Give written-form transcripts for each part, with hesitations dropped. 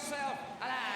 yourself alive.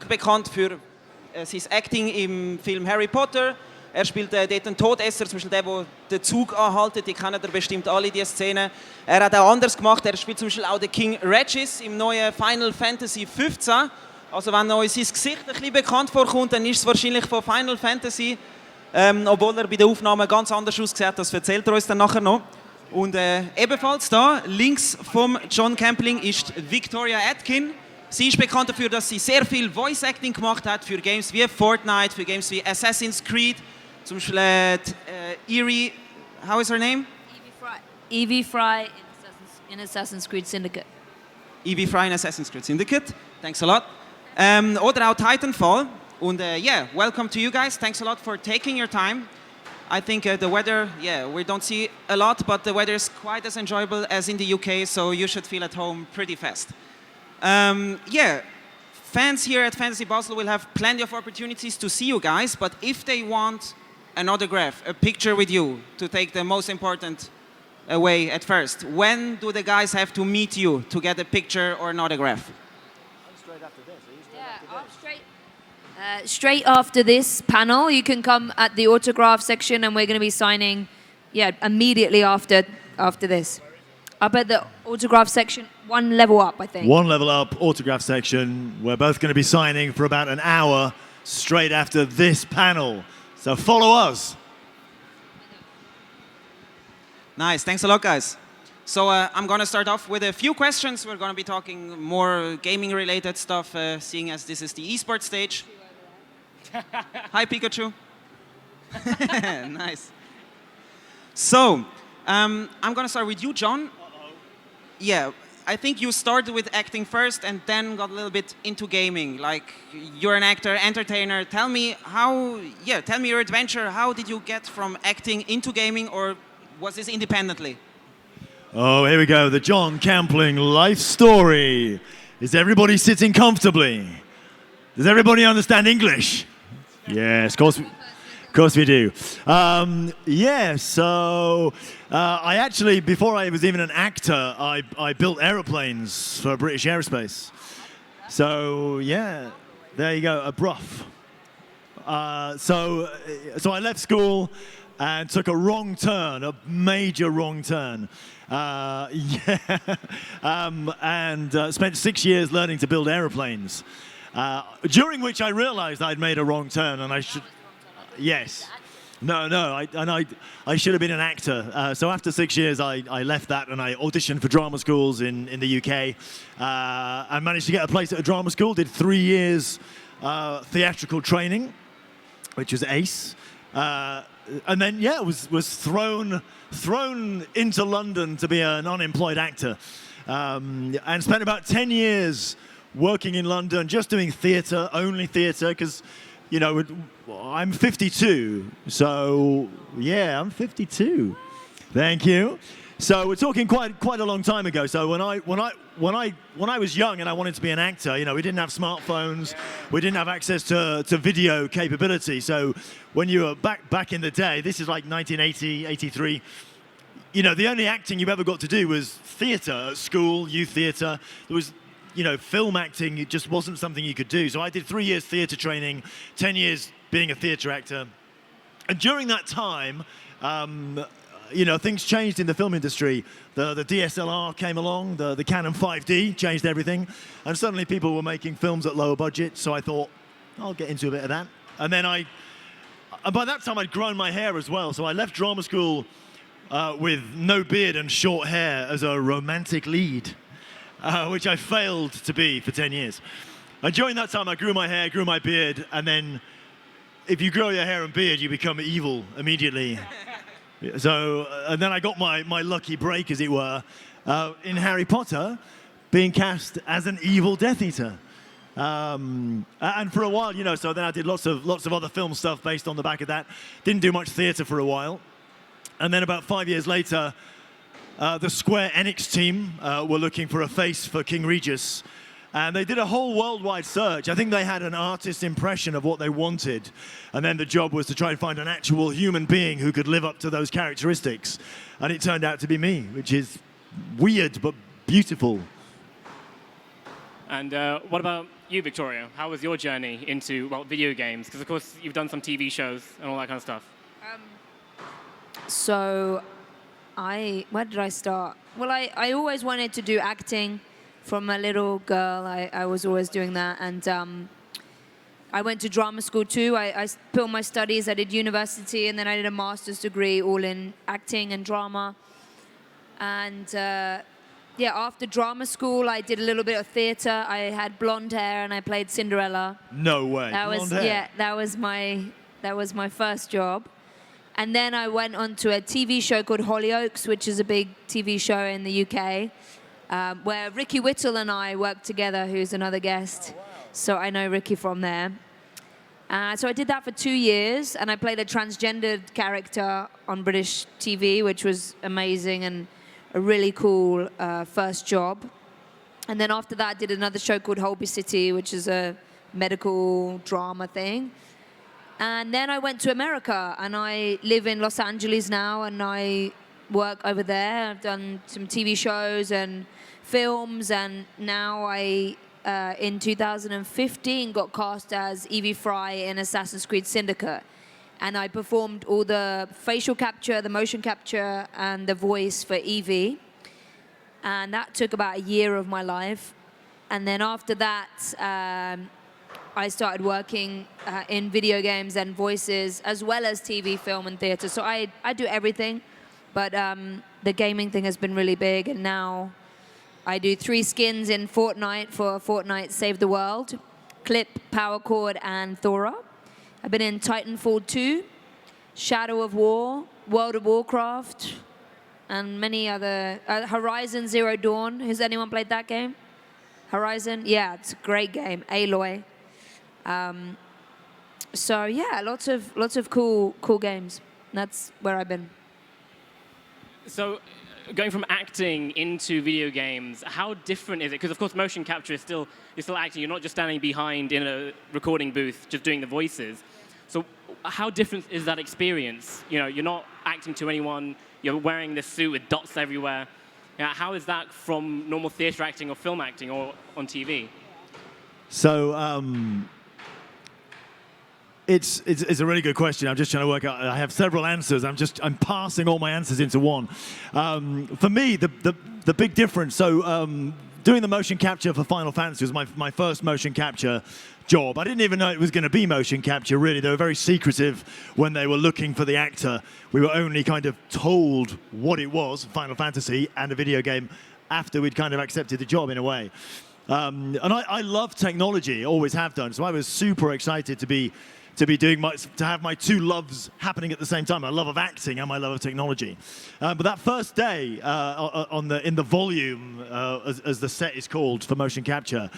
bekannt für sein Acting im Film Harry Potter. Er spielt dort einen Todesser, zum Beispiel der den Zug anhaltet. Die kennen ihr bestimmt alle, diese Szene. Er hat auch anders gemacht. Er spielt zum Beispiel auch den King Regis im neuen Final Fantasy 15. Also wenn euch sein Gesicht ein bisschen bekannt vorkommt, dann ist es wahrscheinlich von Final Fantasy. Obwohl er bei den Aufnahmen ganz anders aussieht, das erzählt er uns dann nachher noch. Und ebenfalls da, links vom John Campling, ist Victoria Atkin. Sie ist bekannt dafür, dass sie sehr viel Voice Acting gemacht hat für Games wie Fortnite, für Games wie Assassin's Creed. Zum Beispiel Eerie, how is her name? Evie Fry in Assassin's Creed Syndicate. Evie Fry in Assassin's Creed Syndicate. Thanks a lot. Oder auch Titanfall. Und yeah, welcome to you guys. Thanks a lot for taking your time. I think the weather, yeah, we don't see a lot, but the weather is quite as enjoyable as in the UK, so you should feel at home pretty fast. Yeah, fans here at Fantasy Basel will have plenty of opportunities to see you guys, but if they want an autograph, a picture with you, to take the most important away at first, when do the guys have to meet you to get a picture or an autograph? Straight after this. Straight after this panel, you can come at the autograph section, and we're going to be signing, immediately after this. Up at the autograph section, one level up, I think. One level up, autograph section. We're both going to be signing for about an hour straight after this panel. So follow us. Nice, thanks a lot, guys. So I'm going to start off with a few questions. We're going to be talking more gaming-related stuff, seeing as this is the esports stage. Hi, Pikachu. Nice. So, I'm going to start with you, John. Yeah, I think you started with acting first and then got a little bit into gaming. Like, you're an actor, entertainer. Tell me your adventure. How did you get from acting into gaming, or was this independently? Oh, here we go. The John Campling life story. Is everybody sitting comfortably? Does everybody understand English? Yes, of course we do. So I actually, before I was even an actor, I built aeroplanes for British Aerospace. So yeah, there you go, a bruff. So I left school and took a wrong turn, a major wrong turn. And spent 6 years learning to build aeroplanes. During which I realized I'd made a wrong turn, and I should. Yes. I should have been an actor. So after 6 years, I left that and I auditioned for drama schools in the UK. I managed to get a place at a drama school, did 3 years theatrical training, which was ace. And then, was thrown into London to be an unemployed actor. And spent about 10 years working in London, just doing theatre, only theatre, because, I'm 52. So, yeah, I'm 52. Thank you. So we're talking quite a long time ago. So when I was young and I wanted to be an actor, we didn't have smartphones, we didn't have access to video capability. So when you were back in the day, this is like 1980, 83. The only acting you ever got to do was theatre at school, youth theatre. There was, film acting, it just wasn't something you could do. So I did 3 years theatre training, 10 years being a theatre actor. And during that time, things changed in the film industry. The DSLR came along, the Canon 5D changed everything. And suddenly people were making films at lower budget. So I thought, I'll get into a bit of that. And then by that time I'd grown my hair as well. So I left drama school with no beard and short hair as a romantic lead, which I failed to be for 10 years. And during that time, I grew my hair, grew my beard, and then if you grow your hair and beard, you become evil immediately. So, and then I got my lucky break, as it were, in Harry Potter, being cast as an evil Death Eater. And for a while, so then I did lots of other film stuff based on the back of that. Didn't do much theatre for a while. And then about 5 years later, the Square Enix team were looking for a face for King Regis. And they did a whole worldwide search. I think they had an artist's impression of what they wanted. And then the job was to try and find an actual human being who could live up to those characteristics. And it turned out to be me, which is weird but beautiful. And what about you, Victoria? How was your journey into, well, video games? Because, of course, you've done some TV shows and all that kind of stuff. So, where did I start? Well, I always wanted to do acting from a little girl. I was always doing that. And I went to drama school too. I put on my studies. I did university, and then I did a master's degree all in acting and drama. And yeah, after drama school, I did a little bit of theatre. I had blonde hair, and I played Cinderella. No way. Blonde hair. Yeah, that was my first job. And then I went on to a TV show called Hollyoaks, which is a big TV show in the UK, where Ricky Whittle and I worked together, who's another guest. Oh, wow. So I know Ricky from there. So I did that for 2 years, and I played a transgendered character on British TV, which was amazing and a really cool first job. And then after that, I did another show called Holby City, which is a medical drama thing. And then I went to America, and I live in Los Angeles now, and I work over there. I've done some TV shows and films, and now I, in 2015, got cast as Evie Fry in Assassin's Creed Syndicate. And I performed all the facial capture, the motion capture, and the voice for Evie. And that took about a year of my life. And then after that, I started working in video games and voices, as well as TV, film, and theatre. So I do everything, but the gaming thing has been really big, and now I do 3 skins in Fortnite for Fortnite Save the World, Clip, Power Chord, and Thora. I've been in Titanfall 2, Shadow of War, World of Warcraft, and many other... Horizon Zero Dawn. Has anyone played that game? Horizon? Yeah, it's a great game. Aloy. So yeah, lots of cool games. That's where I've been. So, going from acting into video games, how different is it? Because of course, motion capture is you're still acting. You're not just standing behind in a recording booth, just doing the voices. So, how different is that experience? You know, you're not acting to anyone. You're wearing this suit with dots everywhere. How is that from normal theatre acting or film acting or on TV? So. It's a really good question. I'm just trying to work out. I have several answers. I'm passing all my answers into one. For me, the big difference. So doing the motion capture for Final Fantasy was my first motion capture job. I didn't even know it was going to be motion capture. Really, they were very secretive when they were looking for the actor. We were only kind of told what it was, Final Fantasy and a video game, after we'd kind of accepted the job in a way. And I love technology, always have done. So I was super excited to have my 2 loves happening at the same time, my love of acting and my love of technology. But that first day in the volume, as the set is called for motion capture,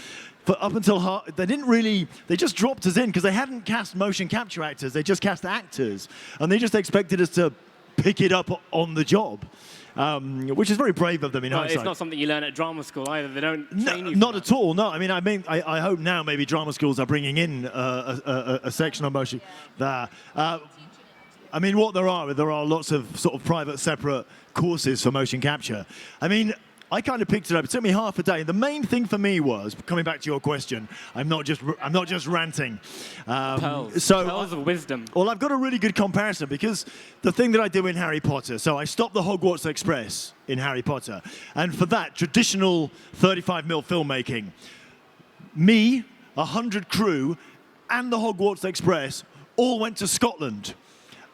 up until they just dropped us in because they hadn't cast motion capture actors, they just cast actors, and they just expected us to pick it up on the job. Which is very brave of them in hindsight. It's not something you learn at drama school either. They don't train you. Not at all. No, I hope now maybe drama schools are bringing in a section on motion. There. What there are lots of sort of private, separate courses for motion capture. I kind of picked it up. It took me half a day. The main thing for me was, coming back to your question, I'm not just ranting. Pearls of wisdom. Well, I've got a really good comparison because the thing that I do in Harry Potter, so I stopped the Hogwarts Express in Harry Potter. And for that, traditional 35mm filmmaking, me, 100 crew, and the Hogwarts Express all went to Scotland.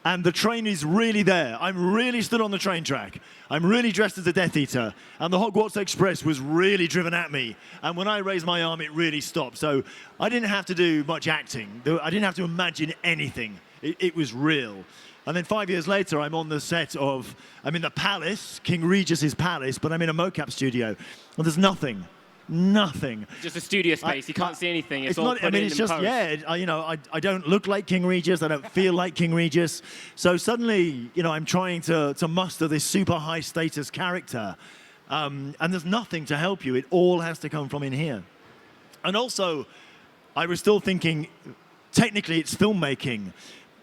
And the train is really there. I'm really stood on the train track. I'm really dressed as a Death Eater. And the Hogwarts Express was really driven at me. And when I raised my arm, it really stopped. So I didn't have to do much acting. I didn't have to imagine anything. It was real. And then 5 years later, I'm on the set of, I'm in the palace, King Regus's palace, but I'm in a mocap studio. And there's nothing. Nothing. Just a studio space. You can't see anything. It's all not. Put in it's just post. I don't look like King Regus. I don't feel like King Regus. So suddenly, I'm trying to muster this super high status character, and there's nothing to help you. It all has to come from in here. And also, I was still thinking, technically, it's filmmaking,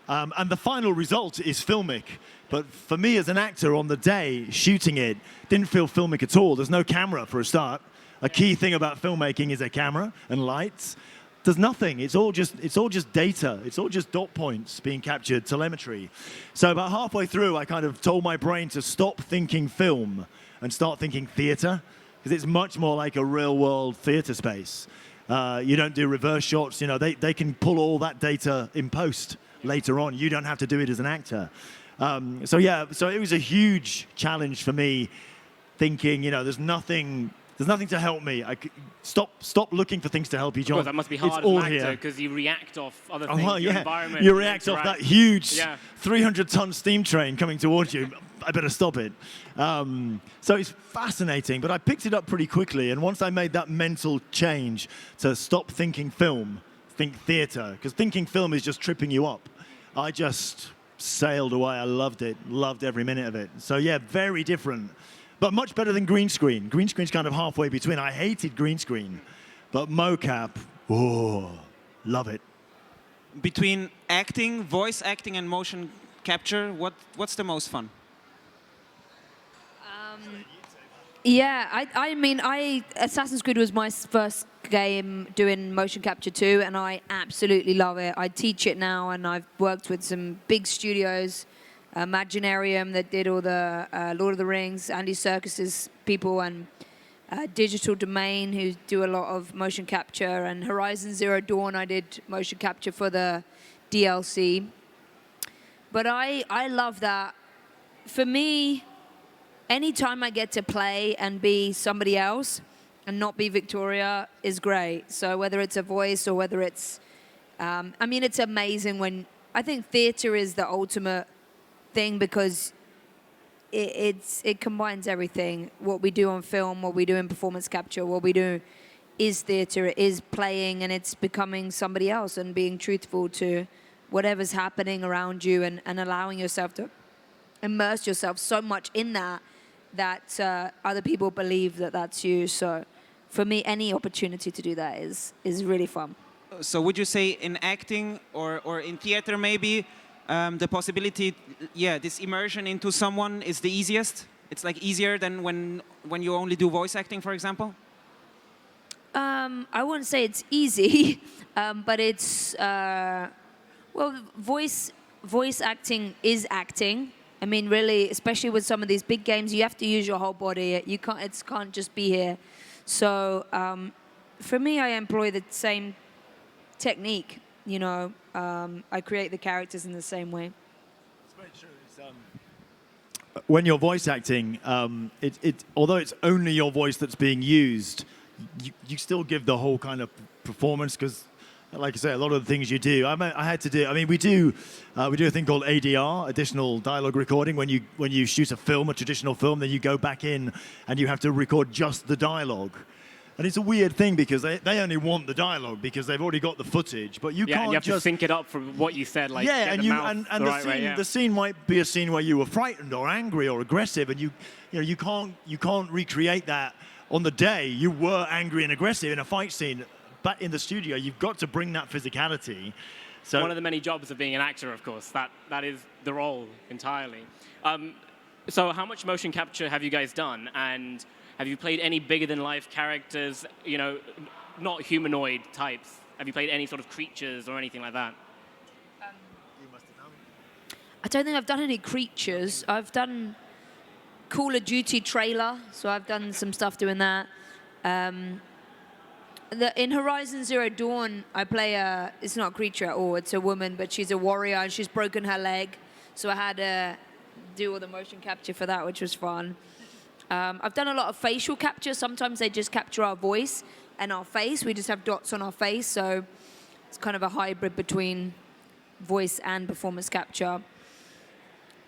and the final result is filmic. But for me as an actor on the day shooting it, didn't feel filmic at all. There's no camera for a start. a key thing about filmmaking is a camera and lights. There's nothing. It's all just data. It's all just dot points being captured, telemetry. So about halfway through, I kind of told my brain to stop thinking film and start thinking theater, because it's much more like a real-world theater space. You don't do reverse shots. You know, they can pull all that data in post later on. You don't have to do it as an actor. So it was a huge challenge for me, thinking, you know, there's nothing to help me. Stop looking for things to help you, John. Of course, that must be hard it's as all an actor, here. because you react off other things, Well, your yeah. environment. You react off that huge Yeah. 300-ton steam train coming towards you. I better stop it. So it's fascinating, but I picked it up pretty quickly. And once I made that mental change to stop thinking film, think theater, because thinking film is just tripping you up, I just sailed away. I loved it, loved every minute of it. So yeah, very different, but much better than green screen. Green screen's kind of halfway between. I hated green screen, but mocap, oh, love it. Between acting, voice acting, and motion capture, what's the most fun? Yeah, I mean, Assassin's Creed was my first game doing motion capture too, and I absolutely love it. I teach it now, and I've worked with some big studios, Imaginarium that did all the Lord of the Rings, Andy Serkis's people, and Digital Domain who do a lot of motion capture, and Horizon Zero Dawn I did motion capture for the DLC. But I love that. For me, anytime I get to play and be somebody else and not be Victoria is great. So whether it's a voice or whether it's, I mean, it's amazing when, I think theater is the ultimate thing, because it combines everything. What we do on film, what we do in performance capture, what we do is theater, it is playing, and it's becoming somebody else and being truthful to whatever's happening around you, and allowing yourself to immerse yourself so much in that other people believe that that's you. So for me, any opportunity to do that is really fun. So would you say in acting or in theater maybe, the possibility, this immersion into someone is the easiest? It's like easier than when you only do voice acting, for example? I wouldn't say it's easy, but it's, voice acting is acting. I mean, really, especially with some of these big games, you have to use your whole body. It can't just be here. So for me, I employ the same technique. You know, I create the characters in the same way. It's very true. When you're voice acting, although it's only your voice that's being used, you still give the whole kind of performance, because, like I say, a lot of the things you do, I had to do. I mean, we do a thing called ADR, additional dialogue recording. When you shoot a film, a traditional film, then you go back in and you have to record just the dialogue. And it's a weird thing, because they only want the dialogue because they've already got the footage. But you can't and you have just to sync it up from what you said. Like, yeah, get the scene might be a scene where you were frightened or angry or aggressive, and you can't recreate that on the day you were angry and aggressive in a fight scene. But in the studio, you've got to bring that physicality. So one of the many jobs of being an actor, of course, that is the role entirely. So how much motion capture have you guys done? And have you played any bigger-than-life characters, you know, not humanoid types? Have you played any sort of creatures or anything like that? I don't think I've done any creatures. I've done Call of Duty trailer, so I've done some stuff doing that. In Horizon Zero Dawn, I play it's not a creature at all, it's a woman, but she's a warrior and she's broken her leg. So I had to do all the motion capture for that, which was fun. I've done a lot of facial capture. Sometimes they just capture our voice and our face. We just have dots on our face, so it's kind of a hybrid between voice and performance capture.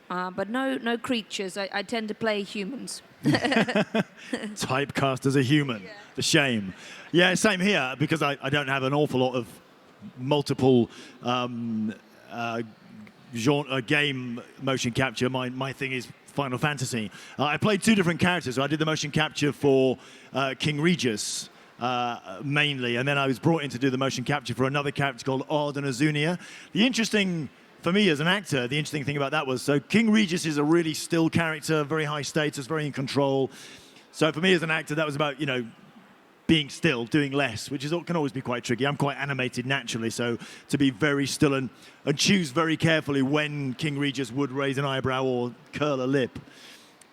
But no creatures. I tend to play humans. Typecast as a human. Yeah. The shame. Yeah, same here, because I don't have an awful lot of multiple genre game motion capture. My thing is Final Fantasy. I played two different characters. So I did the motion capture for King Regis mainly, and then I was brought in to do the motion capture for another character called Arden Azunia. For me as an actor, the interesting thing about that was, so King Regis is a really still character, very high status, very in control. So for me as an actor, that was about, being still, doing less, which can always be quite tricky. I'm quite animated naturally, so to be very still and choose very carefully when King Regis would raise an eyebrow or curl a lip.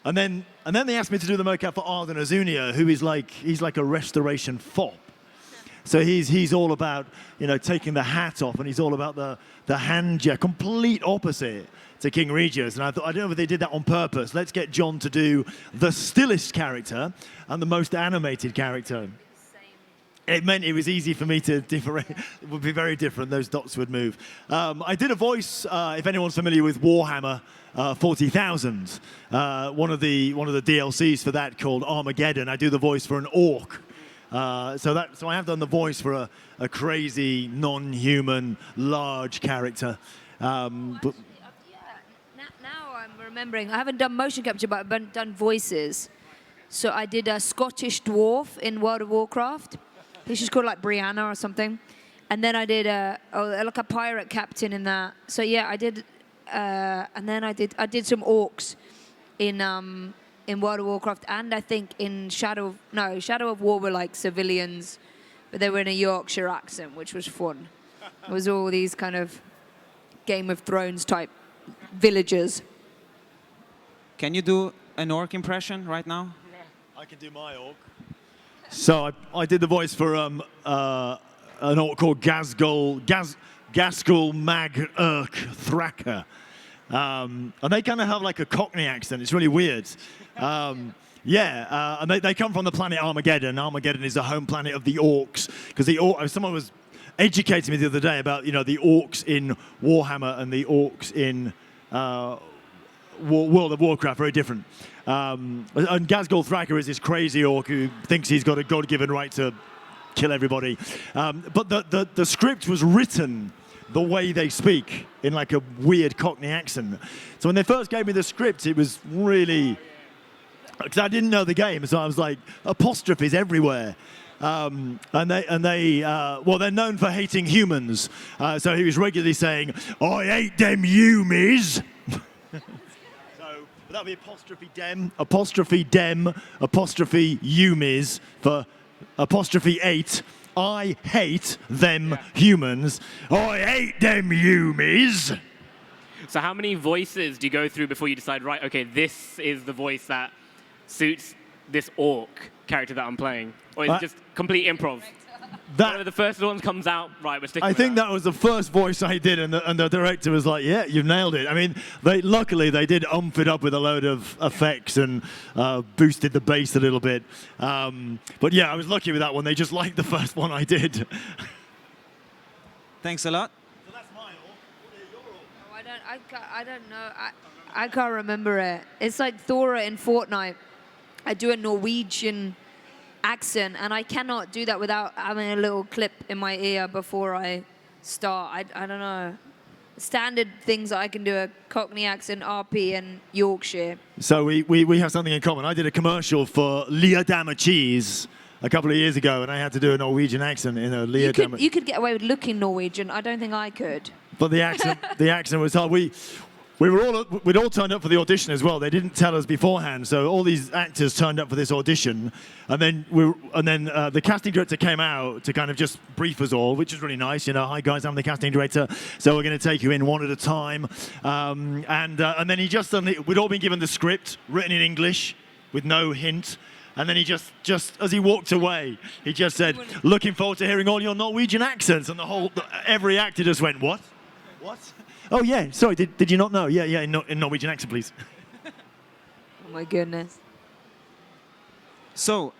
And then they asked me to do the mocap for Arden Azunia, who is he's like a restoration fop. So he's all about, you know, taking the hat off, and he's all about the hand gesture, complete opposite to King Regis. And I thought, I don't know if they did that on purpose. Let's get John to do the stillest character and the most animated character. It meant it was easy for me to differentiate. It would be very different. Those dots would move. I did a voice, if anyone's familiar with Warhammer 40,000, one of the DLCs for that called Armageddon. I do the voice for an orc. So I have done the voice for a crazy, non-human, large character. Now I'm remembering. I haven't done motion capture, but I've done voices. So I did a Scottish dwarf in World of Warcraft. I think she's called like Brianna or something. And then I did like a pirate captain in that. So yeah, I did. And then I did some orcs in World of Warcraft, and I think in Shadow of War were like civilians, but they were in a Yorkshire accent, which was fun. It was all these kind of Game of Thrones type villagers. Can you do an orc impression right now? I can do my orc. So I did the voice for an orc called Gaskell Mag Urk Thraka. And they kind of have like a Cockney accent. It's really weird. And they come from the planet Armageddon. Armageddon is the home planet of the orcs. Because someone was educating me the other day about, you know, the orcs in Warhammer and the orcs in World of Warcraft, very different. And Gaskell Thraka is this crazy orc who thinks he's got a God-given right to kill everybody. But the script was written the way they speak in like a weird Cockney accent. So when they first gave me the script, it was really, because I didn't know the game, so I was like, apostrophes everywhere. And they're known for hating humans. So he was regularly saying, "I hate them humies." So that'd be apostrophe dem, apostrophe humies for apostrophe 8. I hate them humans. I hate them humies. So how many voices do you go through before you decide, right, okay, this is the voice that suits this orc character that I'm playing? Or is it just complete improv? Whenever the first one comes out, right, we're sticking with that. I think that was the first voice I did, and the director was like, yeah, you've nailed it. I mean, luckily they did ump it up with a load of effects and boosted the bass a little bit. But yeah, I was lucky with that one. They just liked the first one I did. Thanks a lot. So that's my orc. What are your orc? I don't know. I can't remember it. It's like Thora in Fortnite. I do a Norwegian accent, and I cannot do that without having a little clip in my ear before I start. I don't know. Standard things I can do: a Cockney accent, RP, and Yorkshire. So we have something in common. I did a commercial for Leerdammer cheese a couple of years ago, and I had to do a Norwegian accent in a Leerdammer. You could get away with looking Norwegian. I don't think I could. But the accent was hard. We'd all turned up for the audition as well. They didn't tell us beforehand, so all these actors turned up for this audition, and then the casting director came out to kind of just brief us all, which is really nice. You know, hi guys, I'm the casting director, so we're going to take you in one at a time. And then he just suddenly, we'd all been given the script written in English with no hint. And then he just as he walked away, he just said, "Looking forward to hearing all your Norwegian accents." And every actor just went, "What? What? Oh yeah, sorry, did you not know? Yeah, in Norwegian accent, please." Oh my goodness. So,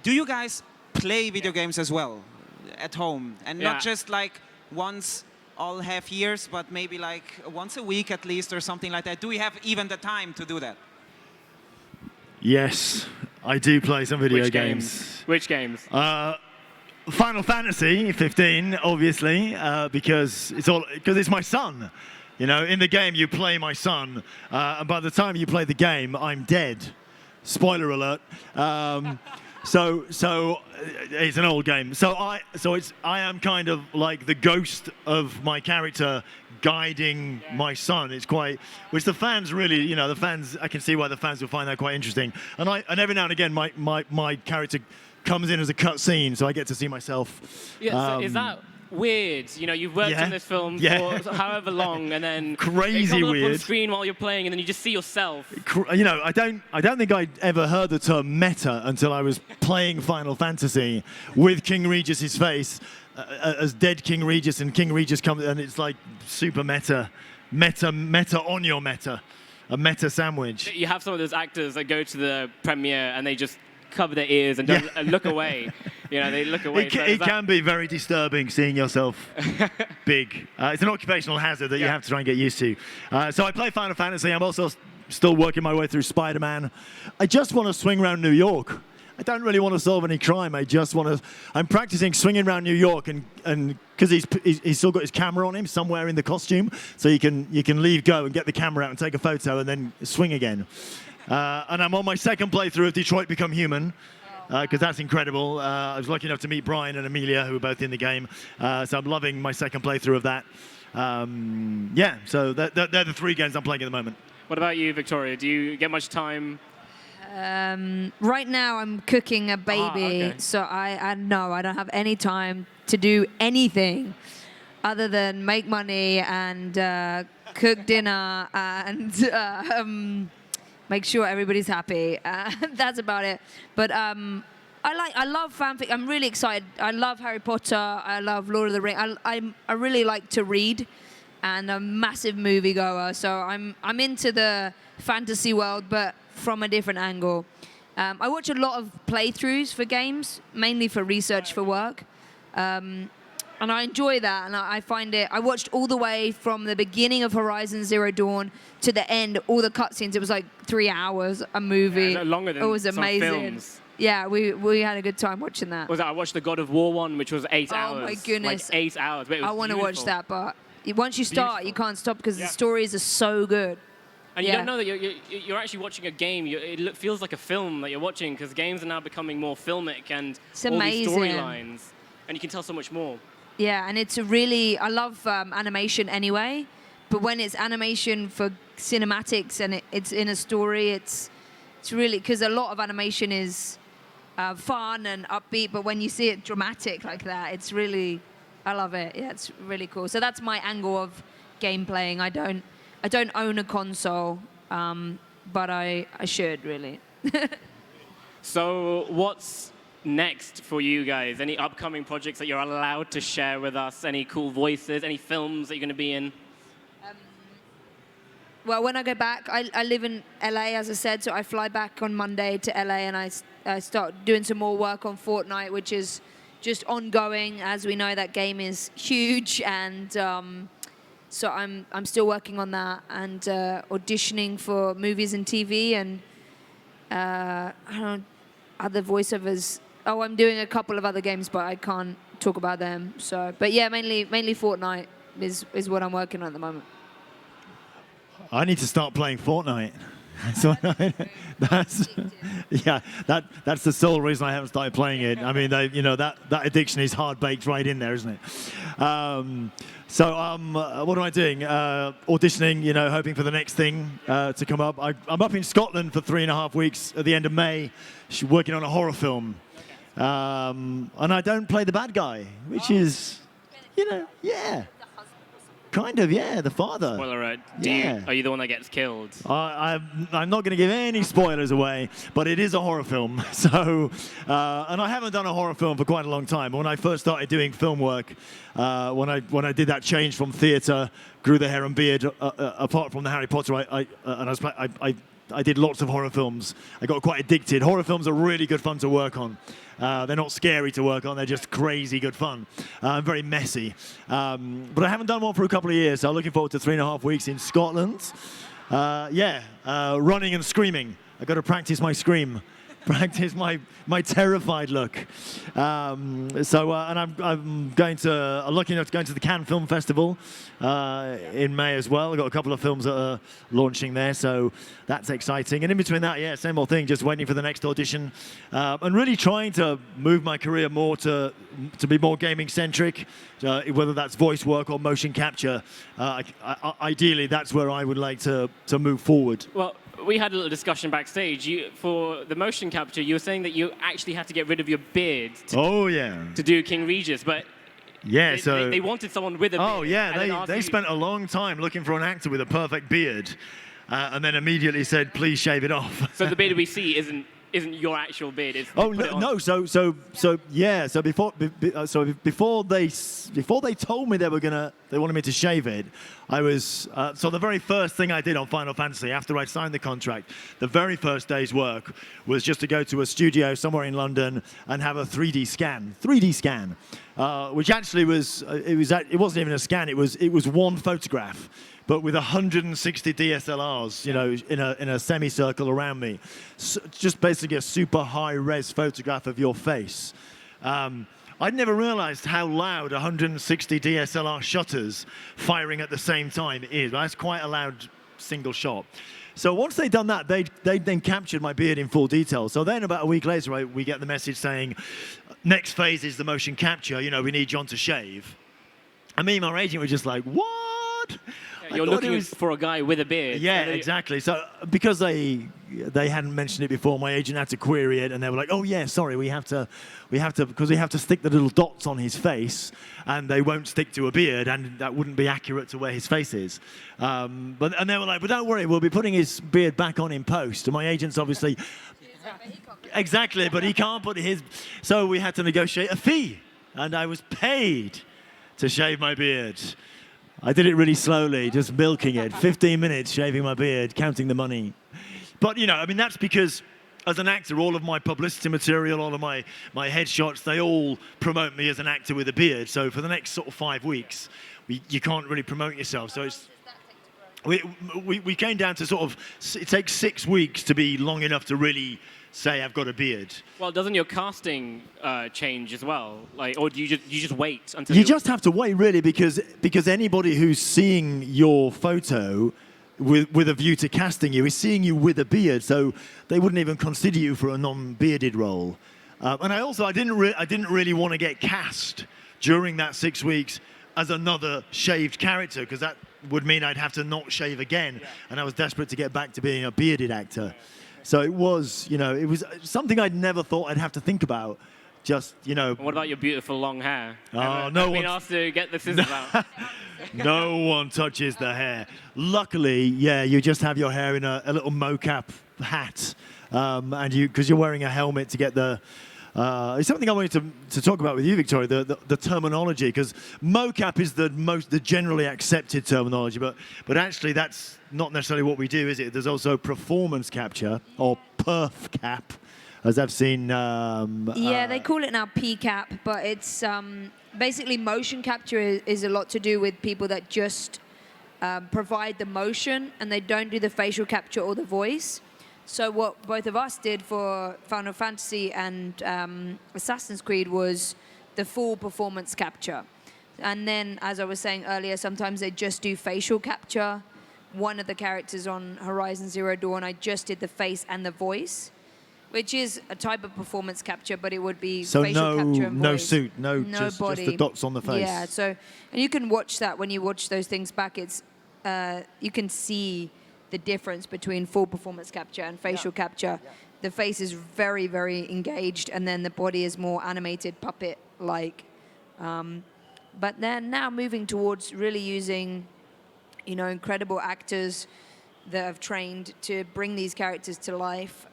do you guys play video games as well at home? And not just like once all half years, but maybe like once a week at least or something like that? Do we have even the time to do that? Yes, I do play some video games. Which games? Final Fantasy 15, obviously, because it's my son. You know, in the game you play my son, and by the time you play the game, I'm dead. Spoiler alert. So it's an old game. So I am kind of like the ghost of my character guiding my son. It's which the fans really, I can see why the fans will find that quite interesting. And every now and again, my character comes in as a cut scene, so I get to see myself. Yeah, so is that weird? You know, you've worked on this film for however long, and then crazy it comes up weird on screen while you're playing, and then you just see yourself. You know, I don't think I'd ever heard the term meta until I was playing Final Fantasy with King Regis' face as dead King Regis, and King Regis comes, and it's like super meta on your meta, a meta sandwich. You have some of those actors that go to the premiere and they just cover their ears and don't and look away. You know, they look away. It can be very disturbing seeing yourself big. It's an occupational hazard that you have to try and get used to. So I play Final Fantasy. I'm also still working my way through Spider-Man. I just want to swing around New York. I don't really want to solve any crime. I just want to. I'm practicing swinging around New York, and because he's still got his camera on him somewhere in the costume, so you can leave go and get the camera out and take a photo and then swing again. And I'm on my second playthrough of Detroit Become Human, because that's incredible. I was lucky enough to meet Brian and Amelia, who were both in the game. So I'm loving my second playthrough of that. Yeah, so they're the 3 games I'm playing at the moment. What about you, Victoria? Do you get much time? Right now I'm cooking a baby, so I don't have any time to do anything other than make money and cook dinner and make sure everybody's happy. That's about it. But I love fanfic. I'm really excited. I love Harry Potter. I love Lord of the Rings. I really like to read, and a massive moviegoer. So I'm into the fantasy world, but from a different angle. I watch a lot of playthroughs for games, mainly for research for work. And I enjoy that, and I find it. I watched all the way from the beginning of Horizon Zero Dawn to the end, all the cutscenes. It was like 3 hours, a movie. Yeah, longer than it was some amazing. Films. Yeah, we had a good time watching that. I watched the God of War one, which was 8 hours. Oh my goodness, like 8 hours. But it was I want to watch that, but once you start, you can't stop because the stories are so good. And you don't know that you're actually watching a game. It feels like a film that you're watching, because games are now becoming more filmic and all these storylines, and you can tell so much more. Yeah, and it's I love animation anyway, but when it's animation for cinematics and it's in a story, it's really, because a lot of animation is fun and upbeat, but when you see it dramatic like that, it's really, I love it. Yeah, it's really cool. So that's my angle of game playing. I don't own a console, but I should really. So what's next for you guys? Any upcoming projects that you're allowed to share with us? Any cool voices? Any films that you're going to be in? Well, when I go back, I live in LA, as I said, so I fly back on Monday to LA, and I start doing some more work on Fortnite, which is just ongoing. As we know, that game is huge, and so I'm still working on that and auditioning for movies and TV and I don't know, other voiceovers. Oh, I'm doing a couple of other games, but I can't talk about them. So, but yeah, mainly Fortnite is what I'm working on at the moment. I need to start playing Fortnite. That's the sole reason I haven't started playing it. I mean, that addiction is hard baked right in there, isn't it? So what am I doing? Auditioning, hoping for the next thing to come up. I'm up in Scotland for 3.5 weeks at the end of May, working on a horror film. And I don't play the bad guy, which is, kind of, the father. Spoiler alert. Are you the one that gets killed? I'm not going to give any spoilers away, but it is a horror film. So, and I haven't done a horror film for quite a long time. When I first started doing film work, when I did that change from theatre, grew the hair and beard, apart from the Harry Potter, I did lots of horror films. I got quite addicted. Horror films are really good fun to work on. They're not scary to work on. They're just crazy good fun. Very messy. But I haven't done one for a couple of years, so I'm looking forward to 3.5 weeks in Scotland. Running and screaming. I've got to practice my scream. Practice my terrified look. And I'm lucky enough to go into the Cannes Film Festival in May as well. I've got a couple of films that are launching there, so that's exciting. And in between that, same old thing, just waiting for the next audition. And really trying to move my career more to be more gaming centric, whether that's voice work or motion capture. Ideally, that's where I would like to move forward. Well, we had a little discussion backstage. For the motion capture, you were saying that you actually had to get rid of your beard to do King Regis, but Yeah, they wanted someone with a beard. Oh, yeah, they spent a long time looking for an actor with a perfect beard, and then immediately said, please shave it off. So the beard we see isn't your actual beard. It's No. So before they told me they wanted me to shave it, I was so the very first thing I did on Final Fantasy after I signed the contract, the very first day's work was just to go to a studio somewhere in London and have a 3D scan, which actually it wasn't even a scan. It was one photograph, but with 160 DSLRs, in a semicircle around me. So just basically a super high-res photograph of your face. I'd never realized how loud 160 DSLR shutters firing at the same time is. That's quite a loud single shot. So once they'd done that, they then captured my beard in full detail. So then about a week later, we get the message saying, next phase is the motion capture. We need John to shave. And me and my agent were just like, what? You're looking for a guy with a beard. Yeah, exactly. So because they hadn't mentioned it before, my agent had to query it, and they were like, "Oh yeah, sorry, we have to because we have to stick the little dots on his face, and they won't stick to a beard, and that wouldn't be accurate to where his face is." And they were like, "But don't worry, we'll be putting his beard back on in post." And my agent's obviously exactly, but he can't put his. So we had to negotiate a fee, and I was paid to shave my beard. I did it really slowly, just milking it. 15 minutes shaving my beard, counting the money. But, that's because as an actor, all of my publicity material, all of my headshots, they all promote me as an actor with a beard. So for the next sort of 5 weeks, you can't really promote yourself. So it's we came down to sort of, it takes 6 weeks to be long enough to really say I've got a beard. Well, doesn't your casting change as well? Or do you just wait until you just have to wait, really, because anybody who's seeing your photo with a view to casting you is seeing you with a beard, so they wouldn't even consider you for a non-bearded role. And I didn't really want to get cast during that 6 weeks as another shaved character, because that would mean I'd have to not shave again, and I was desperate to get back to being a bearded actor. So it was something I'd never thought I'd have to think about. Just, What about your beautiful long hair? I've been asked to get the scissors out. No one touches the hair. Luckily, you just have your hair in a little mocap hat, and because you're wearing a helmet to get the. It's something I wanted to talk about with you, Victoria, the terminology, because mocap is the generally accepted terminology, but actually that's not necessarily what we do, is it? There's also performance capture, or perf cap, as I've seen. They call it now PCAP, but it's basically motion capture is a lot to do with people that just provide the motion and they don't do the facial capture or the voice. So what both of us did for Final Fantasy and Assassin's Creed was the full performance capture. And then, as I was saying earlier, sometimes they just do facial capture. One of the characters on Horizon Zero Dawn, I just did the face and the voice, which is a type of performance capture, but it would be facial capture and voice. No suit, just body. Just the dots on the face. Yeah, and you can watch that when you watch those things back. It's you can see the difference between full performance capture and facial capture. The face is very, very engaged, and then the body is more animated, puppet-like. But then now moving towards really using, incredible actors that have trained to bring these characters to life.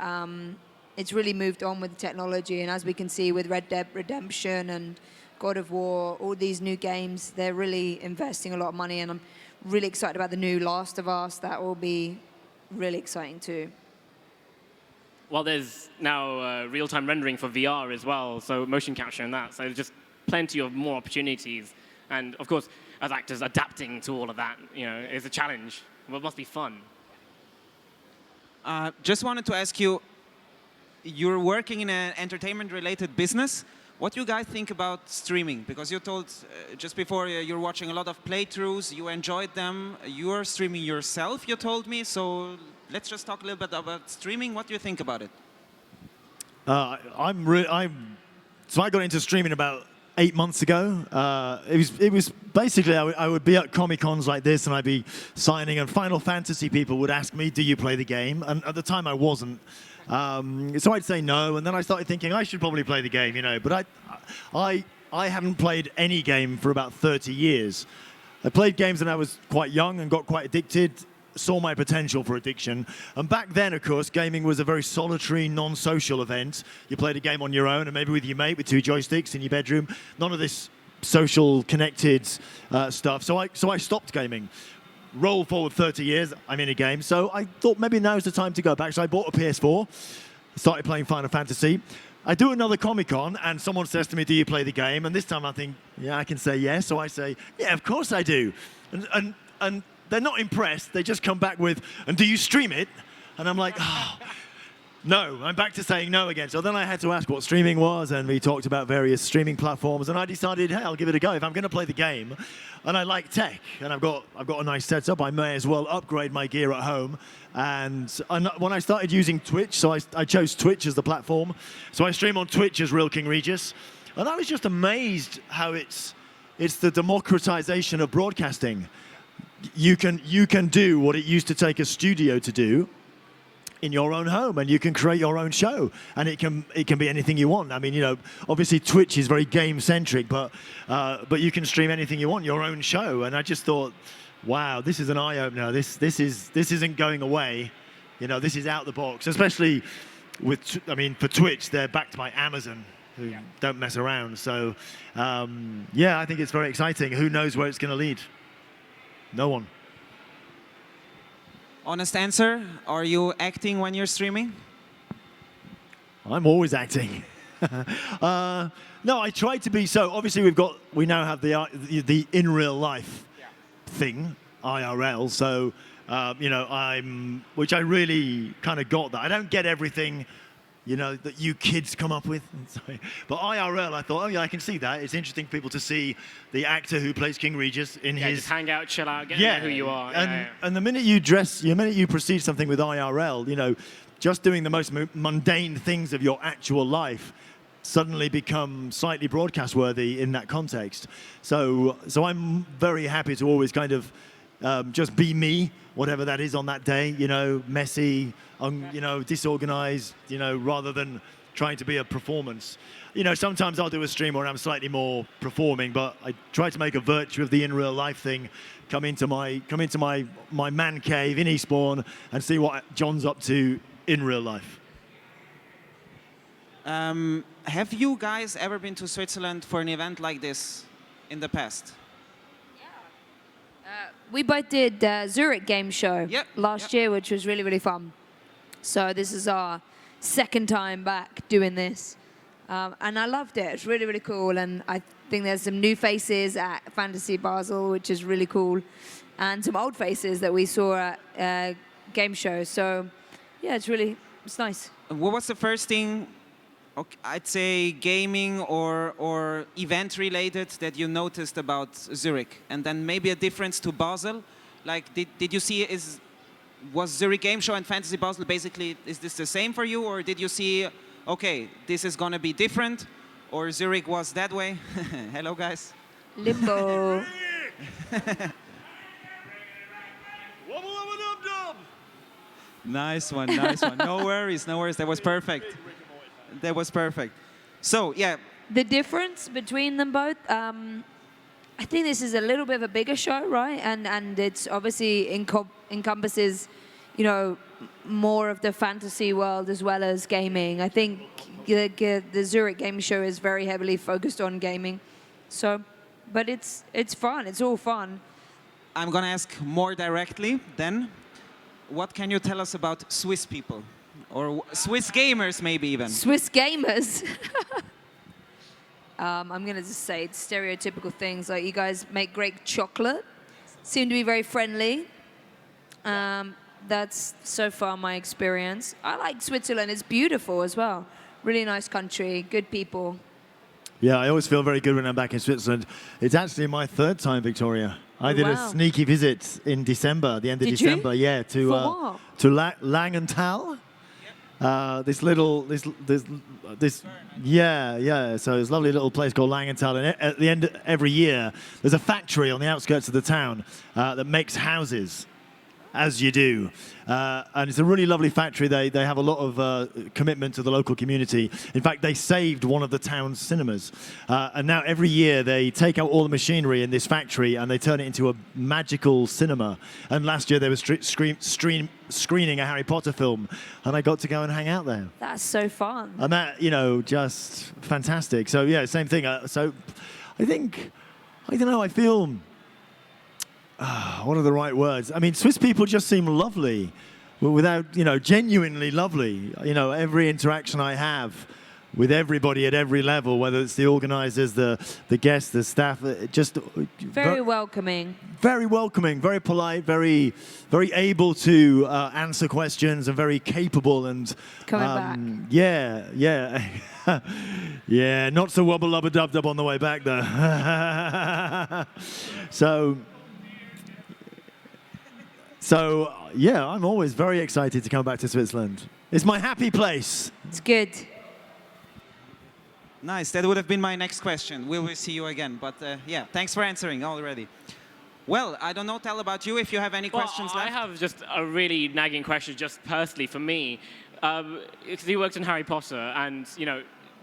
It's really moved on with technology, and as we can see with Red Dead Redemption and God of War, all these new games, they're really investing a lot of money, and I'm really excited about the new Last of Us. That will be really exciting too. Well, there's now real-time rendering for VR as well, so motion capture and that. So there's just plenty of more opportunities. And of course, as actors, adapting to all of that, is a challenge. Well, it must be fun. Just wanted to ask you, you're working in an entertainment-related business. What do you guys think about streaming? Because you told just before you're watching a lot of playthroughs, you enjoyed them. You're streaming yourself, you told me. So let's just talk a little bit about streaming. What do you think about it? So I got into streaming about 8 months ago. It was basically I would be at Comic Cons like this, and I'd be signing, and Final Fantasy people would ask me, "Do you play the game?" And at the time I wasn't, so I'd say no, and then I started thinking I should probably play the game, you know. But I haven't played any game for about 30 years. I played games when I was quite young and got quite addicted. Saw my potential for addiction. And back then, of course, gaming was a very solitary, non-social event. You played a game on your own and maybe with your mate with 2 joysticks in your bedroom. None of this social, connected stuff. So I stopped gaming. Roll forward 30 years, I'm in a game. So I thought maybe now's the time to go back. So I bought a PS4, started playing Final Fantasy. I do another Comic-Con, and someone says to me, "Do you play the game?" And this time I think, yeah, I can say yes. So I say, "Yeah, of course I do." And they're not impressed. They just come back with, "And do you stream it?" And I'm like, oh, no. I'm back to saying no again. So then I had to ask what streaming was, and we talked about various streaming platforms, and I decided, hey, I'll give it a go. If I'm going to play the game, and I like tech, and I've got a nice setup, I may as well upgrade my gear at home. And when I started using Twitch, so I chose Twitch as the platform. So I stream on Twitch as Real King Regis. And I was just amazed how it's the democratization of broadcasting. You can do what it used to take a studio to do in your own home, and you can create your own show, and it can be anything you want. I mean, you know, obviously Twitch is very game centric, but you can stream anything you want, your own show. And I just thought, wow, this is an eye opener. This isn't going away. You know, this is out the box, especially with, I mean, for Twitch, they're backed by Amazon, who don't mess around. So yeah, I think it's very exciting. Who knows where it's going to lead? No one. Honest answer, are you acting when you're streaming? I'm always acting. No, I try to be. So obviously we now have the in real life thing, IRL. So you know, which I really kind of got that. I don't get everything, you know, that you kids come up with. Sorry. But IRL, I thought, oh yeah, I can see that. It's interesting for people to see the actor who plays King Regis in his... just hang out, chill out, get to know who you are. And the minute you proceed something with IRL, you know, just doing the most mundane things of your actual life suddenly become slightly broadcast worthy in that context. So I'm very happy to always kind of just be me, whatever that is on that day, you know, messy, you know, disorganized, you know, rather than trying to be a performance. You know, sometimes I'll do a stream where I'm slightly more performing, but I try to make a virtue of the in real life thing, come into my man cave in Eastbourne and see what John's up to in real life. Have you guys ever been to Switzerland for an event like this in the past? We both did Zurich game show last year, which was really, really fun. So this is our second time back doing this. And I loved it. It's really, really cool. And I think there's some new faces at Fantasy Basel, which is really cool. And some old faces that we saw at game show. So yeah, it's nice. What was the first thing, I'd say gaming or event related, that you noticed about Zurich? And then maybe a difference to Basel? Like, did you see, was Zurich Game Show and Fantasy Basel basically, is this the same for you? Or did you see, okay, this is going to be different? Or Zurich was that way? Hello, guys. Limbo. Nice one, nice one. No worries, no worries. That was perfect. That was perfect. So, yeah. The difference between them both, I think this is a little bit of a bigger show, right? And it's obviously encompasses, you know, more of the fantasy world as well as gaming. I think the Zurich Game Show is very heavily focused on gaming. So, but it's fun. It's all fun. I'm going to ask more directly then. What can you tell us about Swiss people? Or Swiss gamers, maybe even? Swiss gamers? I'm going to just say it's stereotypical things. Like, you guys make great chocolate. Seem to be very friendly. That's so far my experience. I like Switzerland. It's beautiful as well. Really nice country, good people. Yeah, I always feel very good when I'm back in Switzerland. It's actually my third time, Victoria. I did a sneaky visit in December, the end of December. Yeah, to Langenthal. Yeah. So there's a lovely little place called Langenthal, and at the end every year there's a factory on the outskirts of the town that makes houses, as you do. And it's a really lovely factory. They have a lot of commitment to the local community. In fact, they saved one of the town's cinemas. And now every year they take out all the machinery in this factory and they turn it into a magical cinema. And last year they were screening a Harry Potter film, and I got to go and hang out there. That's so fun. And that, just fantastic. So yeah, same thing. So I think, I don't know, I feel... what are the right words? I mean, Swiss people just seem lovely, without, genuinely lovely. Every interaction I have with everybody at every level, whether it's the organizers, the guests, the staff, just Very welcoming. Very welcoming, very polite, very able to answer questions, and very capable and Coming back. Yeah. Yeah, not so wubble lubba dub dub on the way back though. So, yeah, I'm always very excited to come back to Switzerland. It's my happy place. It's good. Nice. That would have been my next question. Will we see you again? But yeah, thanks for answering already. Well, I don't know, Tell, about you, if you have any questions left. I have just a really nagging question, just personally for me. Because he worked in Harry Potter, and,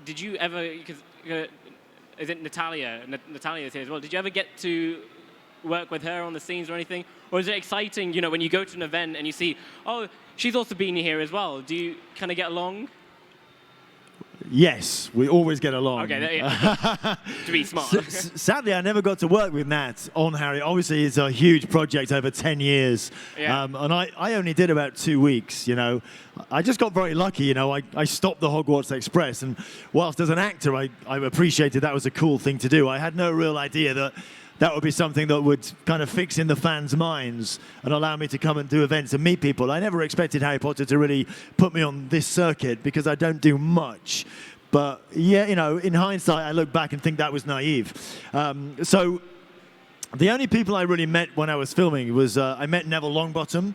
did you ever, because is it Natalia? Natalia's here as well. Did you ever get to work with her on the scenes or anything? Or is it exciting, when you go to an event and you see, oh, she's also been here as well. Do you kind of get along? Yes, we always get along. Okay, yeah. To be smart. Sadly, I never got to work with Nat on Harry. Obviously, it's a huge project over 10 years. Yeah. And I only did about 2 weeks, I just got very lucky, I stopped the Hogwarts Express. And whilst as an actor, I appreciated that was a cool thing to do. I had no real idea that would be something that would kind of fix in the fans' minds and allow me to come and do events and meet people. I never expected Harry Potter to really put me on this circuit because I don't do much. But yeah, in hindsight, I look back and think that was naive. So the only people I really met when I was filming was I met Neville Longbottom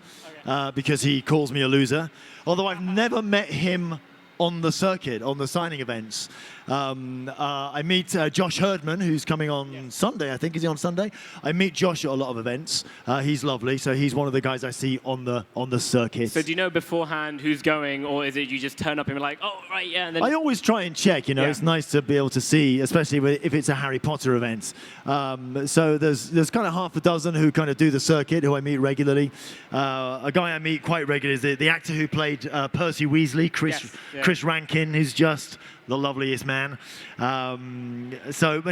because he calls me a loser. Although I've never met him on the circuit, on the signing events. I meet Josh Herdman, who's coming on Sunday, I think. Is he on Sunday? I meet Josh at a lot of events. He's lovely, so he's one of the guys I see on the circuit. So do you know beforehand who's going, or is it you just turn up and be like, oh, right, yeah, and then... I always try and check, It's nice to be able to see, especially if it's a Harry Potter event. So there's kind of half a dozen who kind of do the circuit, who I meet regularly. A guy I meet quite regularly is the actor who played Percy Weasley, Chris Rankin, who's just the loveliest man. But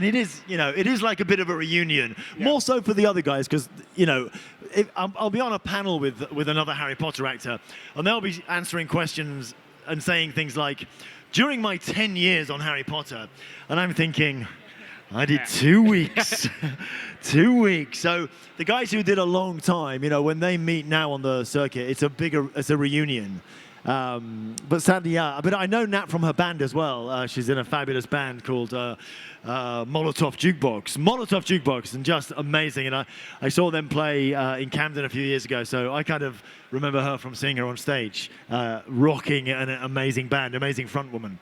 it is like a bit of a reunion. Yeah. More so for the other guys, because I'll be on a panel with another Harry Potter actor, and they'll be answering questions and saying things like, "During my 10 years on Harry Potter," and I'm thinking, I did 2 weeks. 2 weeks. So the guys who did a long time, when they meet now on the circuit, it's a reunion. But sadly, yeah. But I know Nat from her band as well. She's in a fabulous band called Molotov Jukebox, and just amazing. And I saw them play in Camden a few years ago, so I kind of remember her from seeing her on stage, rocking an amazing band, amazing frontwoman.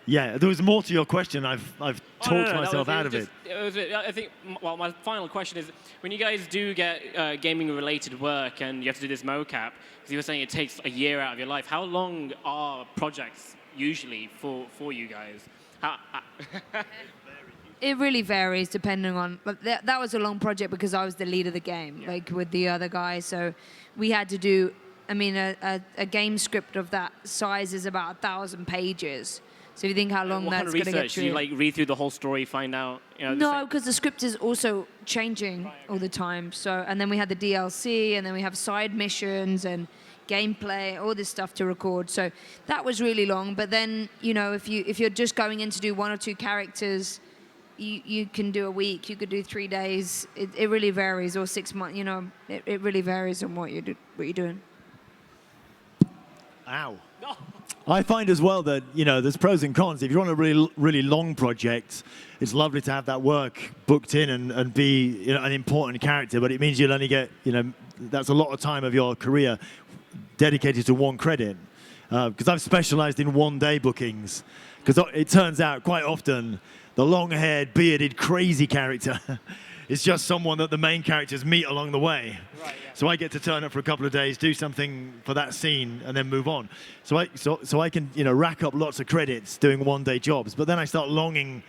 Yeah, there was more to your question. I've talked myself out of it. I think, well, my final question is, when you guys do get gaming-related work and you have to do this mocap, because you were saying it takes a year out of your life, how long are projects usually for you guys? It really varies depending on, but that was a long project because I was the lead of the game, like with the other guys. So we had to do, a game script of that size is about 1,000 pages. So if you think how long that's going to get through. Do you read through the whole story, find out? No, because the script is also changing all the time. So, and then we had the DLC, and then we have side missions and gameplay, all this stuff to record. So that was really long. But then, if you're just going in to do 1 or 2 characters, you can do a week, you could do 3 days. It really varies, or 6 months. It really varies on what you're doing. Ow. I find as well that, there's pros and cons. If you're on a really, really long project, it's lovely to have that work booked in and be an important character, but it means you'll only get, that's a lot of time of your career dedicated to one credit. because I've specialized in one-day bookings. Because it turns out quite often the long-haired, bearded, crazy character is just someone that the main characters meet along the way. Right, yeah. So I get to turn up for a couple of days, do something for that scene, and then move on. So I can rack up lots of credits doing one-day jobs. But then I start longing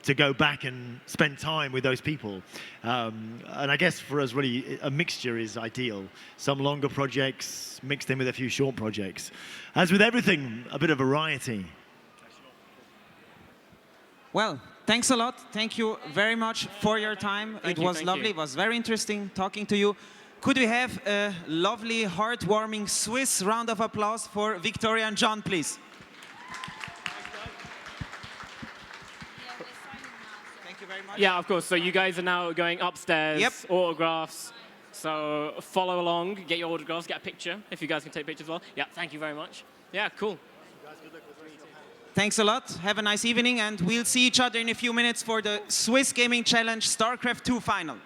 to go back and spend time with those people. And I guess for us, really, a mixture is ideal. Some longer projects mixed in with a few short projects. As with everything, a bit of variety. Well, thanks a lot. Thank you very much for your time. It was lovely. It was very interesting talking to you. Could we have a lovely, heartwarming Swiss round of applause for Victoria and John, please? Thank you very much. Yeah, of course. So you guys are now going upstairs, Yep. autographs. So follow along, get your autographs, get a picture, if you guys can take pictures as well. Yeah, thank you very much. Yeah, cool. Thanks a lot. Have a nice evening, and we'll see each other in a few minutes for the Swiss Gaming Challenge Starcraft 2 final.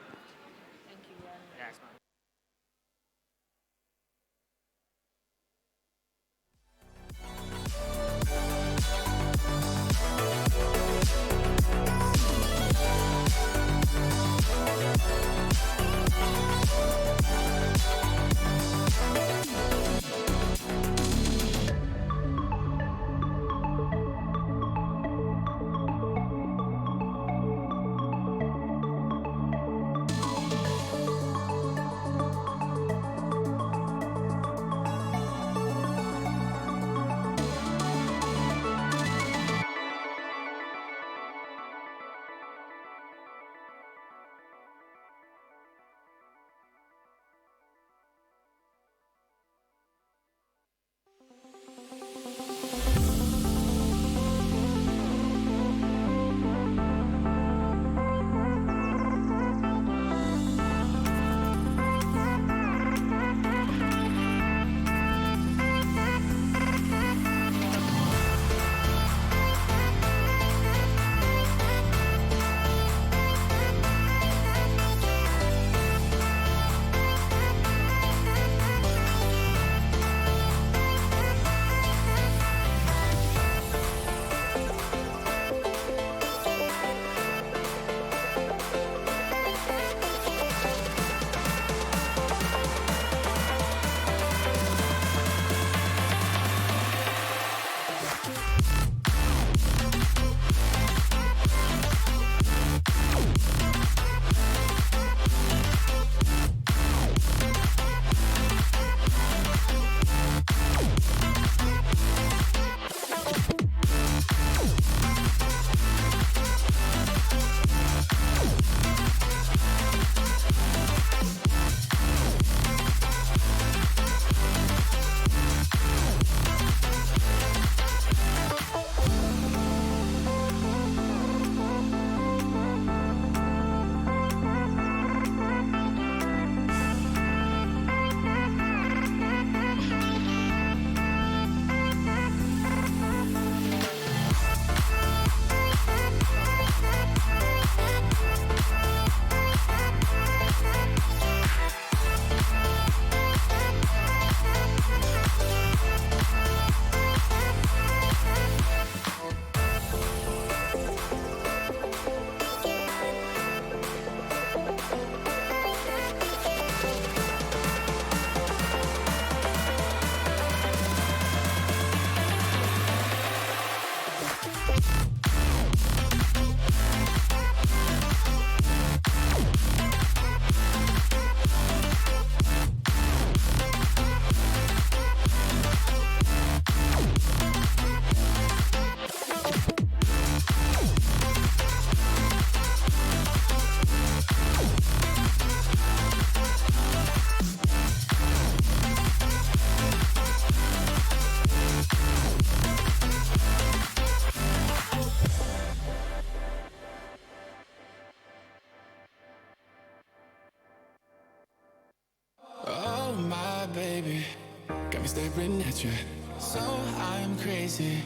baby, got me staring at you. So I'm crazy,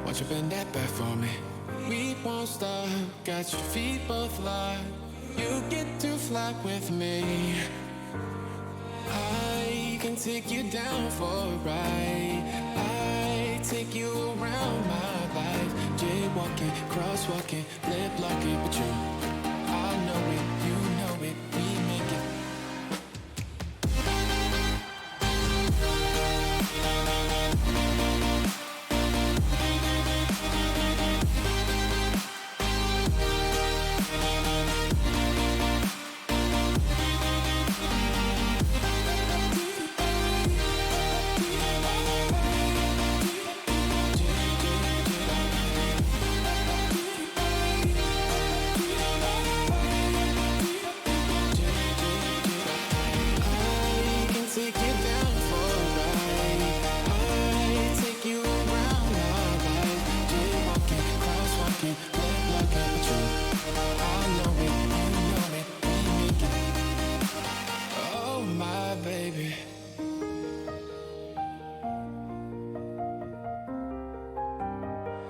won't you bend that back for me? We won't stop, got your feet both locked. You get to fly with me. I can take you down for a ride. take you around my life. Jaywalking, crosswalking, lip locking, but you, I know it, you know it, we make it.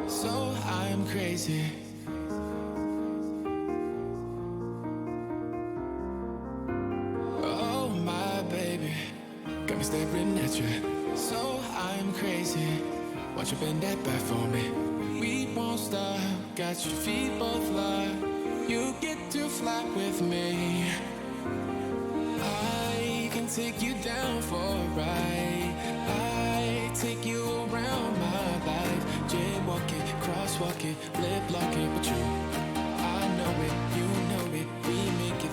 So I'm crazy. Oh my baby, got me staring at you. So I'm crazy. Watch you bend that back for me. We won't stop. Got your feet both locked. You get to fly with me. I can take you down for a ride. I take you around my life. Jaywalking, crosswalking, lip locking, but you, I know it, you know it, we make it.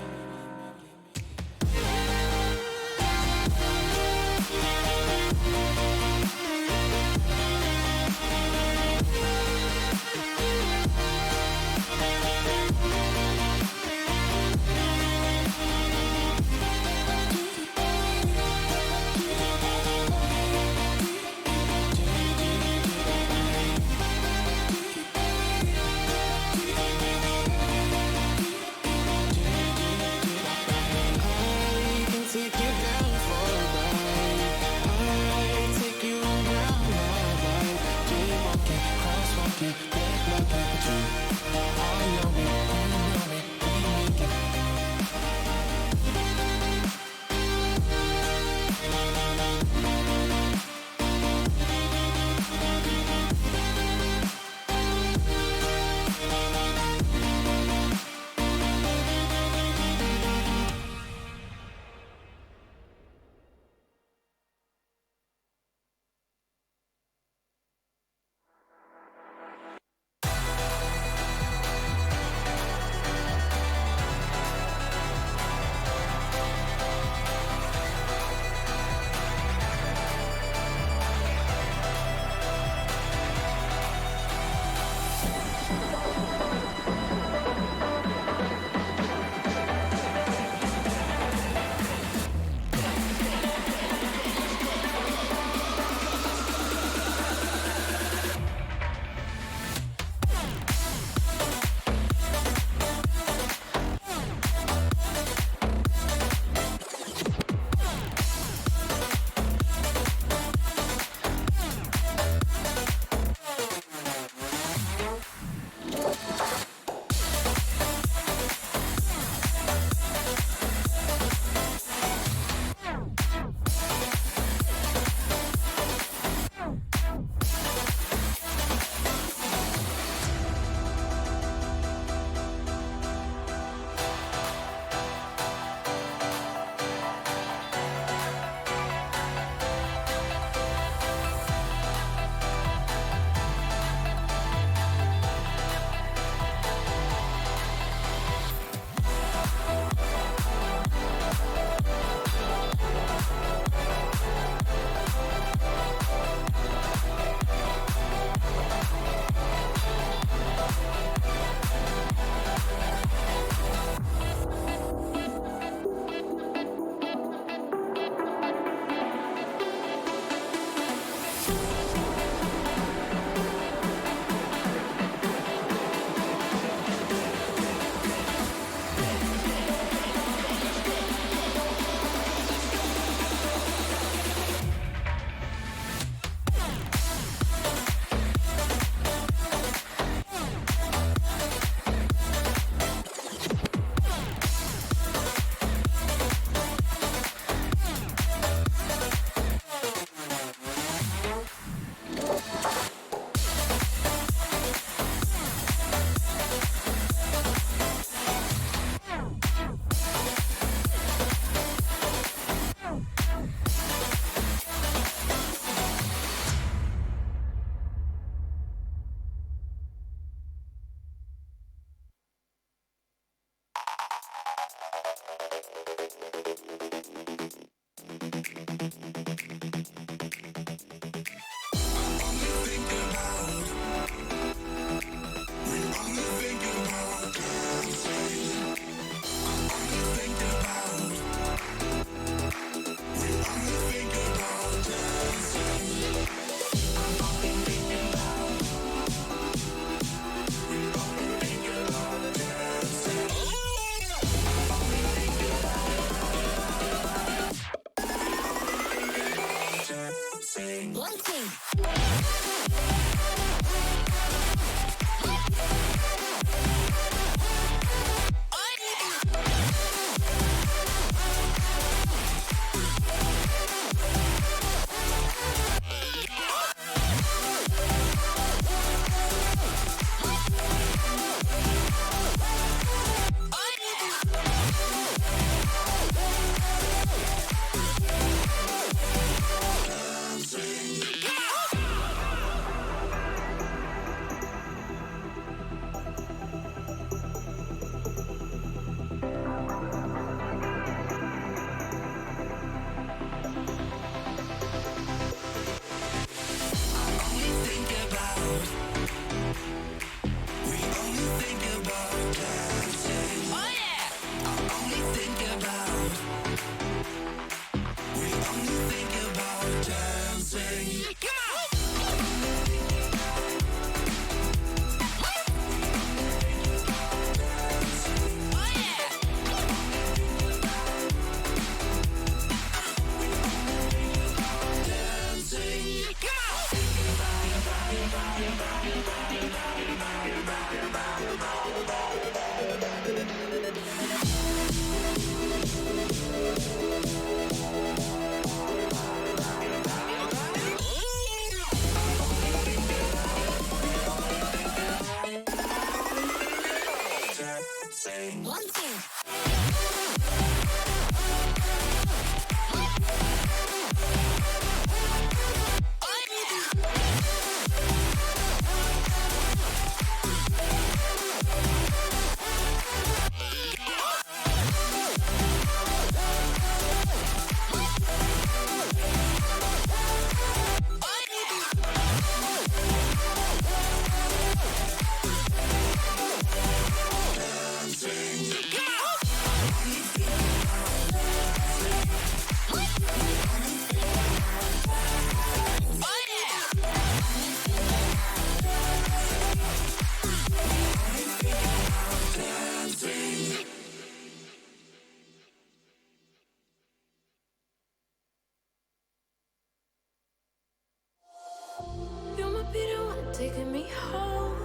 taking me home.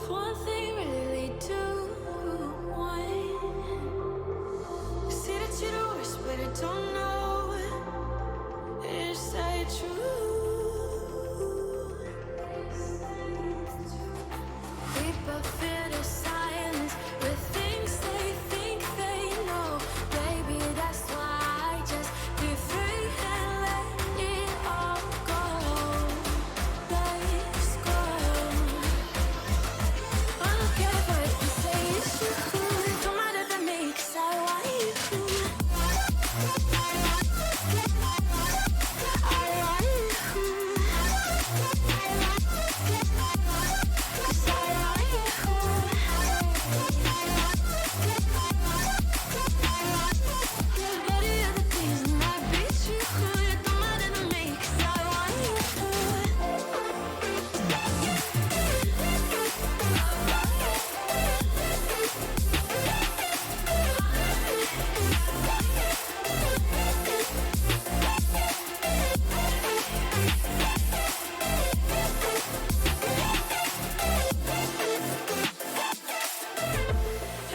One thing really do one. Say that you're the worst, but I don't know. Is that true? People fear the silence with things they think they know. Baby, that's why I just be free and let it all go. Let's go. I don't care what you say, it's true. Don't matter to me, 'cause I want you.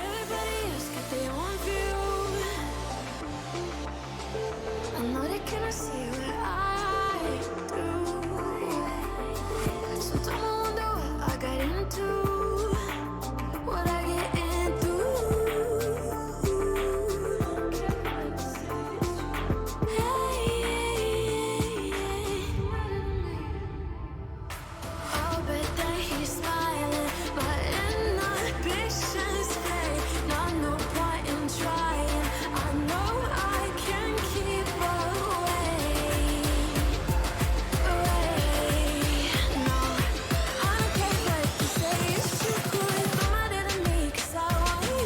Everybody else got their own view. I know they cannot see what I do. So don't wonder what I got into. What I get into. Hey, oh, but then he's smiling, but inhibitions fade. Not no point in trying. I know I can keep away. No, I don't care what you say. It's too good. Don't matter to me, 'cause I want you.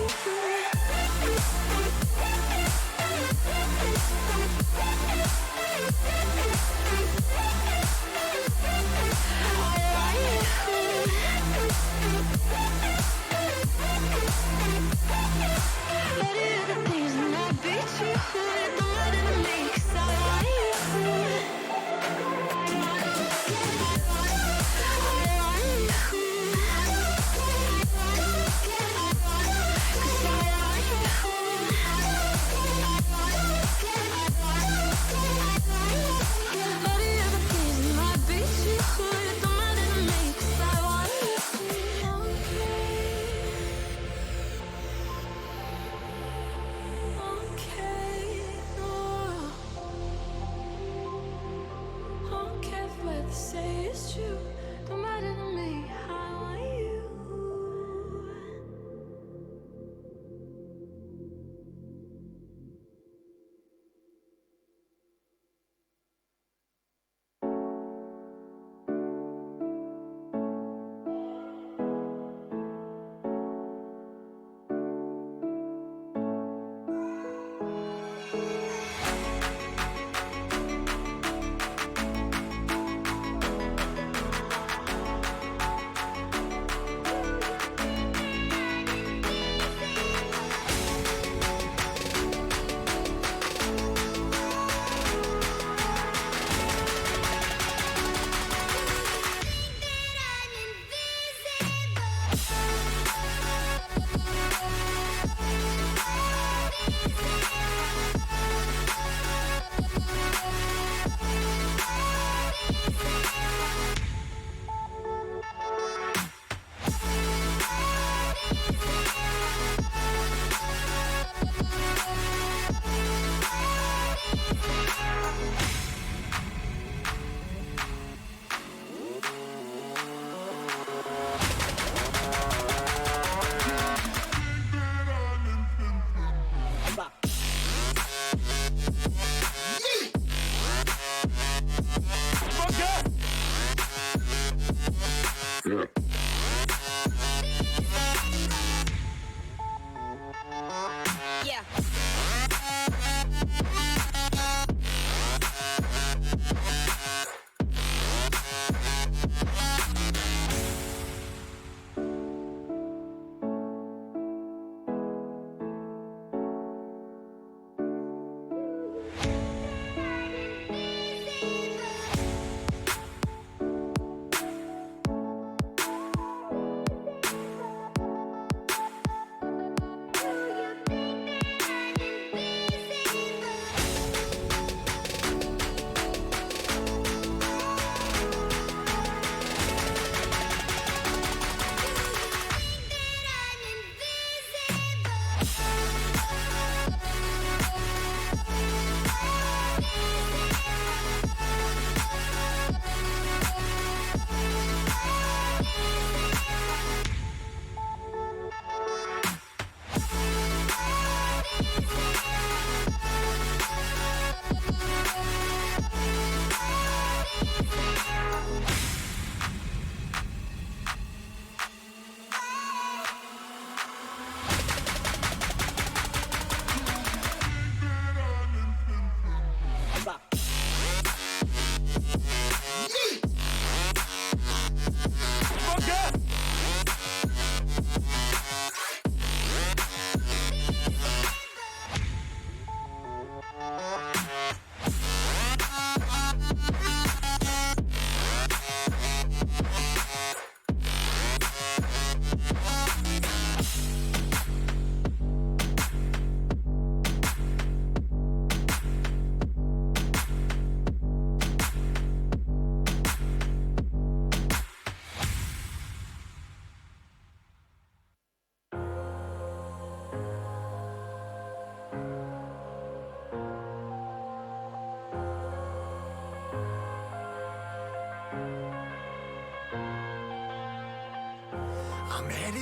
Say it's true, don't matter to me, I want you.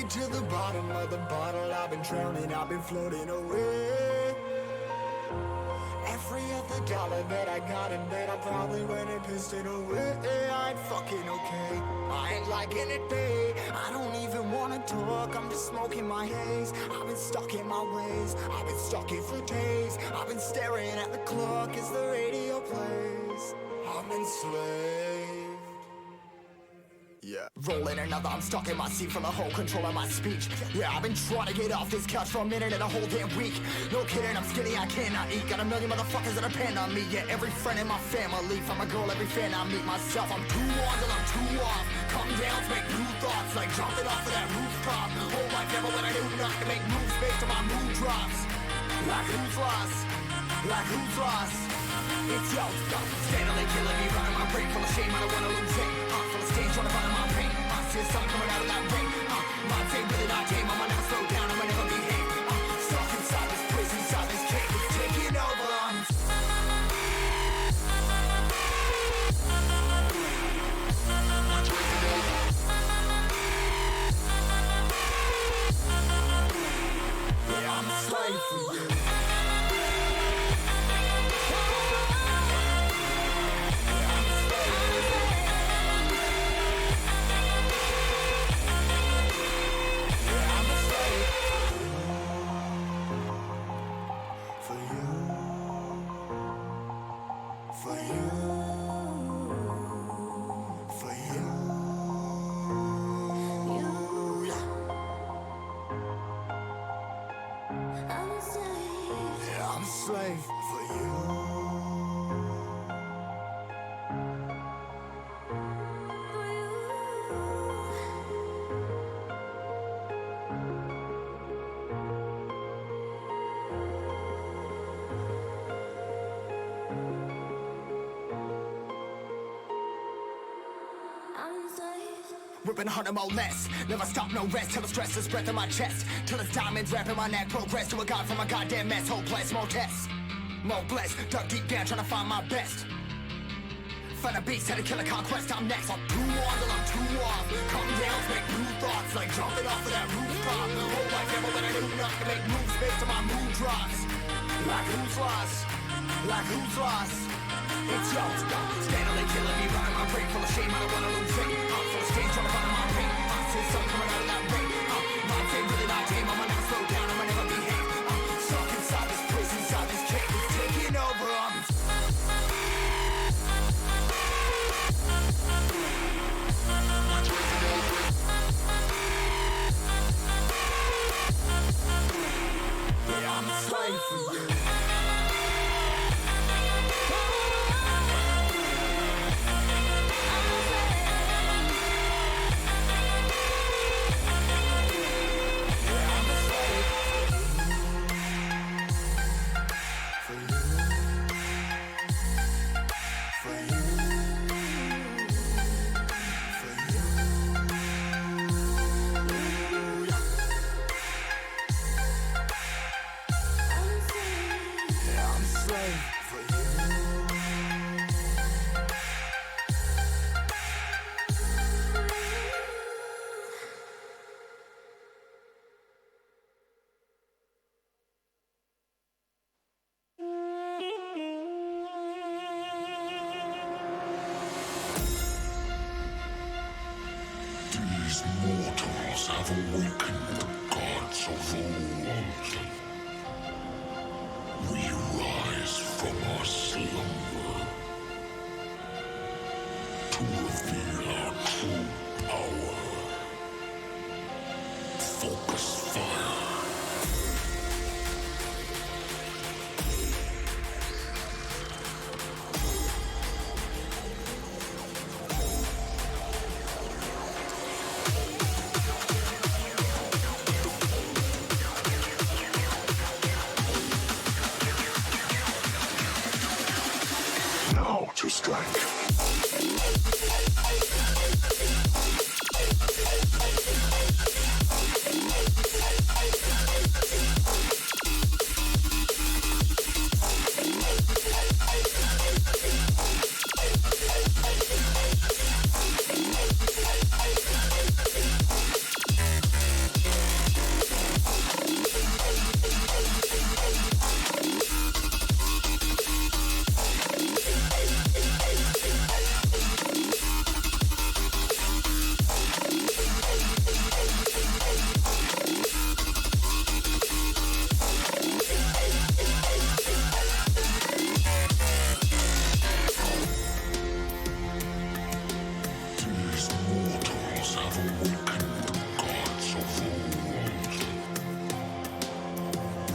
it to the bottom of the bottle. I've been drowning, I've been floating away. Every other dollar that I got in bed, I probably went and pissed it away. I ain't fucking okay, I ain't liking it, babe. I don't even wanna talk, I'm just smoking my haze. I've been stuck in my ways, I've been stuck here for days. I've been staring at the clock as the radio plays. I'm enslaved. Yeah, rolling another, I'm stuck in my seat from the whole control of my speech. Yeah, I've been trying to get off this couch for a minute and a whole damn week. No kidding, I'm skinny, I cannot eat. Got a million motherfuckers that depend on me. Yeah, every friend in my family, from a girl, every fan I meet myself. I'm too on till I'm too off. Come down to make new thoughts, like jumping off of that rooftop. Whole life never when I do not to make moves based on my mood drops. Like who's lost? Like who's lost? It's yo, stop. Steadily killing me, running my brain full of shame. I don't wanna lose it. Full of stage, trying to find my pain. I see the sun coming out of that rain. My day really not tame. I'ma never slow down. I'ma never behave. Stuck inside this prison, inside this cage. It's taking over. Yeah, I'm a slave for you. Slave for you. Ripping harder, more less. Never stop, no rest. Till the stress is breath in my chest. Till it's diamonds wrapping my neck. Progress to a god from a goddamn mess. Hopeless, more tests. More blessed. Dug deep down trying to find my best. Find a beast, had to kill a conquest. I'm next. I'm too on till I'm too off. Come down, make new thoughts. Like jumping off of that rooftop. Whole life never when I do not to make moves based on my mood drops. Like who's lost? Like who's lost? It's yo, stop. Steadily killing me, running my brain full of shame. I don't wanna lose it. I'm full of stage, trying to find my pain. I see the sun coming out of that rain. My day really not tame. I'ma never slow down. I'ma never behave. Stuck inside this prison, inside this cage. It's taking over. Yeah, I'm a slave for you. These mortals have awakened the gods of old. We rise from our slumber to reveal our true power. Focus fire. Now to strike. gods of old.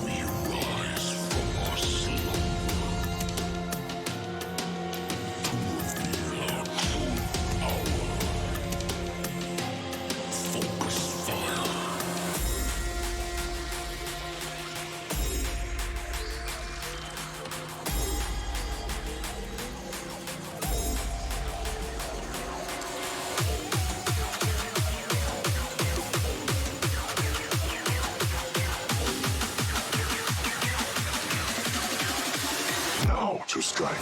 We rise from our slumber to reveal our true power. Focus fire. Now to strike.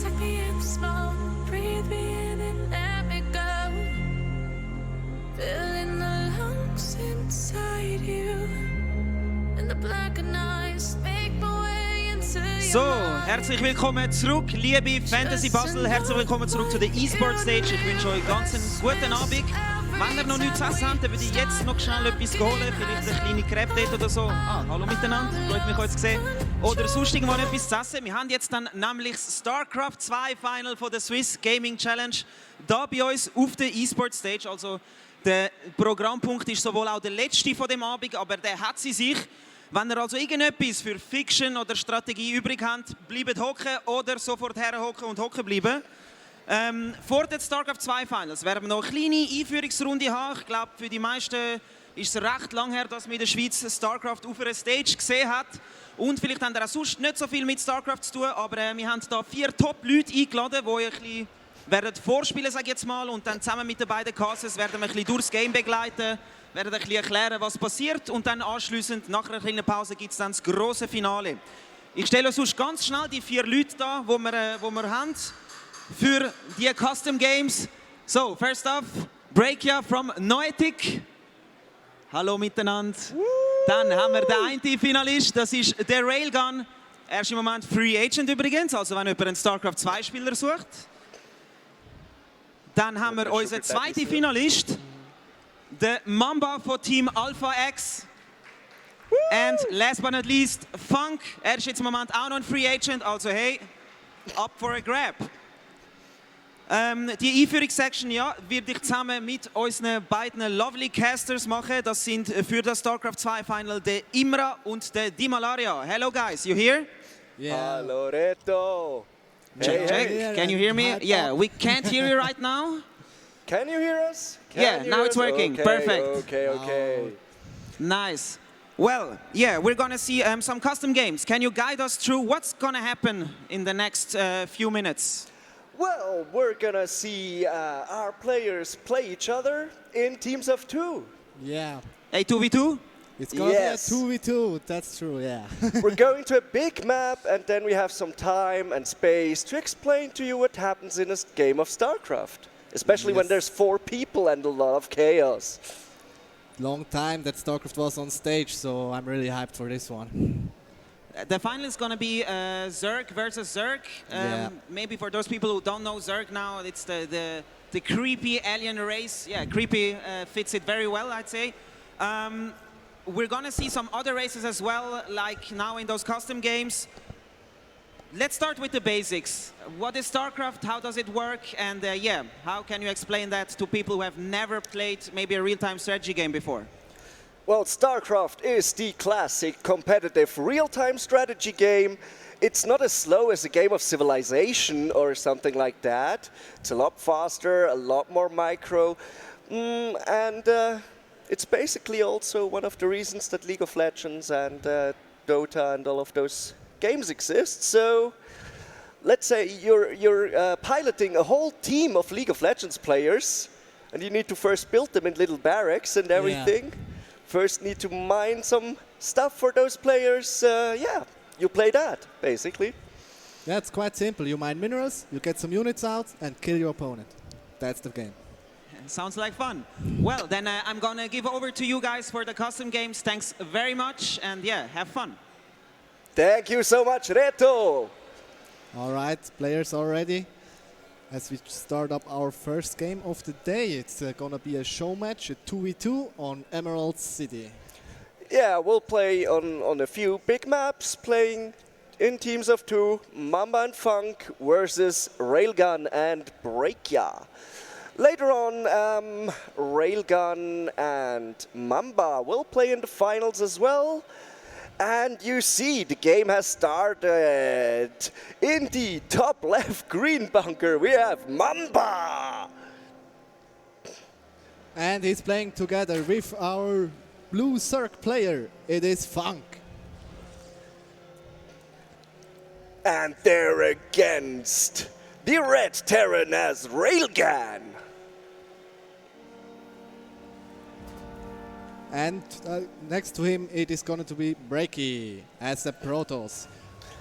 Take me in slow, breathe me in and let me go. Filling the lungs inside you, and the blackened eyes make my way into your So, mind. herzlich willkommen zurück, liebe Fantasy Basel. Herzlich willkommen zurück zu der E-Sport Stage. Ich wünsche euch ganz einen guten Abend. Wenn ihr noch nichts zu essen habt, dann würde ich jetzt noch schnell etwas holen. Vielleicht eine kleine Crepe date oder so. Hallo miteinander, freut mich euch zu sehen. Oder sonst irgendwann etwas zu essen. Wir haben jetzt dann nämlich das Starcraft 2 Final von der Swiss Gaming Challenge da bei uns auf der E-Sport Stage. Also der Programmpunkt ist sowohl auch der letzte von dem Abend, aber der hat sie sich. Wenn ihr also irgendetwas für Fiction oder Strategie übrig habt, bleibt hocken oder sofort herhocken und hocken bleiben. Vor den Starcraft 2 Finals werden wir noch eine kleine Einführungsrunde haben. Ich glaube, für die meisten ist es recht lang her, dass man in der Schweiz Starcraft auf einer Stage gesehen hat. Und vielleicht haben wir auch sonst nicht so viel mit Starcraft zu tun, aber wir haben hier 4 Top-Leute eingeladen, die euch ein bisschen werden vorspielen, sage ich jetzt mal, und dann zusammen mit den beiden Casses werden wir ein bisschen durchs Game begleiten, werden ein bisschen erklären, was passiert, und dann anschliessend, nach einer kleinen Pause, gibt es dann das grosse Finale. Ich stelle euch sonst ganz schnell die 4 Leute da, die wir haben für die Custom Games. So, first off, Breakia from Noetic. Hallo miteinander. Dann haben wir den einen Finalist, das ist der Railgun. Er ist im Moment Free Agent übrigens, also wenn jemand einen Starcraft 2 Spieler sucht. Dann haben wir unseren zweiten Finalist, der Mamba von Team Alpha X. And last but not least, Funk. Er ist jetzt im Moment auch noch ein Free Agent, also hey, up for a grab. Die Einführungssection werde ich zusammen mit unseren beiden lovely Casters machen. Das sind für das Starcraft 2 Final der Imra und der Dimalaria. Hello guys, you here? Yeah. Hallo Reto. Check, check. Can you hear me? Yeah, we can't hear you right now. Can you hear us? Yeah, now it's working. Okay, Perfect. Okay. Nice. Well, yeah, we're gonna see some custom games. Can you guide us through what's gonna happen in the next few minutes? Well, we're gonna see our players play each other in teams of 2. Yeah. A 2v2? It's gonna Yes. be a 2v2, that's true, yeah. We're going to a big map, and then we have some time and space to explain to you what happens in a game of StarCraft. Especially when Yes. there's 4 people and a lot of chaos. Long time that StarCraft was on stage, so I'm really hyped for this one. The final is going to be Zerg versus Zerg. Yeah. Maybe for those people who don't know Zerg now, it's the creepy alien race. Yeah, creepy fits it very well, I'd say. We're going to see some other races as well, like now in those custom games. Let's start with the basics. What is StarCraft? How does it work? And how can you explain that to people who have never played maybe a real-time strategy game before? Well, Starcraft is the classic competitive real-time strategy game. It's not as slow as a game of Civilization or something like that. It's a lot faster, a lot more micro, and it's basically also one of the reasons that League of Legends and Dota and all of those games exist. So let's say you're piloting a whole team of League of Legends players, and you need to first build them in little barracks and everything. Yeah. First need to mine some stuff for those players. Yeah, you play that, basically. Yeah, it's quite simple. You mine minerals, you get some units out, and kill your opponent. That's the game. Sounds like fun. Well, then I'm gonna give over to you guys for the custom games. Thanks very much, and yeah, have fun. Thank you so much, Reto. All right, players are ready. As we start up our first game of the day, it's gonna be a show match, a 2v2 on Emerald City. Yeah, we'll play on a few big maps, playing in teams of two, Mamba and Funk versus Railgun and Breakia. Later on, Railgun and Mamba will play in the finals as well. And you see, the game has started. In the top left green bunker, we have Mamba. And he's playing together with our blue Zerg player. It is Funk. And they're against the red Terran as Railgun. And next to him, it is going to be Breaky as the Protoss.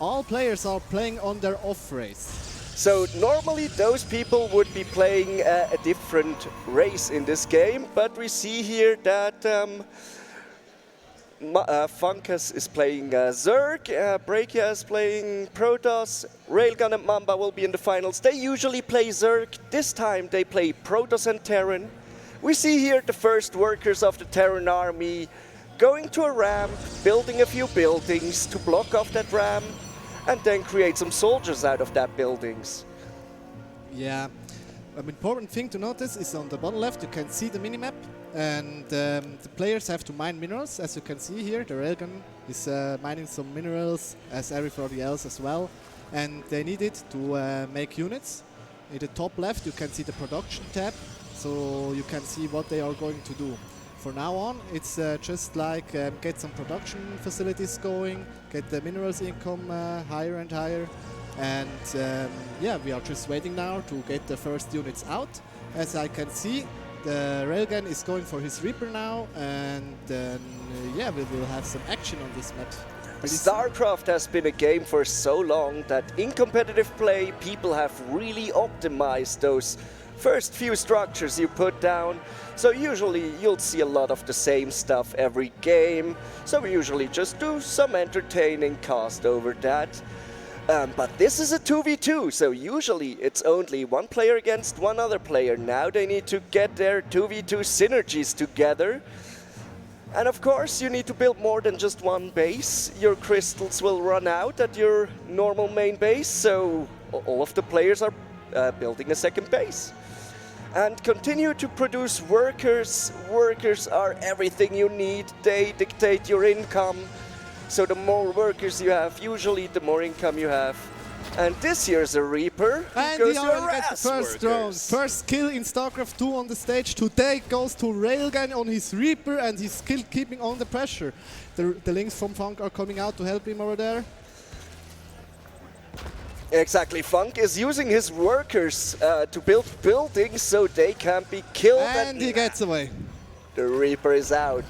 All players are playing on their off race. So normally those people would be playing a different race in this game, but we see here that Funkus is playing Zerg, Breakia is playing Protoss, Railgun and Mamba will be in the finals. They usually play Zerg. This time they play Protoss and Terran. We see here the first workers of the Terran army going to a ramp, building a few buildings to block off that ramp, and then create some soldiers out of that buildings. Yeah, an important thing to notice is on the bottom left you can see the minimap, and the players have to mine minerals. As you can see here, the Railgun is mining some minerals, as everybody else as well, and they need it to make units. In the top left you can see the production tab, so you can see what they are going to do. For now on, it's just like get some production facilities going, get the minerals income higher and higher, and yeah, we are just waiting now to get the first units out. As I can see, the Railgun is going for his Reaper now, and then yeah, we will have some action on this map. Starcraft has been a game for so long that in competitive play, people have really optimized those first few structures you put down. So usually you'll see a lot of the same stuff every game. So we usually just do some entertaining cast over that. But this is a 2v2, so usually it's only one player against one other player. Now they need to get their 2v2 synergies together. And of course you need to build more than just one base. Your crystals will run out at your normal main base, so all of the players are building a second base. And continue to produce workers. Workers are everything you need. They dictate your income. So the more workers you have, usually the more income you have. And this year's a Reaper. And he already gets the first round. First kill in StarCraft 2 on the stage. Today goes to Railgun on his Reaper, and he's still keeping on the pressure. The links from Funk are coming out to help him over there. Exactly, Funk is using his workers to build buildings so they can't be killed. And he gets away. The Reaper is out.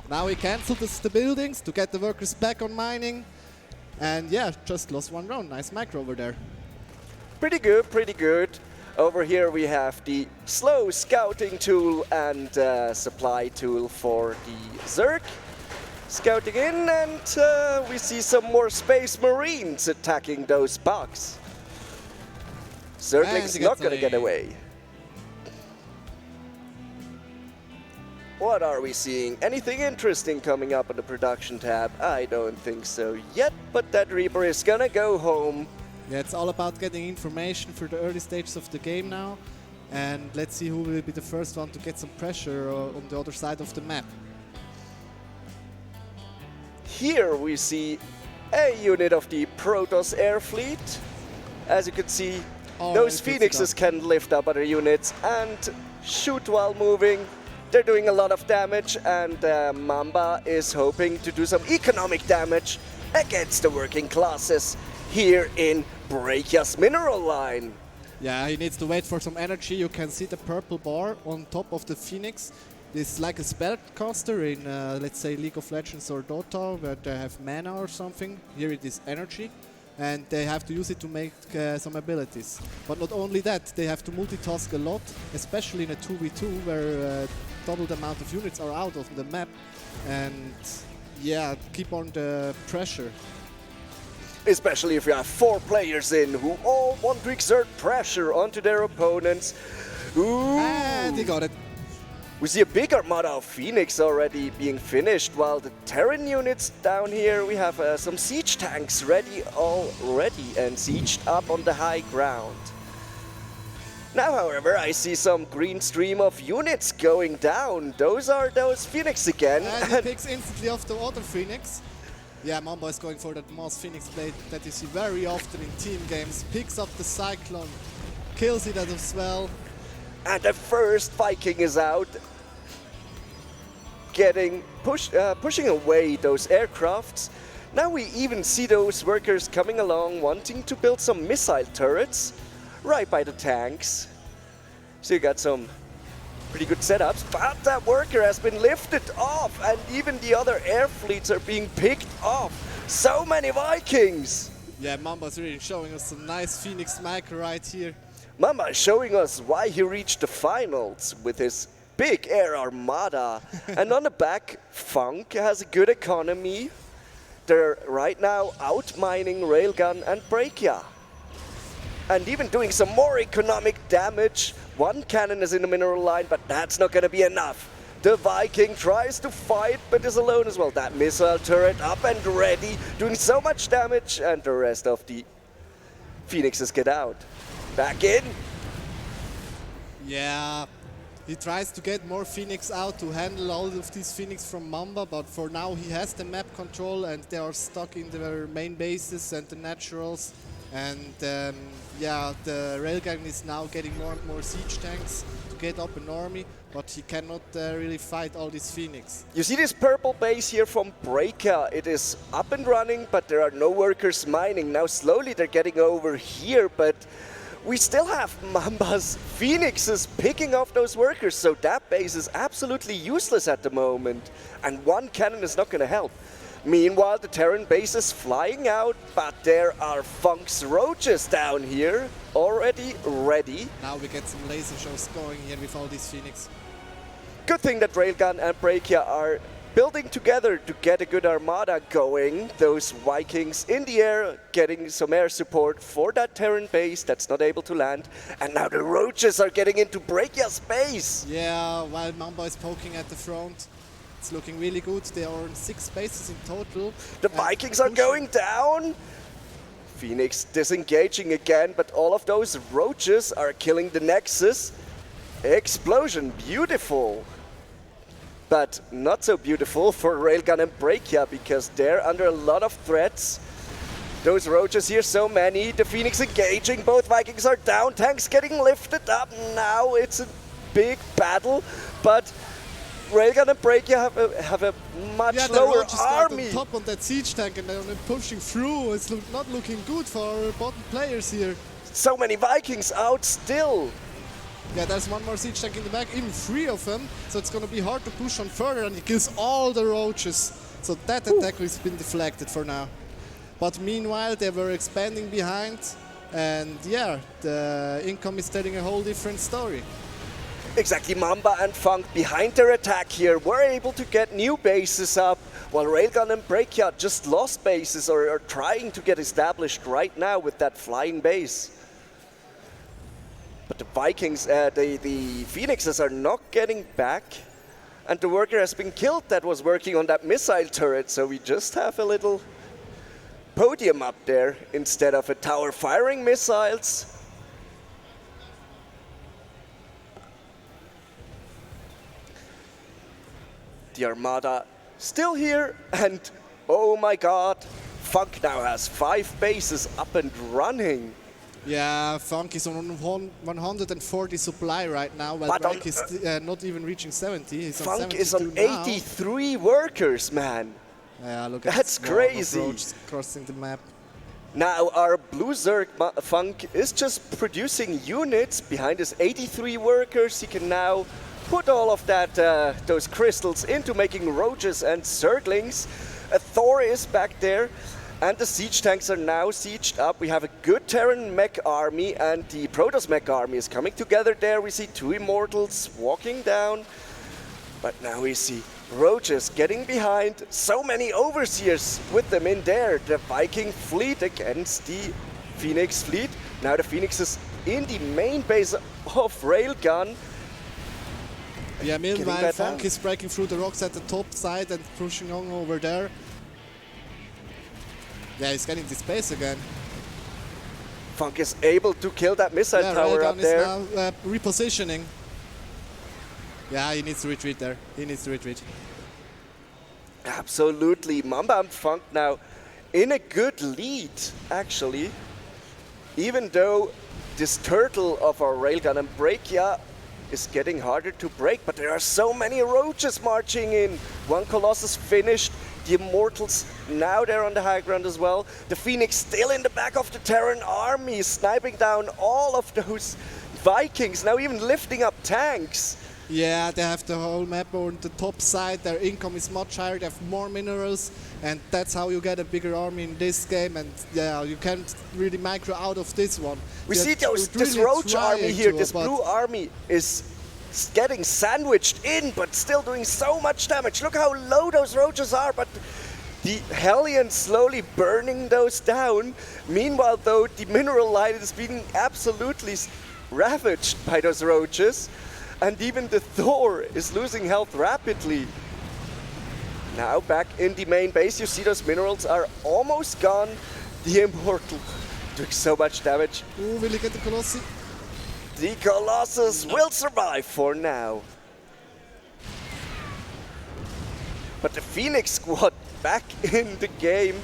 Now he cancelled the buildings to get the workers back on mining. And yeah, just lost one round. Nice macro over there. Pretty good, pretty good. Over here we have the slow scouting tool and supply tool for the Zerg. Scouting in, and we see some more Space Marines attacking those bugs. Zergling's not gonna get away. What are we seeing? Anything interesting coming up on the production tab? I don't think so yet, but that Reaper is gonna go home. Yeah, it's all about getting information for the early stages of the game now. And let's see who will be the first one to get some pressure on the other side of the map. here we see a unit of the Protoss air fleet. As you can see, those Phoenixes can lift up other units and shoot while moving. They're doing a lot of damage, and Mamba is hoping to do some economic damage against the working classes here in Breakia's mineral line. Yeah, he needs to wait for some energy. You can see the purple bar on top of the Phoenix. It's like a spellcaster in, let's say, League of Legends or Dota, where they have mana or something. Here it is energy, and they have to use it to make some abilities. But not only that, they have to multitask a lot, especially in a 2v2, where double the amount of units are out of the map, and yeah, keep on the pressure. Especially if you have 4 players in who all want to exert pressure onto their opponents. Ooh. And he got it. We see a big armada of Phoenix already being finished, while the Terran units down here, we have some siege tanks ready already and sieged up on the high ground. Now, however, I see some green stream of units going down. Those are those Phoenix again. And he picks instantly off the other Phoenix. Yeah, Mamba is going for that Mass Phoenix blade that you see very often in team games. Picks up the Cyclone, kills it as well. And the first Viking is out, pushing away those aircrafts. Now we even see those workers coming along, wanting to build some missile turrets right by the tanks. So you got some pretty good setups, but that worker has been lifted off, and even the other air fleets are being picked off. So many Vikings! Yeah, Mamba's really showing us some nice Phoenix Micro right here. Mamba is showing us why he reached the finals with his big air armada. And on the back, Funk has a good economy. They're right now out-mining Railgun and Breakia. And even doing some more economic damage. One cannon is in the mineral line, but that's not going to be enough. The Viking tries to fight, but is alone as well. That missile turret up and ready, doing so much damage, and the rest of the Phoenixes get out. Back in. Yeah, he tries to get more Phoenix out to handle all of these Phoenix from Mamba, but for now he has the map control and they are stuck in their main bases and the naturals. And yeah, the Railgun is now getting more and more siege tanks to get up an army, but he cannot really fight all these Phoenix. You see this purple base here from Breakia. It is up and running, but there are no workers mining. Now slowly they're getting over here, but we still have Mamba's Phoenixes picking off those workers, so that base is absolutely useless at the moment. And one cannon is not going to help. Meanwhile, the Terran base is flying out, but there are Funk's roaches down here, already ready. Now we get some laser shows going here with all these Phoenix. Good thing that Railgun and Breakia are building together to get a good armada going. Those Vikings in the air, getting some air support for that Terran base that's not able to land. And now the roaches are getting into Breakia's base. Yeah, while Mamba is poking at the front. It's looking really good. They are on 6 bases in total. The Vikings are going down. Phoenix disengaging again, but all of those roaches are killing the Nexus. Explosion, beautiful. But not so beautiful for Railgun and Breakia because they're under a lot of threats. Those roaches here, so many. The Phoenix engaging, both Vikings are down. Tanks getting lifted up. Now it's a big battle, but Railgun and Breakia have a much lower army. On top on that siege tank and they're pushing through. It's not looking good for our bottom players here. So many Vikings out still. Yeah, there's one more siege tank in the back, even 3 of them. So it's going to be hard to push on further, and he kills all the roaches. So that attack has been deflected for now. But meanwhile, they were expanding behind, and yeah, the income is telling a whole different story. Exactly, Mamba and Funk behind their attack here were able to get new bases up, while Railgun and Breakia just lost bases or are trying to get established right now with that flying base. But the Vikings, the Phoenixes are not getting back, and the worker has been killed that was working on that missile turret, so we just have a little podium up there instead of a tower firing missiles. The Armada still here, and Oh my god. Funk now has 5 bases up and running. Yeah, Funk is on 140 supply right now, while But Break is not even reaching 70. He's on Funk is on 72 now. 83 workers, man. Yeah, look at That's this swarm of crazy. roaches crossing the map. Now our blue Zerg Funk is just producing units behind his 83 workers. He can now put all of that, those crystals into making roaches and Zerglings. A Thor is back there. And the siege tanks are now sieged up. We have a good Terran mech army and the Protoss mech army is coming together there. We see 2 Immortals walking down. But now we see Roaches getting behind. So many Overseers with them in there. The Viking fleet against the Phoenix fleet. Now the Phoenix is in the main base of Railgun. Yeah, meanwhile, that Funk down. is breaking through the rocks at the top side and pushing on over there. Yeah, he's getting this space again. Funk is able to kill that missile Yeah, tower up Railgun there. is now repositioning. Yeah, he needs to retreat there. He needs to retreat. Absolutely. Mamba and Funk now in a good lead, actually. Even though this turtle of our Railgun and Brachia is getting harder to break, but there are so many roaches marching in. One Colossus finished. The Immortals now they're on the high ground as well. The Phoenix still in the back of the Terran army, sniping down all of those Vikings, now even lifting up tanks. Yeah, they have the whole map on the top side. Their income is much higher. They have more minerals, and that's how you get a bigger army in this game. And yeah, you can't really micro out of this one. We They're see this really roach army trying here. to, This but blue army is getting sandwiched in, but still doing so much damage. Look how low those roaches are, but the Hellions slowly burning those down. Meanwhile, though, the mineral line is being absolutely ravaged by those roaches. And even the Thor is losing health rapidly. Now back in the main base, you see those minerals are almost gone. The Immortal doing so much damage. Ooh, will he get the Colossi? The Colossus will survive for now. But the Phoenix squad back in the game,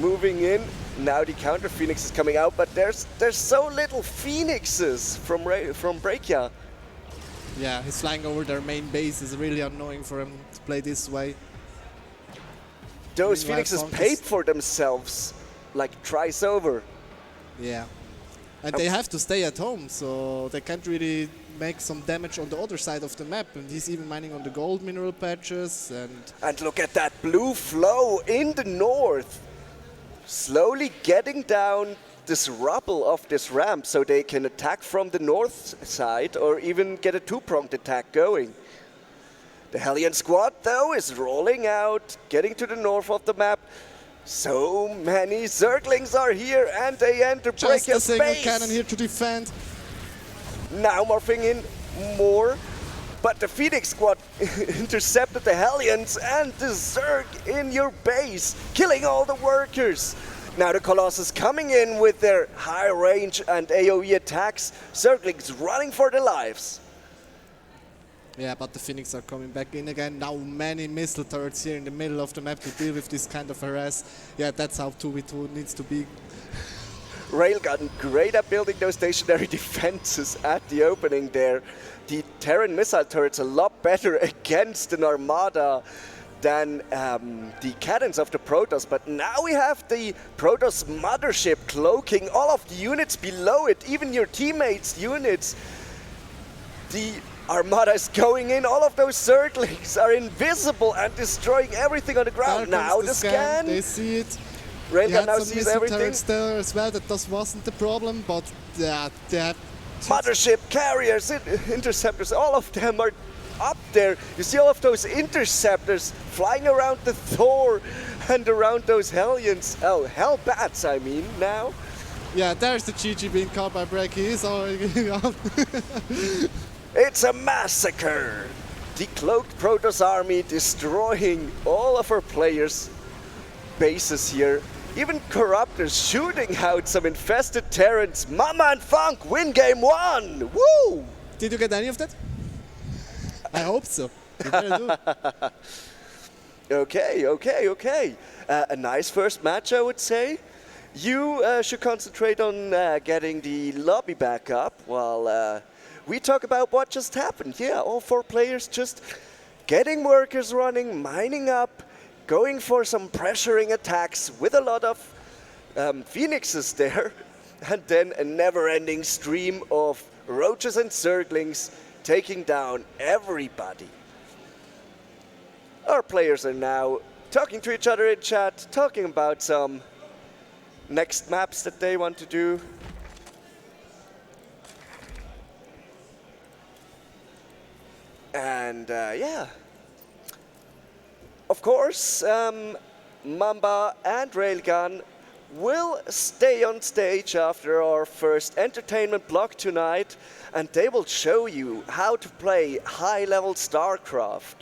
moving in. Now the counter Phoenix is coming out, but there's so little Phoenixes from Brachia. Yeah, he's flying over their main base. Is really annoying for him to play this way. Those Meanwhile, Phoenixes Funk paid is- for themselves, like twice over. Yeah. And they have to stay at home, so they can't really make some damage on the other side of the map. And he's even mining on the gold mineral patches. And look at that blue flow in the north. Slowly getting down this rubble of this ramp so they can attack from the north side or even get a 2-pronged attack going. The Hellion squad, though, is rolling out, getting to the north of the map. So many Zerglings are here and they enter Just a Brachia's single base. cannon here to defend. Now morphing in more, but the Phoenix squad intercepted the Hellions and the Zerg in your base, killing all the workers. Now the Colossus coming in with their high range and AoE attacks. Zerglings running for their lives. Yeah, but the Phoenix are coming back in again. Now many missile turrets here in the middle of the map to deal with this kind of harass. Yeah, that's how 2v2 needs to be. Railgun great at building those stationary defenses at the opening there. The Terran missile turret's a lot better against an armada than the cannons of the Protoss, but now we have the Protoss mothership cloaking all of the units below it, even your teammates' units. The armada is going in, all of those Zerglings are invisible and destroying everything on the ground. There Now comes the scan. They see it. Railgun now some sees missile everything. turrets there as well. That wasn't the problem, but yeah, they have Mothership, carriers, interceptors, all of them are up there. You see all of those interceptors flying around the Thor and around those Hellions. Oh, Hellbats, I mean, now. Yeah, there's the GG being caught by Break. He is already getting out. It's a massacre. The cloaked Protoss army destroying all of our players' bases here. Even Corruptors shooting out some infested Terrans. Mama and Funk win game 1. Woo! Did you get any of that? I hope so. You better do. Okay. A nice first match, I would say. You should concentrate on getting the lobby back up while we talk about what just happened. Yeah, all 4 players just getting workers running, mining up, going for some pressuring attacks with a lot of phoenixes there, and then a never-ending stream of roaches and zerglings taking down everybody. Our players are now talking to each other in chat, talking about some next maps that they want to do. And yeah, of course, Mamba and Railgun will stay on stage after our first entertainment block tonight, and they will show you how to play high-level Starcraft.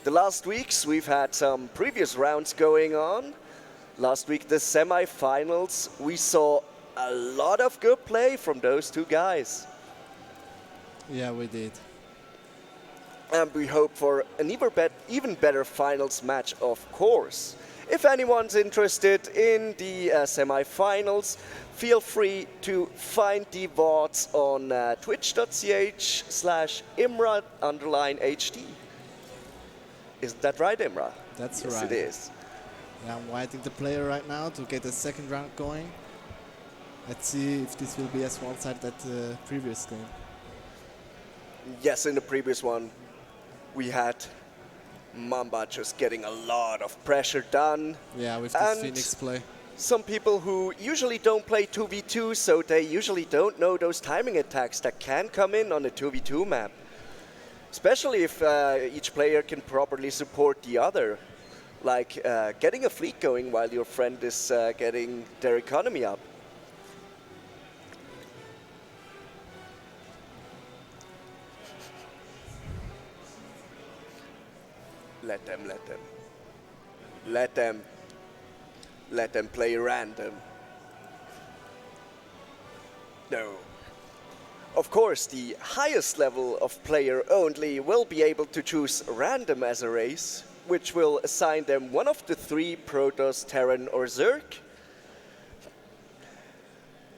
The last weeks we've had some previous rounds going on. Last week the semi-finals, we saw a lot of good play from those 2 guys. Yeah, we did. And we hope for an even better finals match, of course. If anyone's interested in the semi-finals, feel free to find the VODs on twitch.ch/imra_HD. Isn't that right, Imra? That's yes, right. Yes, it is. Yeah, I'm waiting the player right now to get the second round going. Let's see if this will be as one-sided as the previous game. Yes, in the previous one, we had Mamba just getting a lot of pressure done. Yeah, with this Phoenix play. Some people who usually don't play 2v2, so they usually don't know those timing attacks that can come in on a 2v2 map. Especially if each player can properly support the other. Like getting a fleet going while your friend is getting their economy up. Let them play random. No. Of course, the highest level of player only will be able to choose random as a race, which will assign them one of the 3 Protoss, Terran or Zerg.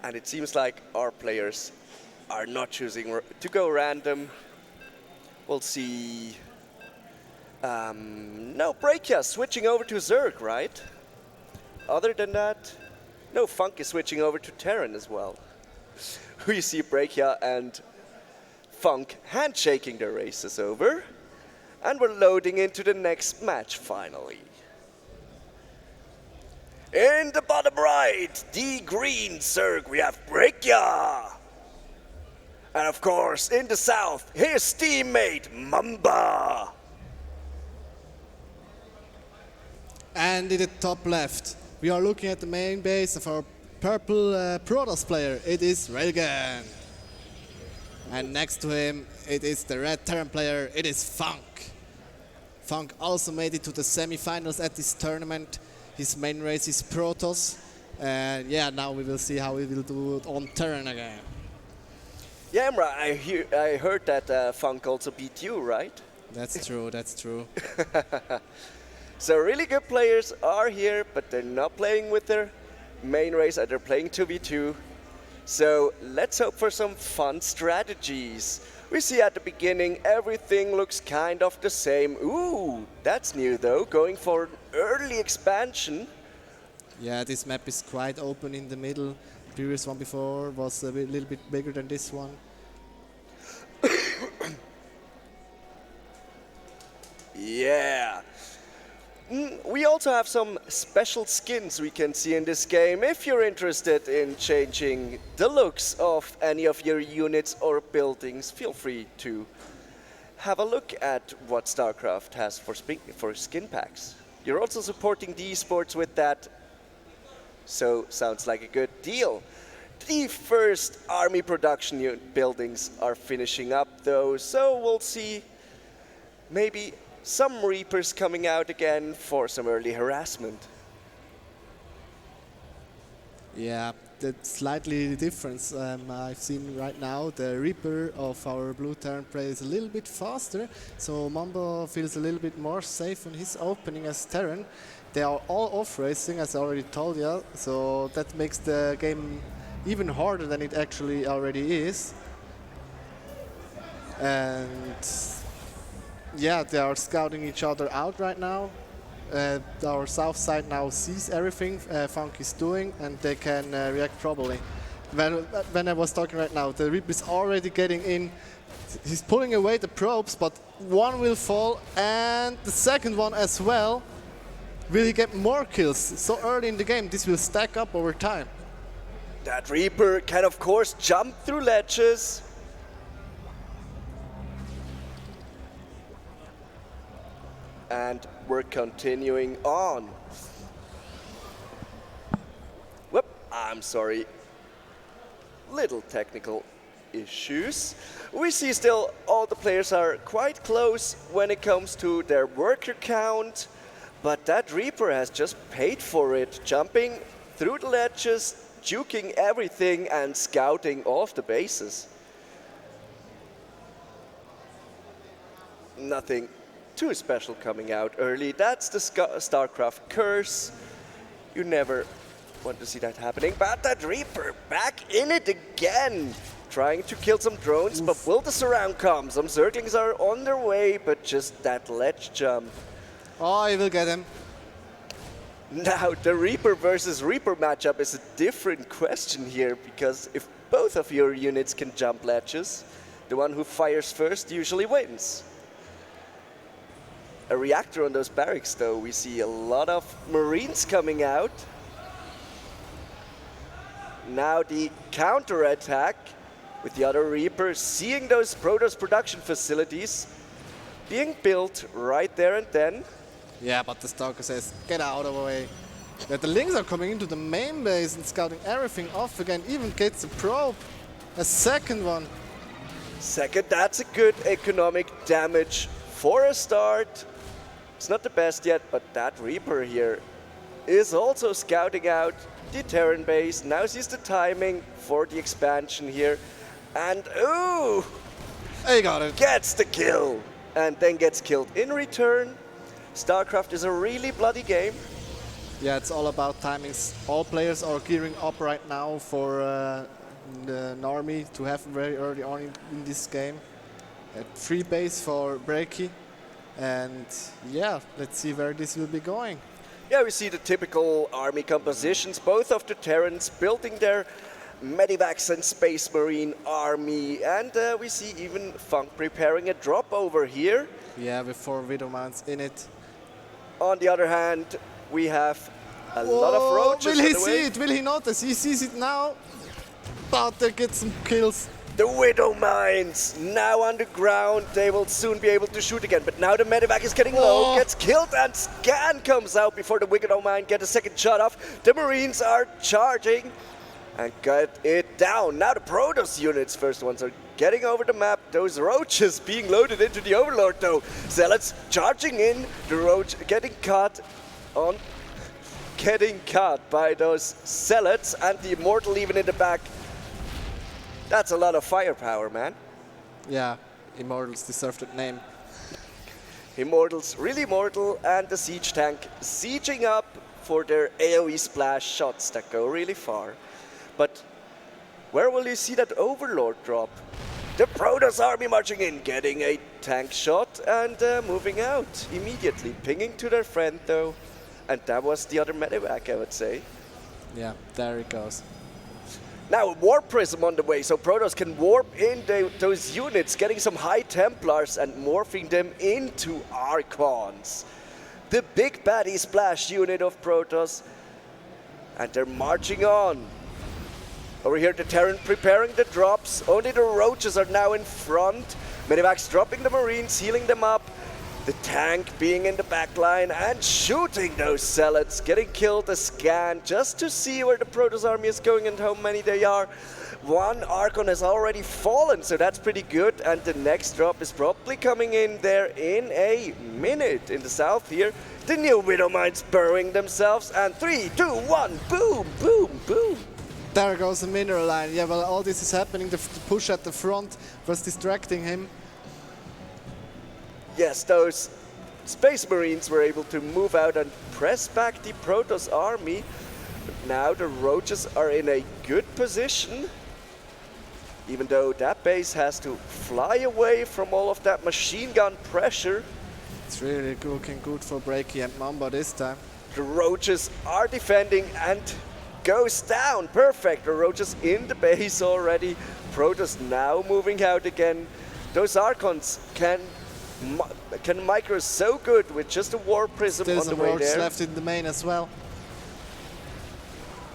And it seems like our players are not choosing to go random. We'll see. No, Breakia switching over to Zerg, right? Other than that, no, Funk is switching over to Terran as well. We see Breakia and Funk handshaking their races over. And we're loading into the next match finally. In the bottom right, the green Zerg, we have Breakia. And of course, in the south, his teammate, Mamba. And in the top left, we are looking at the main base of our purple Protoss player. It is Railgun. And next to him, it is the red Terran player. It is Funk. Funk also made it to the semi-finals at this tournament. His main race is Protoss. And yeah, now we will see how he will do it on Terran again. Yeah, Emra, I heard that Funk also beat you, right? That's true, that's true. So really good players are here, but they're not playing with their main race, they're playing 2v2. So let's hope for some fun strategies. We see at the beginning everything looks kind of the same. Ooh, that's new though, going for an early expansion. Yeah, this map is quite open in the middle. The previous one before was a little bit bigger than this one. Yeah. We also have some special skins we can see in this game. If you're interested in changing the looks of any of your units or buildings, feel free to have a look at what StarCraft has for skin packs. You're also supporting the esports with that, so sounds like a good deal. The first army production unit buildings are finishing up though, so we'll see maybe some Reapers coming out again for some early harassment. Yeah, that's slightly different. I've seen right now the Reaper of our blue Terran plays a little bit faster, so Mambo feels a little bit more safe on his opening as Terran. They are all off racing, as I already told you, so that makes the game even harder than it actually already is. And yeah, they are scouting each other out right now. Our south side now sees everything Funk is doing, and they can react properly. When I was talking right now, the Reaper is already getting in. He's pulling away the probes, but one will fall, and the second one as well. Will he get more kills so early in the game? This will stack up over time. That Reaper can of course jump through ledges. And we're continuing on. Whoop, I'm sorry. Little technical issues. We see still all the players are quite close when it comes to their worker count, but that Reaper has just paid for it, jumping through the ledges, juking everything and scouting off the bases. Nothing too special coming out early. That's the Starcraft curse. You never want to see that happening. But that Reaper back in it again, trying to kill some drones. But will the surround come? Some Zerglings are on their way, but just that ledge jump. Oh, he will get him. Now, the Reaper versus Reaper matchup is a different question here, because if both of your units can jump ledges, the one who fires first usually wins. A reactor on those barracks, though. We see a lot of Marines coming out. Now the counter-attack with the other Reaper, seeing those Protoss production facilities being built right there and then. Yeah, but the Stalker says, get out of the way. Yeah, the Lings are coming into the main base and scouting everything off again, even gets a probe. A second one. Second, that's a good economic damage for a start. It's not the best yet, but that Reaper here is also scouting out the Terran base. Now sees the timing for the expansion here. And ooh! He got it. Gets the kill. And then gets killed in return. Starcraft is a really bloody game. Yeah, it's all about timings. All players are gearing up right now for an army to have very early on in this game. A free base for Breaky. And yeah, let's see where this will be going. Yeah, we see the typical army compositions, both of the Terrans building their Medivacs and Space Marine army, and we see even Funk preparing a drop over here. Yeah, with 4 Widow Mounts in it. On the other hand, we have a lot of roaches. Will he see it? Will he notice? He sees it now. But they get some kills. The Widow Mines now underground. They will soon be able to shoot again. But now the Medivac is getting low, gets killed, and Scan comes out before the Widow Mine get a second shot off. The Marines are charging and get it down. Now the Protoss units, first ones, are getting over the map. Those roaches being loaded into the Overlord though. Zealots charging in. The roach getting cut by those Zealots, and the Immortal even in the back. That's a lot of firepower, man. Yeah, Immortals deserve that name. Immortals, really immortal, and the Siege Tank sieging up for their AoE splash shots that go really far. But where will you see that Overlord drop? The Protoss army marching in, getting a tank shot and moving out immediately, pinging to their friend though. And that was the other Medivac, I would say. Yeah, there it goes. Now a Warp Prism on the way, so Protoss can warp in those units, getting some High Templars and morphing them into Archons. The big baddie splash unit of Protoss. And they're marching on. Over here the Terran preparing the drops, only the Roaches are now in front. Medivacs dropping the Marines, healing them up. The tank being in the back line and shooting those Zealots, getting killed a Scan just to see where the Protoss army is going and how many they are. One Archon has already fallen, so that's pretty good, and the next drop is probably coming in there in a minute in the south here. The new Widow Mines burrowing themselves, and 3, 2, 1, boom, boom, boom. There goes the mineral line. Yeah, well, all this is happening. The push at the front was distracting him. Yes, those Space Marines were able to move out and press back the Protoss army. But now the Roaches are in a good position. Even though that base has to fly away from all of that machine gun pressure. It's really looking good for Breaky and Mamba this time. The Roaches are defending and goes down. Perfect. The Roaches in the base already. Protoss now moving out again. Those Archons can micro so good with just a War Prism Still on the some way Roaches there. left in the main as well.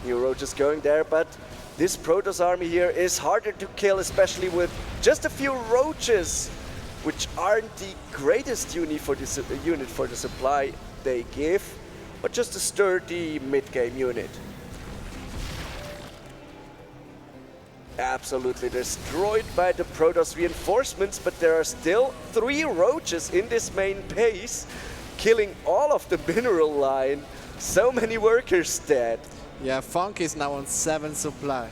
New Roaches going there, but this Protoss army here is harder to kill, especially with just a few Roaches, which aren't the greatest unit for the supply they give, but just a sturdy mid-game unit. Absolutely destroyed by the Protoss reinforcements, but there are still 3 Roaches in this main base, killing all of the mineral line. So many workers dead. Yeah, Funk is now on 7 supply.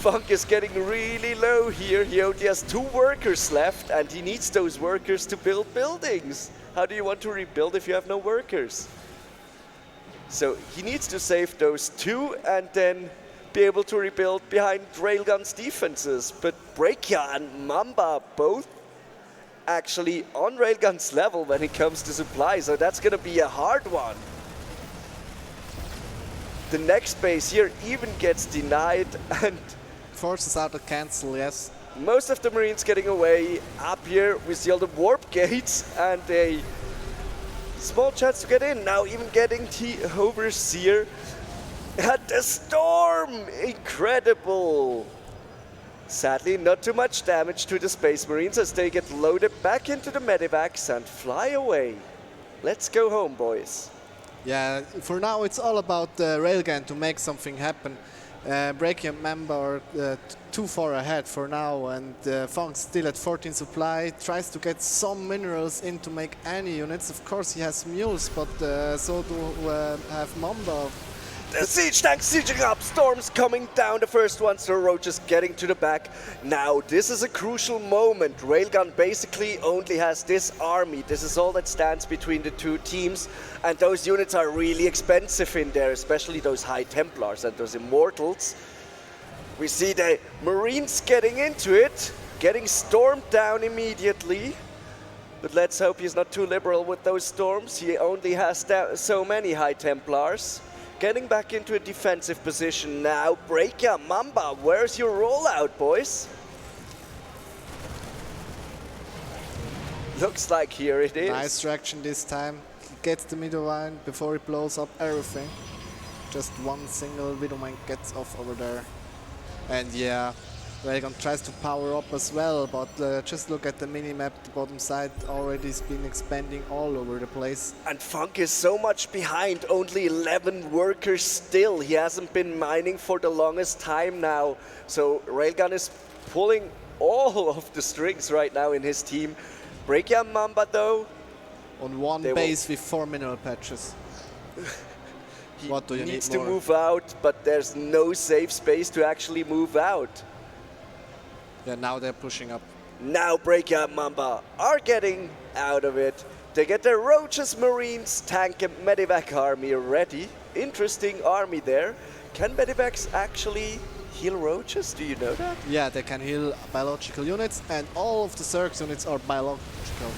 Funk is getting really low here. He only has 2 workers left, and he needs those workers to build buildings. How do you want to rebuild if you have no workers? So he needs to save those 2 and then be able to rebuild behind Railgun's defenses. But Breakia and Mamba both actually on Railgun's level when it comes to supply, so that's gonna be a hard one. The next base here even gets denied, and forces out a cancel, yes. Most of the Marines getting away. Up here we see all the warp gates and a small chance to get in. Now even getting the Overseer. And the Storm! Incredible! Sadly, not too much damage to the Space Marines as they get loaded back into the Medivacs and fly away. Let's go home, boys. Yeah, for now it's all about Railgun to make something happen. Breaky and Mamba are too far ahead for now, and Funk's still at 14 supply, tries to get some minerals in to make any units. Of course he has mules, but so do have Mamba. The siege tank sieging up, Storms coming down, the first ones, the Roaches getting to the back. Now this is a crucial moment. Railgun basically only has this army. This is all that stands between the 2 teams, and those units are really expensive in there, especially those High Templars and those Immortals. We see the Marines getting into it, getting stormed down immediately. But let's hope he's not too liberal with those storms. He only has so many High Templars. Getting back into a defensive position now. Breaker, Mamba, where's your rollout, boys? Looks like here it is. Nice traction this time. He gets the middle line before he blows up everything. Just one single Widowmine gets off over there. And yeah, Railgun tries to power up as well, but just look at the minimap, the bottom side already has been expanding all over the place. And Funk is so much behind, only 11 workers still. He hasn't been mining for the longest time now. So Railgun is pulling all of the strings right now in his team. Breaky and Mamba though. On one base with 4 mineral patches. What do you needs need to move out, but there's no safe space to actually move out. Yeah, now they're pushing up. Now Breaker and Mamba are getting out of it. They get their Roaches, Marines, Tank and Medivac army ready. Interesting army there. Can Medivacs actually heal Roaches? Do you know that? Yeah, they can heal biological units, and all of the Zerg units are biological.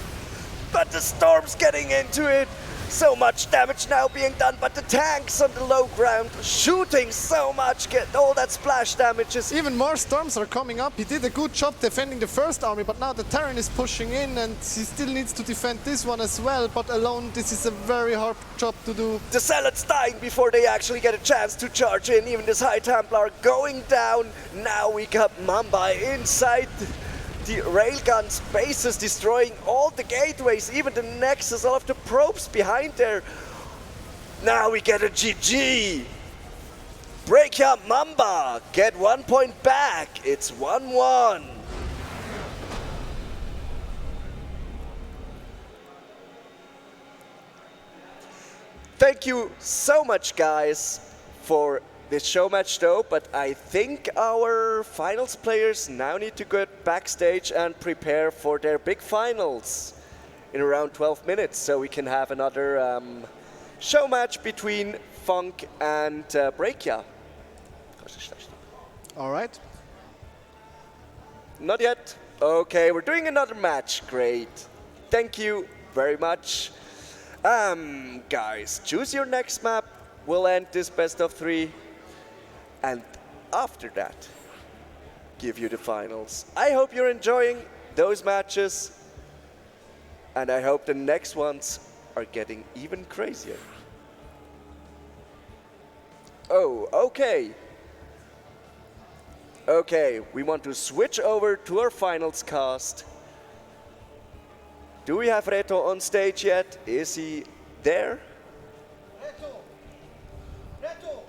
But the Storm's getting into it. So much damage now being done, but the tanks on the low ground shooting so much, get all that splash damages. Even more Storms are coming up. He did a good job defending the first army, but now the Terran is pushing in and he still needs to defend this one as well, but alone this is a very hard job to do. The Zealots dying before they actually get a chance to charge in. Even this High Templar going down. Now we got Mamba inside the Railgun spaces, destroying all the gateways, even the Nexus, all of the probes behind there. Now we get a GG. Break up Mamba, get 1 point back. It's 1-1. Thank you so much, guys, for this show match though, but I think our finals players now need to get backstage and prepare for their big finals in around 12 minutes, so we can have another show match between Funk and Breakia. All right. Not yet? Okay, we're doing another match. Great. Thank you very much. Guys, choose your next map. We'll end this best of 3. And after that, give you the finals. I hope you're enjoying those matches. And I hope the next ones are getting even crazier. Oh, okay. Okay, we want to switch over to our finals cast. Do we have Reto on stage yet? Is he there? Reto! Reto!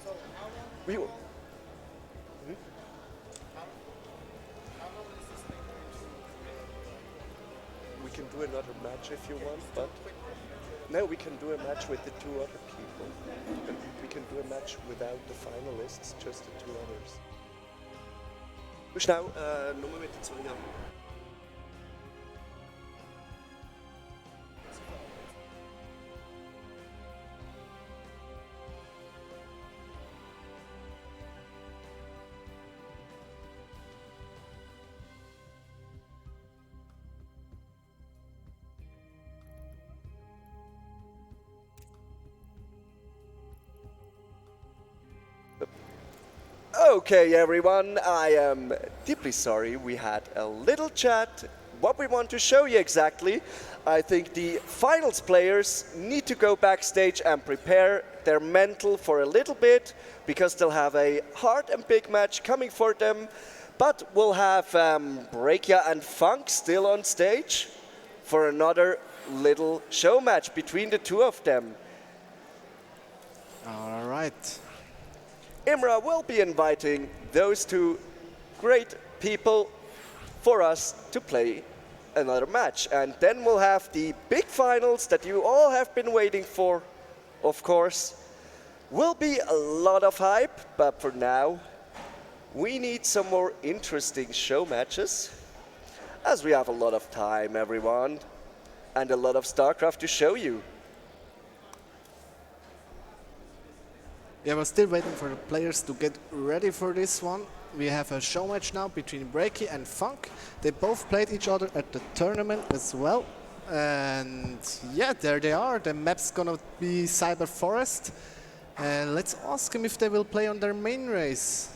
So how long? We, How long is this thing going to? we can do another match if you want, but no, we can do a match with the 2 other people. And we can do a match without the finalists, just the 2 others. Schnell, Nummer mit den 2 Jahren. Okay, everyone, I am deeply sorry we had a little chat. What we want to show you exactly, I think the finals players need to go backstage and prepare their mental for a little bit, because they'll have a hard and big match coming for them. But we'll have Breakia and Funk still on stage for another little show match between the 2 of them. All right. Imra will be inviting those 2 great people for us to play another match. And then we'll have the big finals that you all have been waiting for, of course. Will be a lot of hype, but for now, we need some more interesting show matches, as we have a lot of time, everyone, and a lot of Starcraft to show you. Yeah, we're still waiting for the players to get ready for this one. We have a show match now between Breaky and Funk. They both played each other at the tournament as well. And yeah, there they are. The map's gonna be Cyber Forest. And let's ask them if they will play on their main race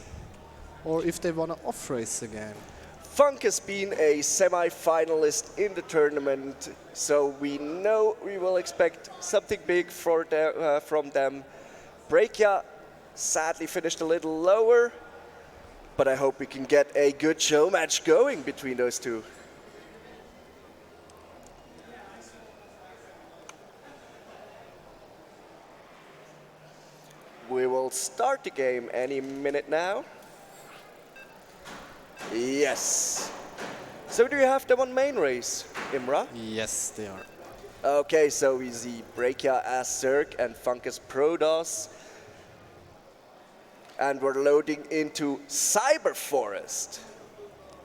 or if they wanna off race again. Funk has been a semi-finalist in the tournament, so we know we will expect something big from them. Breakia sadly finished a little lower, but I hope we can get a good show match going between those 2. We will start the game any minute now. Yes. So do you have them on main race, Imra? Yes, they are. Okay, so we see Breakia as Zerg and Funk as Protoss. And we're loading into Cyber Forest.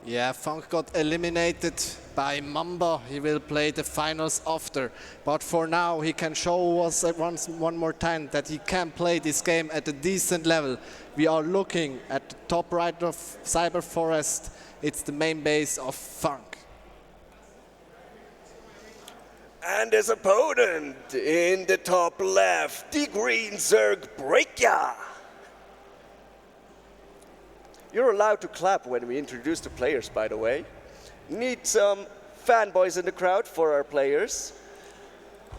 Yeah, Funk got eliminated by Mamba. He will play the finals after. But for now, he can show us one more time that he can play this game at a decent level. We are looking at the top right of Cyber Forest. It's the main base of Funk. And his opponent in the top left, the green Zerg Breakia. You're allowed to clap when we introduce the players, by the way. Need some fanboys in the crowd for our players.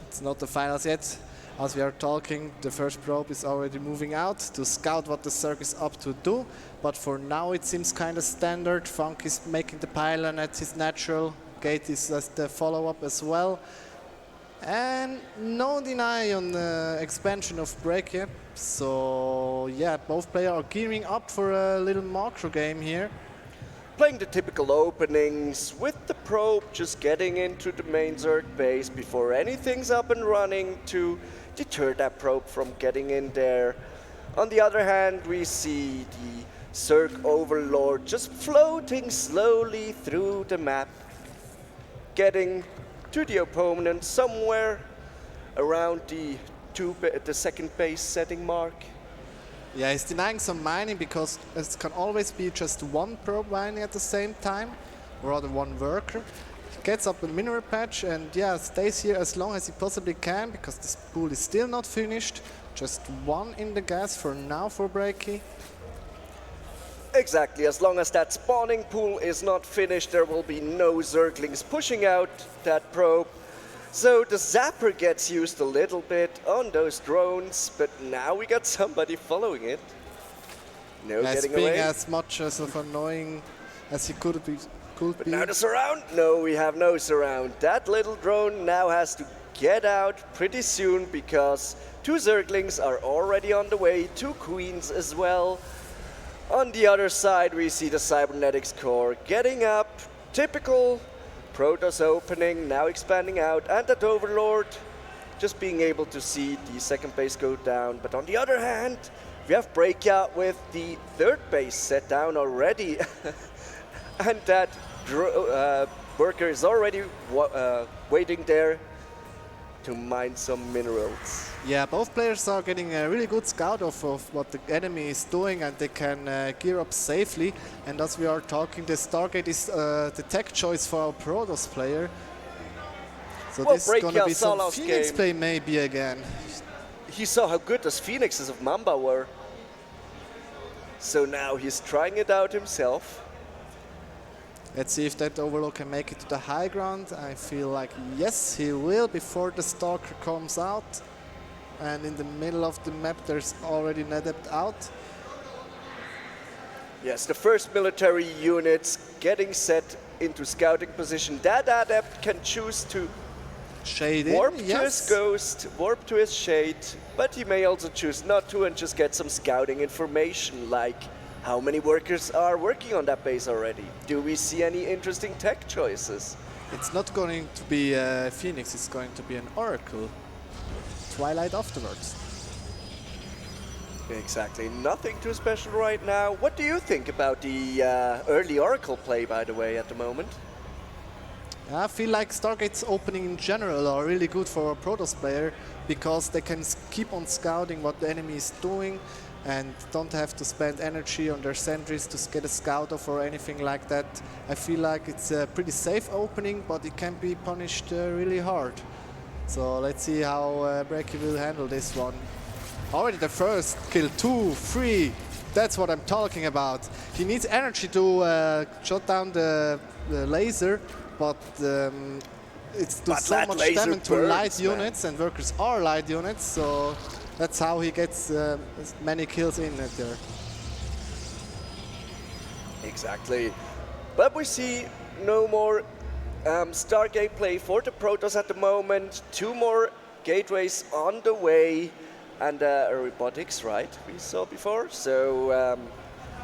It's not the finals yet. As we are talking, the first probe is already moving out to scout what the Zerg is up to do. But for now, it seems kind of standard. Funk is making the pylon at his natural. Gate is the follow-up as well. And no deny on the expansion of Breakia. So yeah, both players are gearing up for a little macro game here. playing the typical openings with the probe just getting into the main Zerg base before anything's up and running to deter that probe from getting in there. On the other hand, we see the Zerg Overlord just floating slowly through the map, getting to the opponent somewhere around the second base setting mark. Yeah, he's denying some mining because it can always be just one probe mining at the same time, or rather one worker. He gets up a mineral patch and yeah, stays here as long as he possibly can because this pool is still not finished. Just one in the gas for now for Breaky. Exactly, as long as that spawning pool is not finished, there will be no Zerglings pushing out that probe. So the zapper gets used a little bit on those drones, but now we got somebody following it. No getting being away. as much as of annoying as he could be. But now the surround? No, we have no surround. That little drone now has to get out pretty soon because 2 Zerglings are already on the way, 2 Queens as well. On the other side, we see the Cybernetics core getting up. Typical Protoss opening, now expanding out, and that Overlord just being able to see the second base go down. But on the other hand, we have Breakout with the third base set down already. And that worker is already waiting there to mine some minerals. Yeah, both players are getting a really good scout of what the enemy is doing and they can gear up safely. And as we are talking, the Stargate is the tech choice for our Protoss player. So well, this is going to be some Sala's Phoenix game. play maybe again. He saw how good those Phoenixes of Mamba were. So now he's trying it out himself. Let's see if that Overlord can make it to the high ground. I feel like yes, he will before the Stalker comes out. And in the middle of the map, there's already an Adept out. Yes, the first military units getting set into scouting position. That Adept can choose to Shade warp in, to his ghost, warp to his shade, but he may also choose not to and just get some scouting information, like how many workers are working on that base already. Do we see any interesting tech choices? It's not going to be a Phoenix, it's going to be an Oracle. Twilight afterwards. Exactly, nothing too special right now. What do you think about the early Oracle play, by the way, at the moment? I feel like Stargate's opening in general are really good for a Protoss player because they can keep on scouting what the enemy is doing and don't have to spend energy on their sentries to get a scout off or anything like that. I feel like it's a pretty safe opening, but it can be punished really hard. So let's see how Breaky will handle this one. Already the first kill, 2, 3. That's what I'm talking about. He needs energy to shut down the laser, but it's does so much damage to light units, and workers are light units, so that's how he gets as many kills in it there. Exactly. But we see no more Stargate play for the Protoss at the moment. 2 more gateways on the way, and a robotics, right, we saw before. So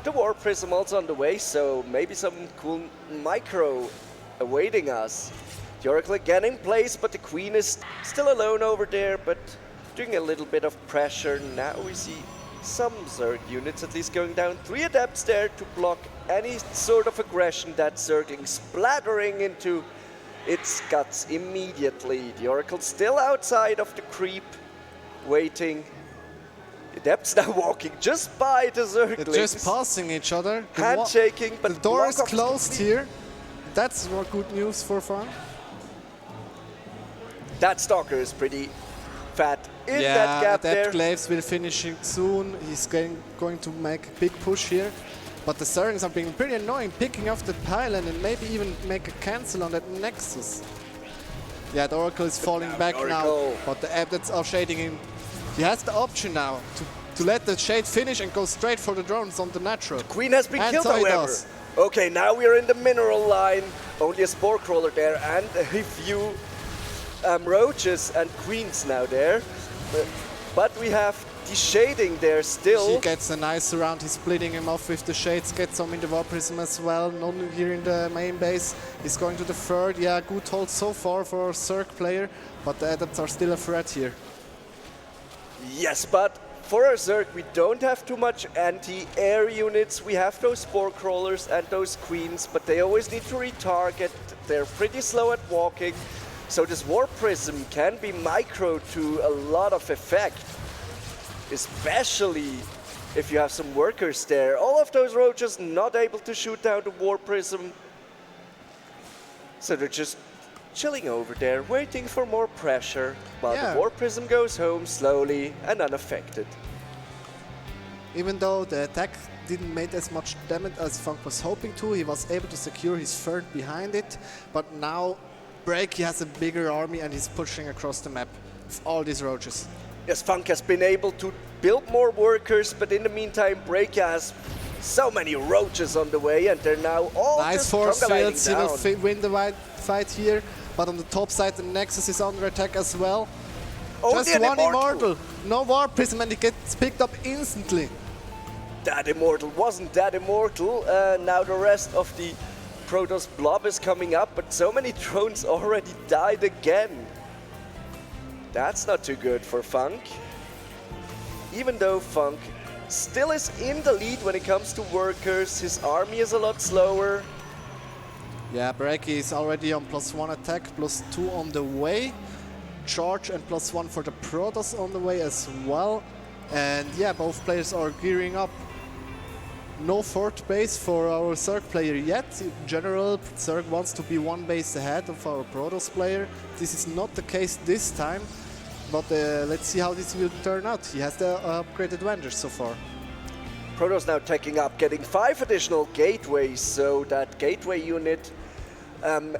the War Prism also on the way, so maybe some cool micro awaiting us. The Oracle again in place, but the Queen is still alone over there, but doing a little bit of pressure. Now we see some Zerg units at least going down. 3 Adepts there to block any sort of aggression that Zergling splattering into its guts immediately. The Oracle still outside of the creep, waiting. The Adepts now walking just by the Zerglings. They're just passing each other. Handshaking, but the door is block off closed here. That's more good news for fun. That Stalker is pretty fat in that gap there. Adept Glaives will finish it soon. He's going to make a big push here. But the Zerglings are being pretty annoying, picking off the pylon and maybe even make a cancel on that Nexus. Yeah, the Oracle is falling back now, but the Adepts are shading him. He has the option now to let the shade finish and go straight for the drones on the natural. The Queen has been killed, so however. Okay, now we are in the mineral line. Only a Spore Crawler there and a few Roaches and Queens now there. but we have the shading there still. He gets a nice round. He's splitting him off with the shades. Gets some in the War Prism as well. Not here in the main base. He's going to the third. Yeah, good hold so far for a Zerg player, but the adepts are still a threat here. Yes, but for our Zerg, we don't have too much anti-air units. We have those Spore Crawlers and those Queens, but they always need to retarget. They're pretty slow at walking. So this War Prism can be micro to a lot of effect, especially if you have some workers there. All of those roaches not able to shoot down the War Prism. So they're just chilling over there, waiting for more pressure, while the War Prism goes home slowly and unaffected. Even though the attack didn't make as much damage as Funk was hoping to, he was able to secure his third behind it, but now Breaky has a bigger army and he's pushing across the map with all these roaches. Yes, Funk has been able to build more workers, but in the meantime, Breaky has so many roaches on the way, and they're now all nice just force fields. He will down. win the fight here, but on the top side, the Nexus is under attack as well. Only Just an one immortal. No War Prism, and he gets picked up instantly. That immortal wasn't that immortal. Now the rest of the Protoss blob is coming up, but so many drones already died again. That's not too good for Funk. Even though Funk still is in the lead when it comes to workers, his army is a lot slower. Yeah, Breaky is already on +1 attack, +2 on the way. Charge and +1 for the Protoss on the way as well. And yeah, both players are gearing up. No fourth base for our Zerg player yet. In general, Zerg wants to be one base ahead of our Protoss player. This is not the case this time, but let's see how this will turn out. He has the upgrade advantage so far. Protoss now taking up, getting 5 additional gateways, so that gateway unit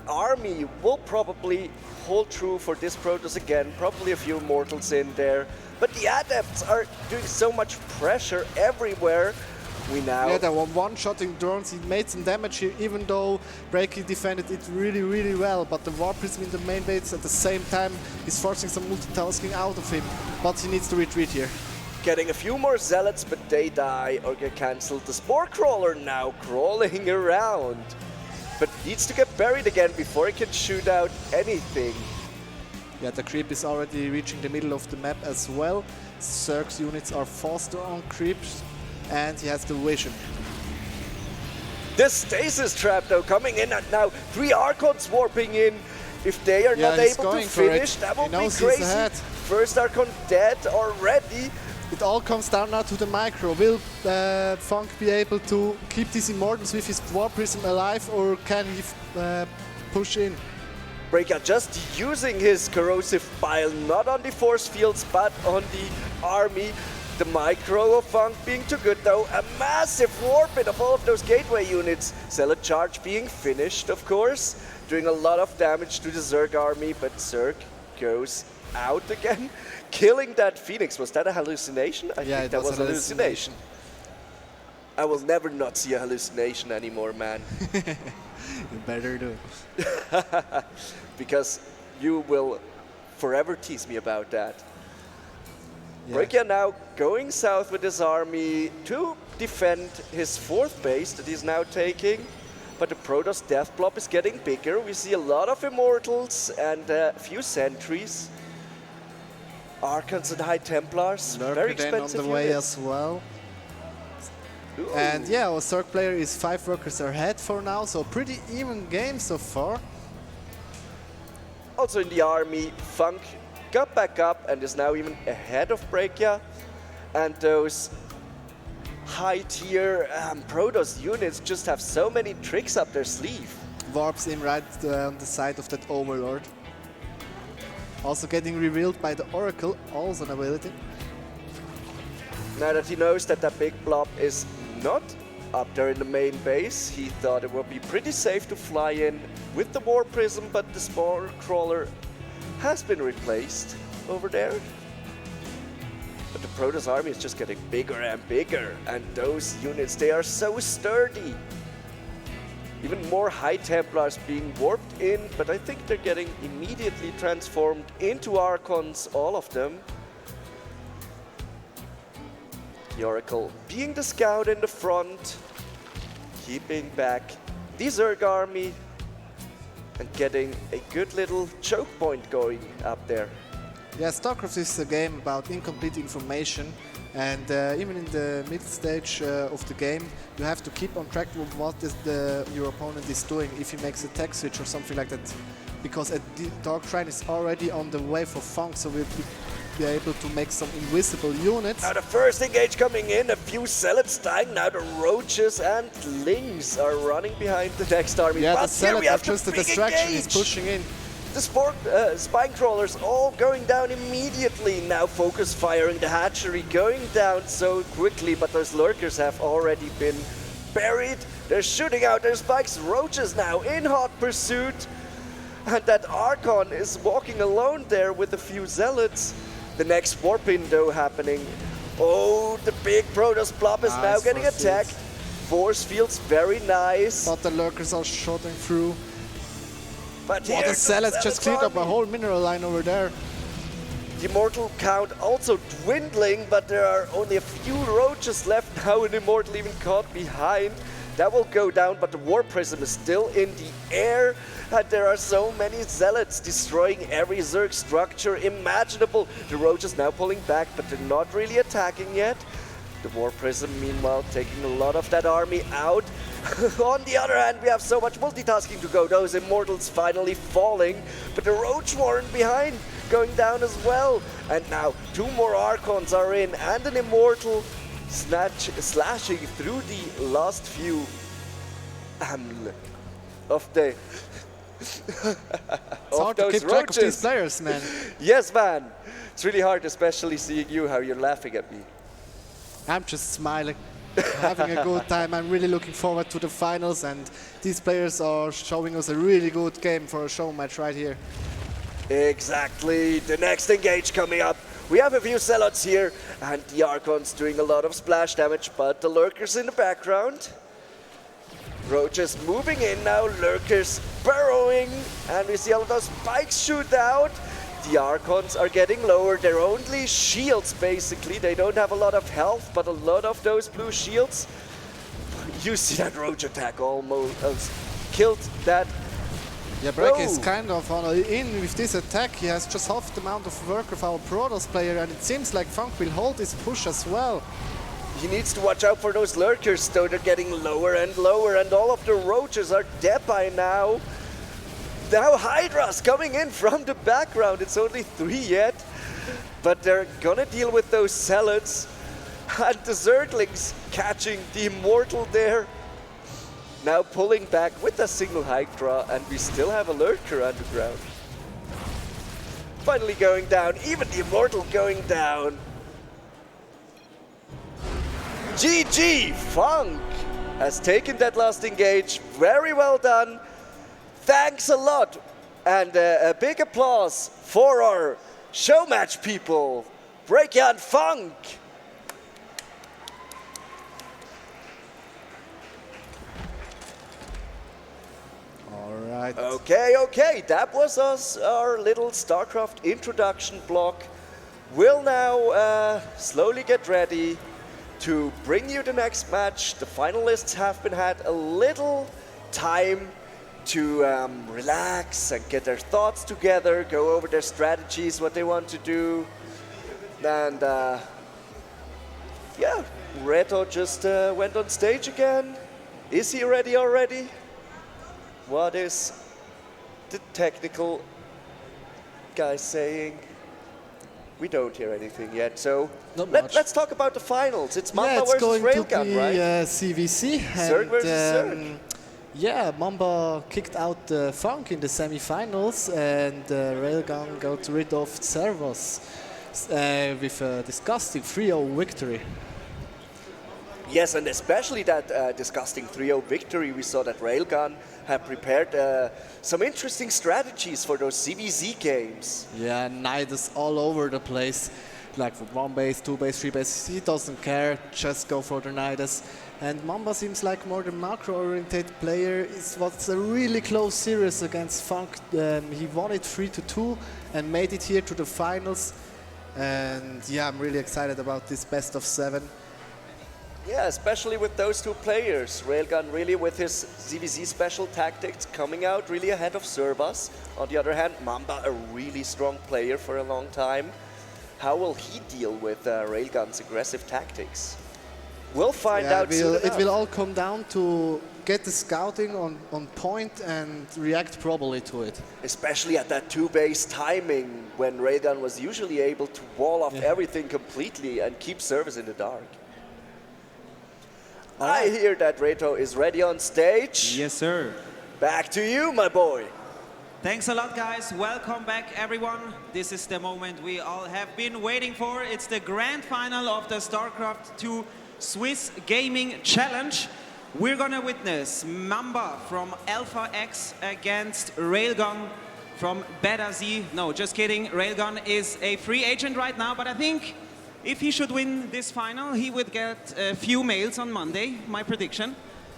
army will probably hold true for this Protoss again. Probably a few mortals in there, but the adepts are doing so much pressure everywhere. Yeah, they were one-shotting drones. He made some damage here, even though Breaky defended it really, really well. But the War Prism in the main base at the same time is forcing some multitasking out of him. But he needs to retreat here. Getting a few more Zealots, but they die or get cancelled. The Spore Crawler now crawling around, but needs to get buried again before he can shoot out anything. Yeah, the creep is already reaching the middle of the map as well. Zerg's units are faster on creeps. And he has the vision. The stasis trap though coming in, and now 3 Archons warping in. If they are not able to finish, that will be crazy. First Archon dead already. It all comes down now to the micro. Will Funk be able to keep these Immortals with his War Prism alive, or can he push in? Breaker just using his corrosive bile, not on the force fields, but on the army. The micro of Funk being too good though. A massive warping of all of those gateway units. Zealot charge being finished, of course. Doing a lot of damage to the Zerg army, but Zerg goes out again. Killing that Phoenix. Was that a hallucination? I think that was a hallucination. I will never not see a hallucination anymore, man. You better do. Because you will forever tease me about that. Yeah. Breakia now going south with his army to defend his 4th base that he's now taking. But the Protoss death blob is getting bigger. We see a lot of Immortals and a few sentries. Archons and High Templars, very expensive on the way units. as well. Ooh. And yeah, our Zerg player is 5 workers ahead for now, so pretty even game so far. Also in the army, Funk got back up and is now even ahead of Breakia. And those high-tier Protoss units just have so many tricks up their sleeve. Warps him right on the side of that Overlord. Also getting revealed by the Oracle, also an ability. Now that he knows that that big blob is not up there in the main base, he thought it would be pretty safe to fly in with the War Prism, but the Spore Crawler has been replaced over there. But the Protoss army is just getting bigger and bigger, and those units, they are so sturdy. Even more High Templars being warped in, but I think they're getting immediately transformed into Archons, all of them. The Oracle being the scout in the front, keeping back the Zerg army and getting a good little choke point going up there. Yeah, Starcraft is a game about incomplete information, and even in the mid stage of the game, you have to keep on track with what your opponent is doing if he makes a tech switch or something like that. Because a Dark Shrine is already on the way for Funk, so we'll be able to make some invisible units. Now the first engage coming in, a few Zealots dying, now the Roaches and Lings are running behind the next army. Yeah, but the Zealot here are just a distraction, he's pushing in. The Spine Crawlers all going down immediately. Now Focus firing the hatchery, going down so quickly, but those Lurkers have already been buried. They're shooting out their spikes. Roaches now in hot pursuit. And that Archon is walking alone there with a few Zealots. The next warp window happening. Oh, the big Protoss blob is now getting attacked. Force fields, very nice. But the Lurkers are shooting through. But what the Zealots just cleared up a whole mineral line over there. The Immortal count also dwindling, but there are only a few Roaches left now, an Immortal even caught behind. That will go down, but the War Prism is still in the air. And there are so many Zealots destroying every Zerg structure imaginable. The Roaches now pulling back, but they're not really attacking yet. The War Prism, meanwhile, taking a lot of that army out. On the other hand, we have so much multitasking to go. Those Immortals finally falling, but the Roach Warren behind going down as well. And now 2 more Archons are in, and an Immortal slashing through the last few of the it's hard to keep track of these players, man. Yes, man. It's really hard, especially seeing you, how you're laughing at me. I'm just smiling, having a good time. I'm really looking forward to the finals, and these players are showing us a really good game for a show match right here. Exactly. The next engage coming up. We have a few Zealots here, and the Archon's doing a lot of splash damage, but the Lurkers in the background. Roaches moving in now, Lurkers burrowing, and we see all of those spikes shoot out. The Archons are getting lower, they're only shields basically. They don't have a lot of health, but a lot of those blue shields. You see that Roach attack almost killed that. Yeah, Break is kind of in with this attack. He has just half the amount of work of our Protoss player, and it seems like Funk will hold this push as well. He needs to watch out for those Lurkers, though. They're getting lower and lower, and all of the Roaches are dead by now. Now Hydra's coming in from the background. It's only 3 yet, but they're gonna deal with those Zealots. And the Zerglings catching the Immortal there. Now pulling back with a single Hydra, and we still have a Lurker underground. Finally going down, even the Immortal going down. GG! Funk has taken that last engage. Very well done. Thanks a lot. And a big applause for our show match people, Breakia and Funk. All right. Okay, that was our little StarCraft introduction block. We'll now slowly get ready to bring you the next match. The finalists have had a little time to relax and get their thoughts together, go over their strategies, what they want to do. And yeah, Reto just went on stage again. Is he ready already? What is the technical guy saying? We don't hear anything yet, so let's talk about the finals. It's Mamba versus Railgun, right? CVC. Zerg versus Zerg. Yeah, Mamba kicked out Funk in the semi-finals, and Railgun got rid of Servos with a disgusting 3-0 victory. Yes, and especially that disgusting 3-0 victory. We saw that Railgun had prepared some interesting strategies for those CVZ games. Yeah, Nidus all over the place. Like for 1 base, 2 base, 3 base, he doesn't care, just go for the Nidus. And Mamba seems like more the macro-oriented player. It was a really close series against Funk. He won it 3-2 and made it here to the finals. And yeah, I'm really excited about this best of 7. Yeah, especially with those two players. Railgun really with his ZVZ special tactics coming out really ahead of Servas. On the other hand, Mamba, a really strong player for a long time. How will he deal with Railgun's aggressive tactics? We'll find out soon It enough. will all come down to get the scouting on point and react properly to it. Especially at that two-base timing when Railgun was usually able to wall off everything completely and keep Servas in the dark. I hear that Reto is ready on stage. Yes, sir. Back to you, my boy. Thanks a lot, guys. Welcome back, everyone. This is the moment we all have been waiting for. It's the grand final of the Starcraft 2 Swiss Gaming Challenge. We're gonna witness Mamba from Alpha X against Railgun from Beta Z. No, just kidding. Railgun is a free agent right now, but I think if he should win this final, he would get a few mails on Monday, my prediction.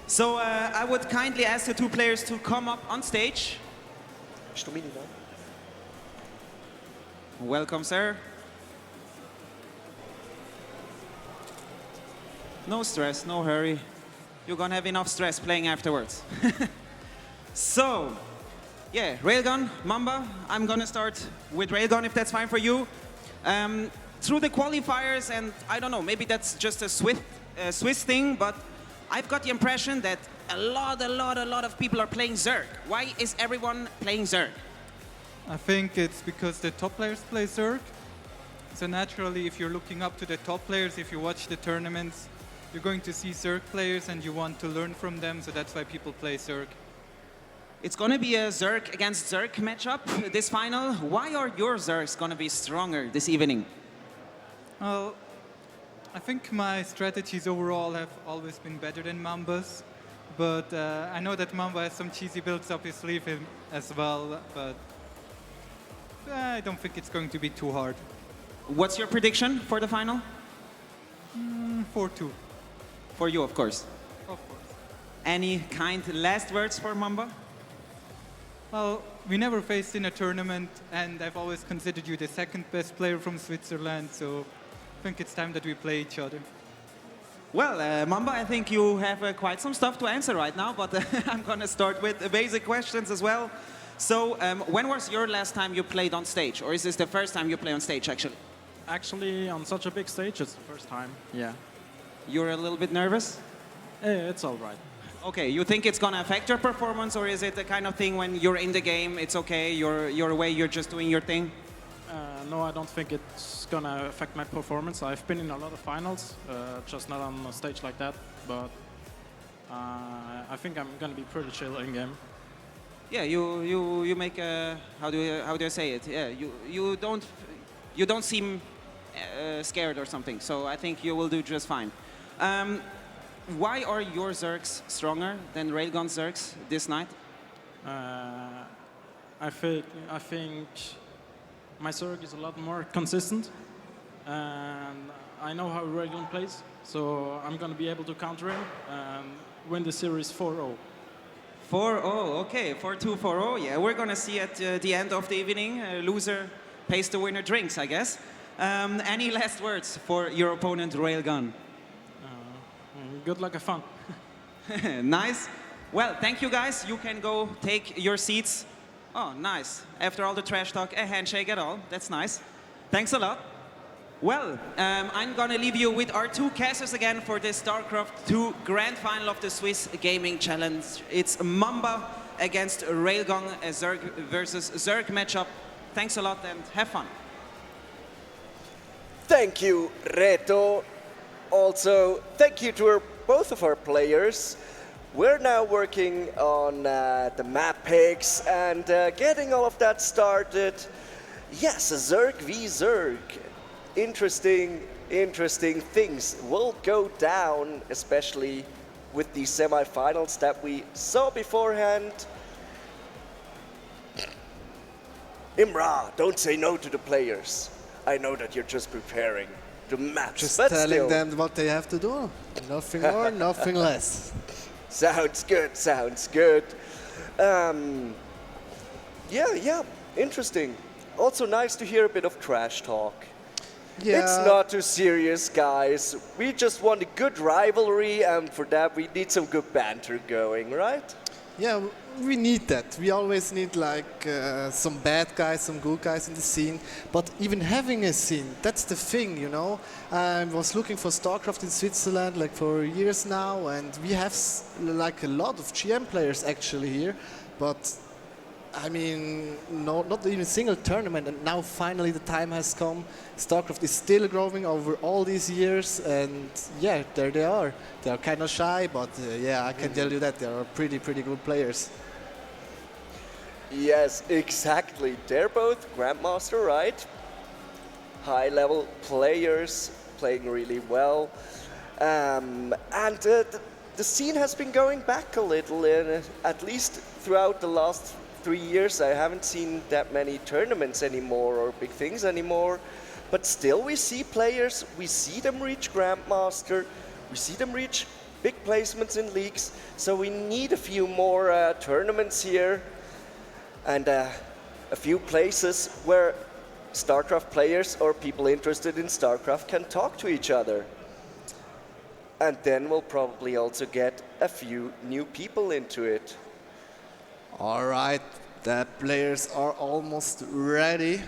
So I would kindly ask the two players to come up on stage. Welcome, sir. No stress, no hurry. You're gonna have enough stress playing afterwards. So, yeah, Railgun, Mamba, I'm gonna start with Railgun if that's fine for you. Through the qualifiers, and I don't know, maybe that's just a Swiss thing, but I've got the impression that a lot of people are playing Zerg. Why is everyone playing Zerg? I think it's because the top players play Zerg. So naturally, if you're looking up to the top players, if you watch the tournaments, you're going to see Zerg players and you want to learn from them, so that's why people play Zerg. It's gonna be a Zerg against Zerg matchup this final. Why are your Zergs gonna be stronger this evening? Well, I think my strategies overall have always been better than Mamba's, but I know that Mamba has some cheesy builds up his sleeve as well, but I don't think it's going to be too hard. What's your prediction for the final? 4-2. For you, of course. Of course. Any kind last words for Mamba? Well, we never faced in a tournament, and I've always considered you the second best player from Switzerland, so I think it's time that we play each other. Well, Mamba, I think you have quite some stuff to answer right now, but I'm gonna start with the basic questions as well. So, when was your last time you played on stage, or is this the first time you play on stage, actually? Actually, on such a big stage, it's the first time, yeah. You're a little bit nervous? It's all right. Okay, you think it's gonna affect your performance, or is it the kind of thing when you're in the game, it's okay, you're away, you're just doing your thing? No, I don't think it's gonna affect my performance. I've been in a lot of finals, just not on a stage like that, but I think I'm gonna be pretty chill in game. Yeah, you make a, how do I say it? Yeah, you don't seem scared or something, so I think you will do just fine. Why are your Zergs stronger than Railgun's Zergs this night? I think my Zerg is a lot more consistent, and I know how Railgun plays, so I'm going to be able to counter him and win the series 4-0. 4-0, okay, 4-2, 4-0. Yeah, we're going to see at the end of the evening. Loser pays the winner drinks, I guess. Any last words for your opponent, Railgun? Good luck, have fun. Nice. Well, thank you guys. You can go take your seats. Oh, nice. After all the trash talk, a handshake at all. That's nice. Thanks a lot. Well, I'm gonna leave you with our two casters again for this StarCraft 2 Grand Final of the Swiss Gaming Challenge. It's Mamba against Railgun, a Zerg versus Zerg matchup. Thanks a lot and have fun. Thank you, Reto. Also, thank you to both of our players. We're now working on the map picks and getting all of that started. Yes, Zerg v Zerg. Interesting things will go down, especially with the semifinals that we saw beforehand. Imra, don't say no to the players. I know that you're just preparing the maps, Just but telling still. them what they have to do. Nothing more, nothing less. Sounds good, sounds good. Yeah, interesting. Also nice to hear a bit of trash talk. It's not too serious, guys. We just want a good rivalry, and for that we need some good banter going, right? Yeah, we need that. We always need like some bad guys, some good guys in the scene. But even having a scene, that's the thing, you know. I was looking for Starcraft in Switzerland like for years now, and we have like a lot of GM players actually here. But I mean, no, not even a single tournament, and now finally the time has come. Starcraft is still growing over all these years, and yeah, there they are. They are kind of shy, but yeah, I can tell you that they are pretty good players. Yes, exactly. They're both Grandmaster, right? High-level players, playing really well. The scene has been going back a little, at least throughout the last 3 years. I haven't seen that many tournaments anymore or big things anymore, but still we see players, we see them reach Grandmaster, we see them reach big placements in leagues, so we need a few more tournaments here and a few places where Starcraft players or people interested in Starcraft can talk to each other. And then we'll probably also get a few new people into it. All right, the players are almost ready.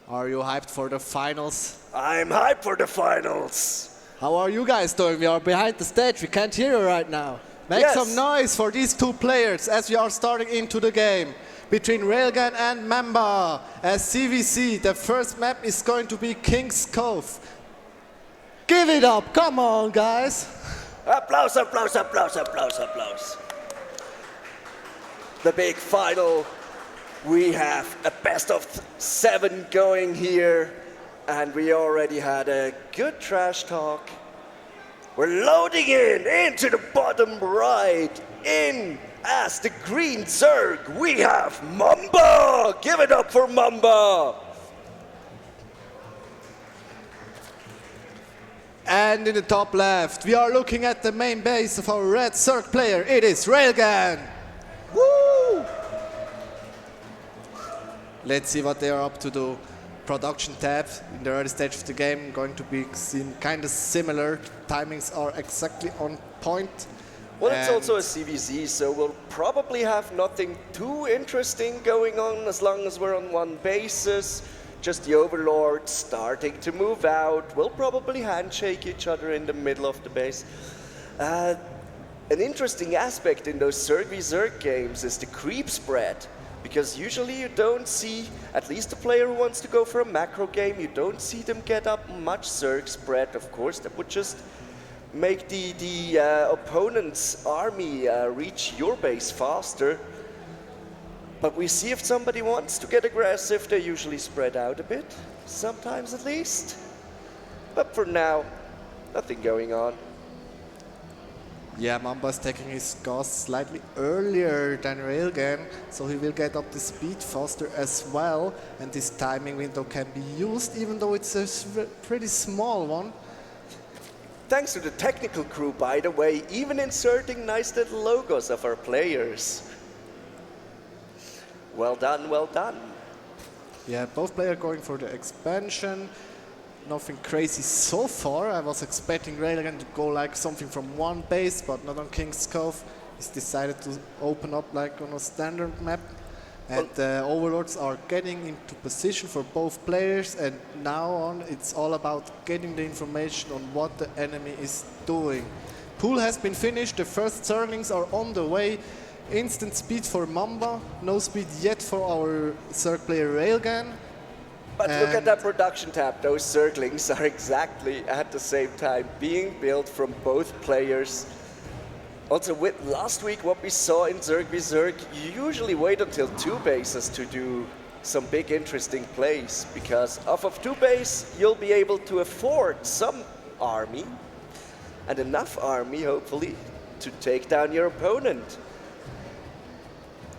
Are you hyped for the finals? I'm hyped for the finals. How are you guys doing? We are behind the stage. We can't hear you right now. Make Yes. some noise for these two players as we are starting into the game between Railgun and Mamba. As CVC, the first map is going to be King's Cove. Give it up, come on guys. Applause, applause, applause, applause, applause. The big final. We have a best of 7 going here, and we already had a good trash talk. We're loading into the bottom right, in as the green Zerg, we have Mamba! Give it up for Mamba! And in the top left, we are looking at the main base of our red Zerg player. It is Railgun. Woo! Let's see what they are up to do. Production tab in the early stage of the game going to be seen kind of similar. Timings are exactly on point. Well, it's also a CVZ, so we'll probably have nothing too interesting going on as long as we're on one basis. Just the Overlord starting to move out. We'll probably handshake each other in the middle of the base. An interesting aspect in those Zerg v Zerg games is the creep spread. Because usually you don't see, at least a player who wants to go for a macro game, you don't see them get up much Zerg spread. Of course, that would just make the opponent's army reach your base faster. But we see if somebody wants to get aggressive, they usually spread out a bit, sometimes at least. But for now, nothing going on. Yeah, Mamba's taking his gas slightly earlier than Railgun, so he will get up the speed faster as well, and this timing window can be used, even though it's a pretty small one. Thanks to the technical crew, by the way, even inserting nice little logos of our players. Well done, well done. Yeah, both players going for the expansion. Nothing crazy so far. I was expecting Railgun to go like something from one base, but not on King's Cove. He's decided to open up like on a standard map. And the Overlords are getting into position for both players, and now on it's all about getting the information on what the enemy is doing. Pool has been finished, the first Zerglings are on the way. Instant speed for Mamba, no speed yet for our Zerg player Railgun. But look at that production tab, those Zerglings are exactly at the same time being built from both players. Also with last week what we saw in Zerg v Zerg, you usually wait until 2 bases to do some big interesting plays, because off of 2 base you'll be able to afford some army, and enough army hopefully to take down your opponent.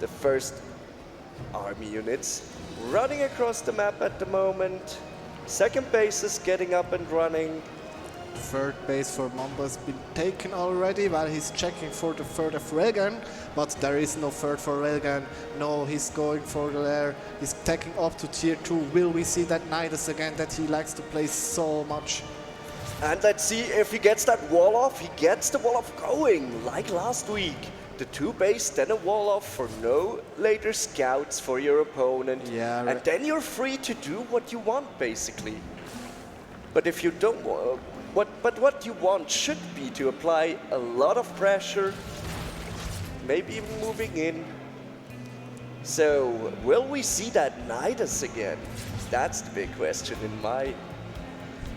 The first army units running across the map at the moment. Second base is getting up and running. Third base for Mamba has been taken already while he's checking for the third of Railgun, but there is no third for Railgun. No, he's going for the lair. He's taking up to tier 2. Will we see that Nidus again that he likes to play so much? And let's see if he gets that wall off. He gets the wall off going, like last week. The 2 base, then a wall off for no later scouts for your opponent. Yeah. And then you're free to do what you want, basically. But if you don't want... what you want should be to apply a lot of pressure, maybe even moving in. So, will we see that Nidus again? That's the big question in my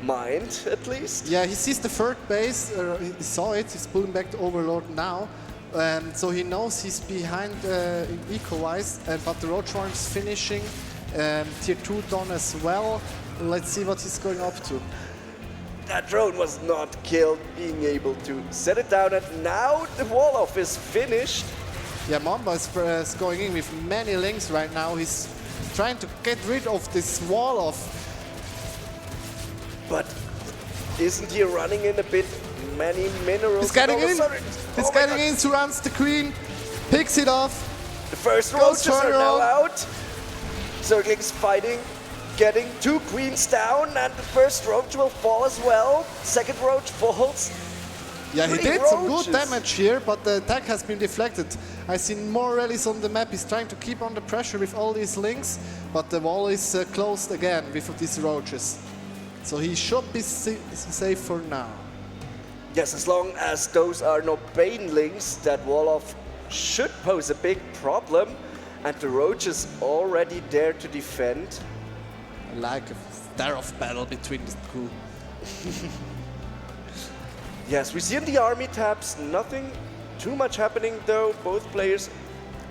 mind, at least. Yeah, he sees the third base, he saw it, he's pulling back the Overlord now. So he knows he's behind in eco-wise, but the Roach Warren is finishing. Tier 2 done as well. Let's see what he's going up to. That drone was not killed, being able to set it down, and now the wall-off is finished. Yeah, Mamba is going in with many links right now. He's trying to get rid of this wall-off. But isn't he running in a bit many minerals? He's getting in. He's getting in, surrounds the queen, picks it off. The first roaches are now out. Zergling's fighting, getting 2 queens down, and the first roach will fall as well. Second roach falls. Yeah, he 3 did roaches. some good damage here, but the attack has been deflected. I see more rallies on the map. He's trying to keep under pressure with all these links, but the wall is closed again with these roaches. So he should be safe for now. Yes, as long as those are no banelings, that wall-off should pose a big problem. And the roach is already there to defend. Like a Starcraft battle between the two. Yes, we see in the army tabs nothing too much happening though. Both players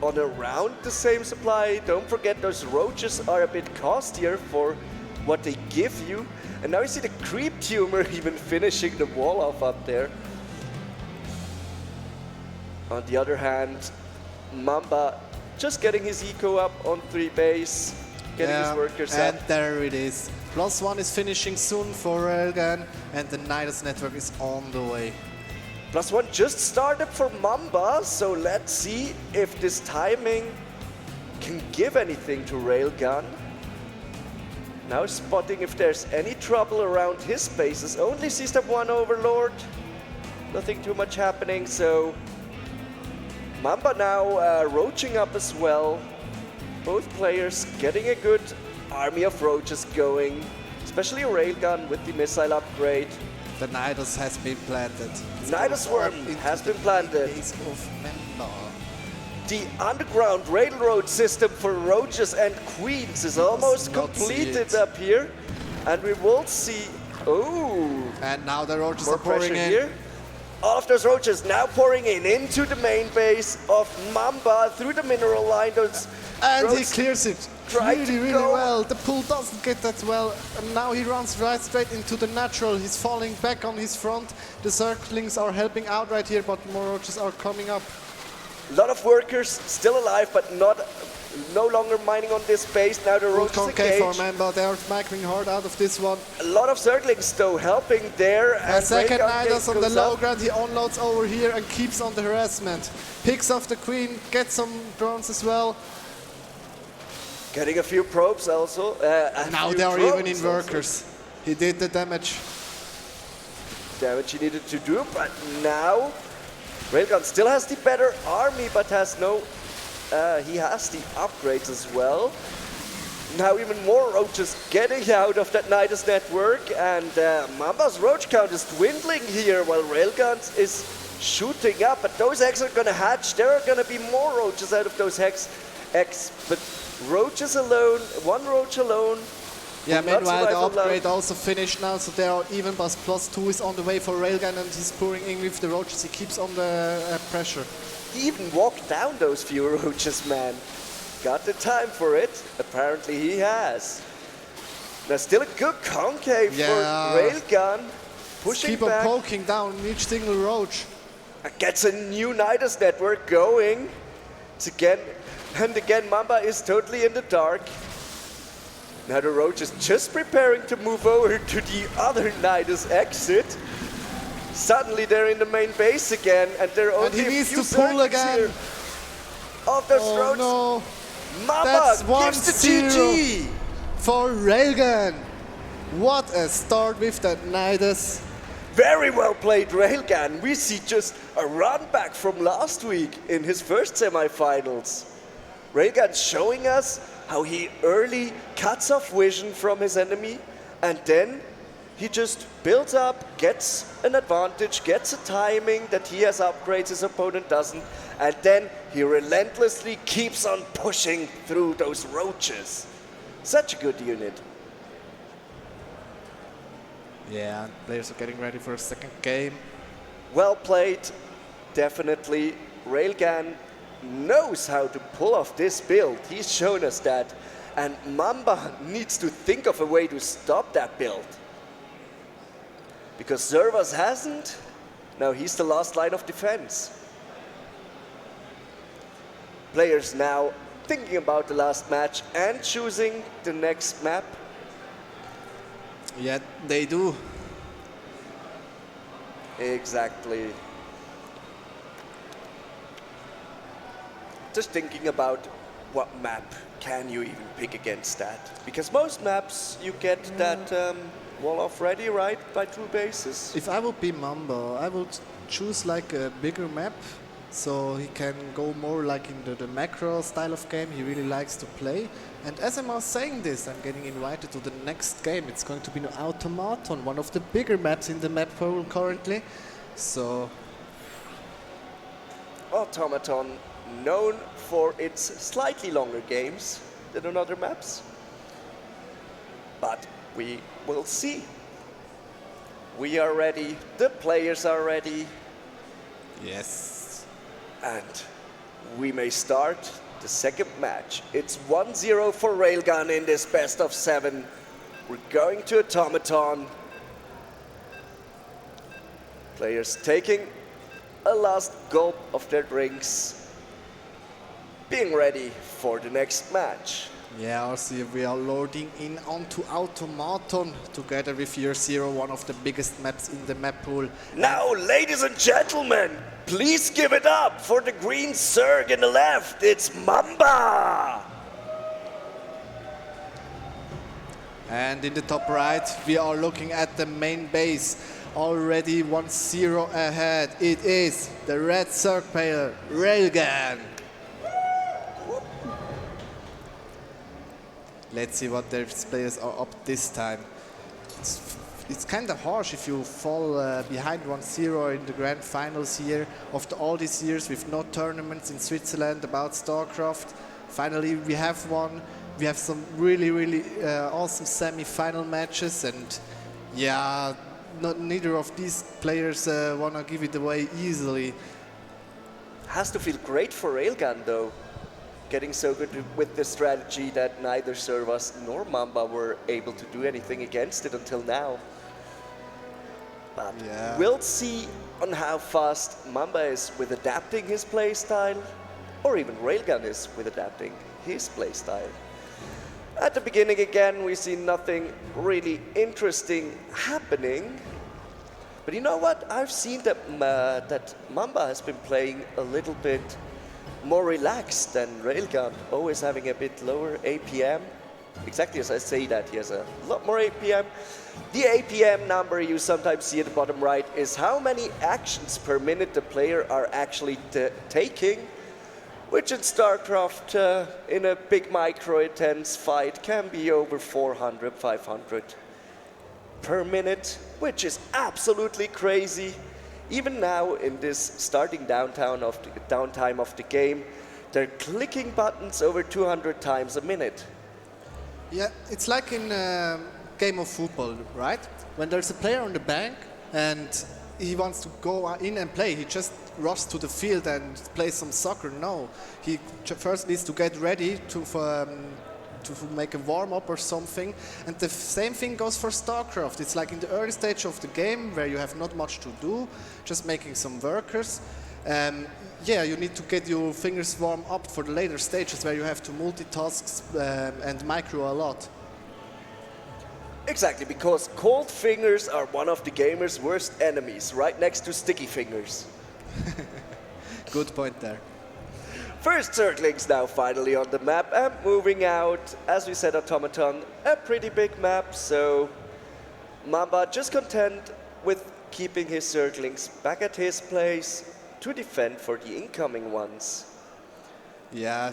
on around the same supply. Don't forget those roaches are a bit costier for what they give you. And now you see the creep tumor even finishing the wall off up there. On the other hand, Mamba just getting his eco up on 3 base, getting his workers up. And there it is. +1 is finishing soon for Railgun, and the Nidus network is on the way. +1 just started for Mamba, so let's see if this timing can give anything to Railgun. Now spotting if there's any trouble around his bases. Only sees that 1 Overlord. Nothing too much happening, so Mamba now roaching up as well. Both players getting a good army of roaches going, especially Railgun with the missile upgrade. The Nidus has been planted. Nidus worm has been planted. The underground railroad system for roaches and queens is almost completed up here. And we will see... Oh! And now the roaches more are pouring in. Here. All of those roaches now pouring in into the main base of Mamba through the mineral line. Those and he clears it really well. The pull doesn't get that well. And now he runs right straight into the natural. He's falling back on his front. The Zerglings are helping out right here, but more roaches are coming up. A lot of workers still alive, but no longer mining on this base. Now the roaches engage. For Mamba, they are making hard out of this one. A lot of Zerglings though helping there. A second Nidus on the low ground. He unloads over here and keeps on the harassment. Picks off the queen, gets some drones as well. Getting a few probes also. Now they are even in workers. He did the damage. Damage he needed to do, but now Railgun still has the better army, but has no... he has the upgrades as well. Now even more roaches getting out of that Nidus network, and Mamba's roach count is dwindling here while Railgun is shooting up. But those eggs are gonna hatch. There are gonna be more roaches out of those eggs. But roaches alone, 1 roach alone. Yeah, meanwhile the upgrade also finished now, so they are even, but +2 is on the way for Railgun, and he's pouring in with the roaches. He keeps on the pressure. He even walked down those few roaches, man. Got the time for it. Apparently he has. Now still a good concave for Railgun. Pushing keep back. on poking down each single roach. Gets a new Nidus network going. It's again, and again Mamba is totally in the dark. Now the Roach is just preparing to move over to the other Nidus exit. Suddenly they're in the main base again, and they're only he a needs few to pull circles again. here. Oh, those Roach. No. Mamba That's gives the 1-0 GG. for Railgun. What a start with that Nidus. Very well played, Railgun. We see just a run back from last week in his first semi-finals. Railgun showing us how he early cuts off vision from his enemy, and then he just builds up, gets an advantage, gets a timing that he has upgrades his opponent doesn't, and then he relentlessly keeps on pushing through those roaches. Such a good unit. Yeah, players are getting ready for a second game. Well played, definitely. Railgun knows how to pull off this build. He's shown us that. And Mamba needs to think of a way to stop that build. Because Zervas hasn't. Now he's the last line of defense. Players now thinking about the last match and choosing the next map. Yeah, they do. Exactly. Just thinking about what map can you even pick against that? Because most maps you get that wall off ready, right? By 2 bases. If I would be Mamba, I would choose like a bigger map so he can go more like into the macro style of game he really likes to play. And as I'm saying this, I'm getting invited to the next game. It's going to be an Automaton, one of the bigger maps in the map pool currently. So Automaton, known for its slightly longer games than on other maps. But we will see. We are ready, the players are ready. yes. And we may start the second match. It's 1-0 for Railgun in this best of 7. We're going to Automaton. Players taking a last gulp of their drinks, being ready for the next match. Yeah, also we are loading in onto Automaton together with Year Zero, one of the biggest maps in the map pool. Now, ladies and gentlemen, please give it up for the green Zerg in the left. It's Mamba. And in the top right, we are looking at the main base. Already 1-0 ahead. It is the red Zerg player, Railgun. Let's see what their players are up this time. It's kind of harsh if you fall behind 1-0 in the grand finals here. After all these years with no tournaments in Switzerland about Starcraft, finally we have one. We have some really awesome semi-final matches, and yeah, neither of these players want to give it away easily. Has to feel great for Railgun though. Getting so good with the strategy that neither Zervas nor Mamba were able to do anything against it until now. But yeah, we'll see on how fast Mamba is with adapting his playstyle, or even Railgun is with adapting his playstyle. At the beginning again, we see nothing really interesting happening. But you know what? I've seen that, that Mamba has been playing a little bit more relaxed than Railgun, always having a bit lower APM. Exactly as I say that, he has a lot more APM. The APM number you sometimes see at the bottom right is how many actions per minute the player are actually taking, which in Starcraft, in a big micro-intense fight, can be over 400, 500 per minute, which is absolutely crazy. Even now, in this starting downtime of the game, they're clicking buttons over 200 times a minute. Yeah, it's like in a game of football, right? When there's a player on the bank and he wants to go in and play, he just rushes to the field and plays some soccer. No, he first needs to get ready to make a warm-up or something. And the same thing goes for Starcraft. It's like in the early stage of the game where you have not much to do, just making some workers. Yeah, you need to get your fingers warm up for the later stages where you have to multitask and micro a lot. Exactly, because cold fingers are one of the gamer's worst enemies, right next to sticky fingers. Good point there. First Zerglings now finally on the map and moving out. As we said, Automaton, a pretty big map, so Mamba just content with keeping his Zerglings back at his place to defend for the incoming ones. Yeah,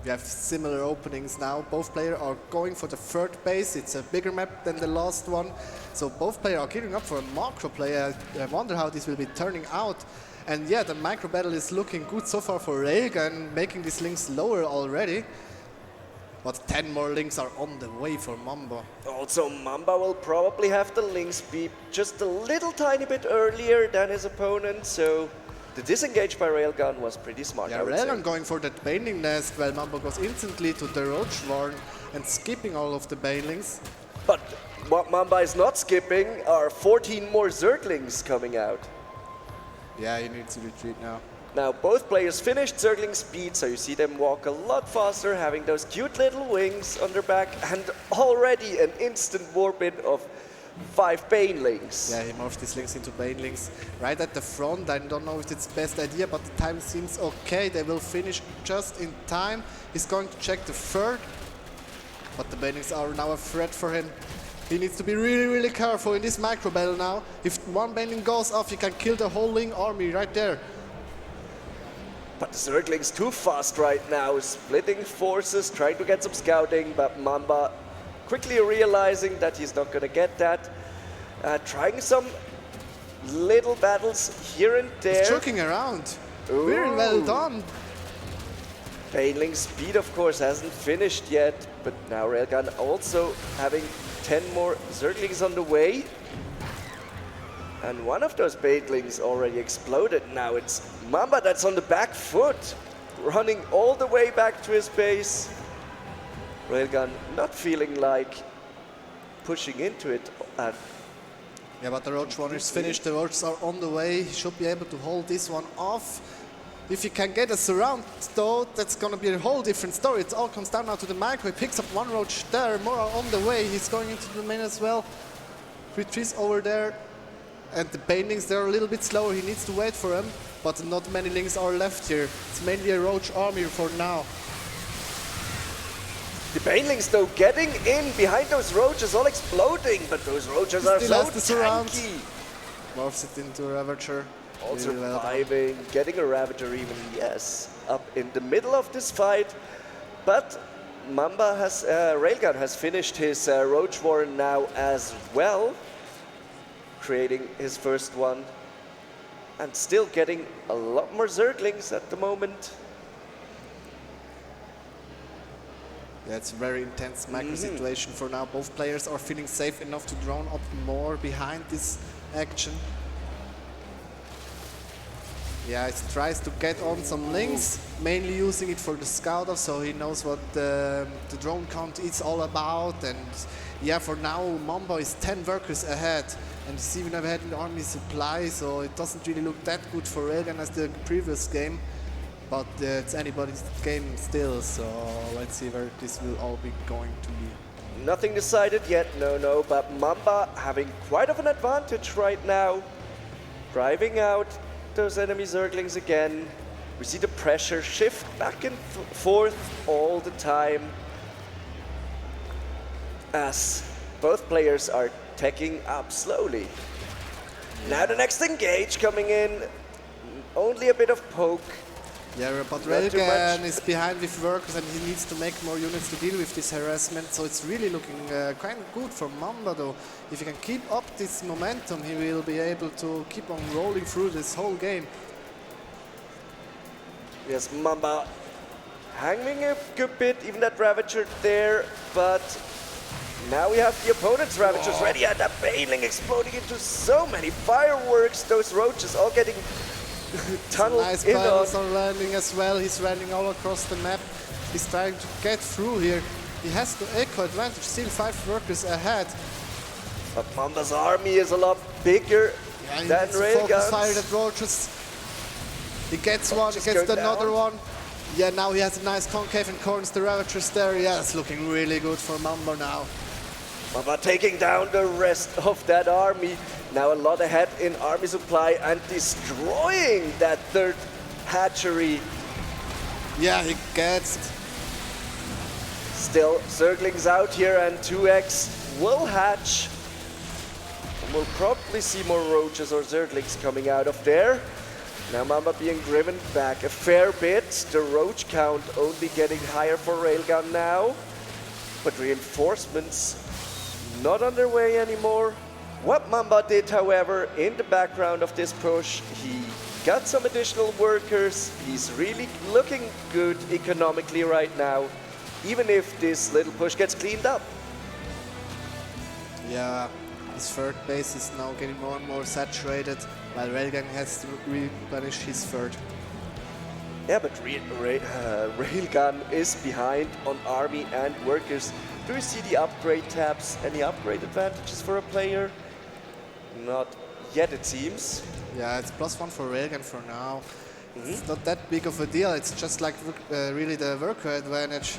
we have similar openings now. Both players are going for the third base. It's a bigger map than the last one. So both players are gearing up for a macro play. I wonder how this will be turning out. And yeah, the micro battle is looking good so far for Railgun, making these links lower already. But 10 more links are on the way for Mamba. Also, Mamba will probably have the links be just a little tiny bit earlier than his opponent, so the disengage by Railgun was pretty smart. Yeah, Railgun going for that Baneling nest while Mamba goes instantly to the Roach Warren and skipping all of the Banelings. But what Mamba is not skipping are 14 more Zerglings coming out. Yeah, he needs to retreat now. Now both players finished Zergling speed, so you see them walk a lot faster, having those cute little wings on their back, and already an instant warp in of 5 Banelings. Yeah, he morphed his links into Banelings right at the front. I don't know if it's the best idea, but the time seems okay. They will finish just in time. He's going to check the third, but the Banelings are now a threat for him. He needs to be really, really careful in this micro battle now. If one Baneling goes off, he can kill the whole Ling army right there. But the Zergling's too fast right now, splitting forces, trying to get some scouting, but Mamba quickly realizing that he's not gonna get that. Trying some little battles here and there. He's joking around. Ooh. Very well done. Baneling's speed, of course, hasn't finished yet, but now Railgun also having 10 more Zerglings on the way. And one of those Banelings already exploded. Now it's Mamba that's on the back foot, running all the way back to his base. Railgun not feeling like pushing into it. Yeah, but the Roach one is finished. The Roaches are on the way. He should be able to hold this one off. If he can get a surround, though, that's going to be a whole different story. It all comes down now to the micro. He picks up one Roach there. More are on the way. He's going into the main as well. Retreats over there. And the Banelings, they're a little bit slower. He needs to wait for them. But not many links are left here. It's mainly a Roach army for now. The Banelings, though, getting in behind those Roaches, all exploding. But those Roaches are so tanky. Morphs it into a Ravager. All surviving, getting a Ravager even, yes, up in the middle of this fight. But Mamba has, Railgun has finished his Roach Warren now as well, creating his first one, and still getting a lot more Zerglings at the moment. Yeah, it's a very intense macro situation for now. Both players are feeling safe enough to drone up more behind this action. Yeah, he tries to get on some links, mainly using it for the scouter, so he knows what the drone count is all about. And yeah, for now, Mamba is 10 workers ahead, and he's even ahead in army supply, so it doesn't really look that good for Railgun as the previous game. But it's anybody's game still, so let's see where this will all be going to be. Nothing decided yet, no, but Mamba having quite of an advantage right now, driving out those enemy Zerglings again. We see the pressure shift back and forth all the time as both players are teching up slowly. Now the next engage coming in, only a bit of poke. Yeah, but Railgun is behind with workers and he needs to make more units to deal with this harassment, so it's really looking kind of good for Mamba though. If he can keep up this momentum, he will be able to keep on rolling through this whole game. Yes, Mamba hanging a good bit, even that Ravager there, but now we have the opponent's Ravagers ready, and that Baneling exploding into so many fireworks, those Roaches all getting tunneled nice in pilots on. are landing as well. He's landing all across the map. He's trying to get through here. He has the echo advantage, still 5 workers ahead. But Mamba's army is a lot bigger than Focus fire Railgun's. that Roaches. He gets one, he gets another one. Yeah, now he has a nice concave and corners the Ravagers there. Yeah, it's looking really good for Mamba now. Mamba taking down the rest of that army. Now a lot ahead in army supply and destroying that third hatchery. Yeah, he gets it. Still, Zerglings out here and 2x will hatch. And we'll probably see more roaches or Zerglings coming out of there. Now Mamba being driven back a fair bit. The roach count only getting higher for Railgun now. But reinforcements not on their way anymore. What Mamba did, however, in the background of this push, he got some additional workers. He's really looking good economically right now, even if this little push gets cleaned up. Yeah, his third base is now getting more and more saturated, while Railgun has to replenish his third. Yeah, but Railgun is behind on army and workers. Do you see the upgrade tabs? Any upgrade advantages for a player? Not yet, it seems. Yeah, it's +1 for Railgun for now. It's not that big of a deal. It's just like really the worker advantage.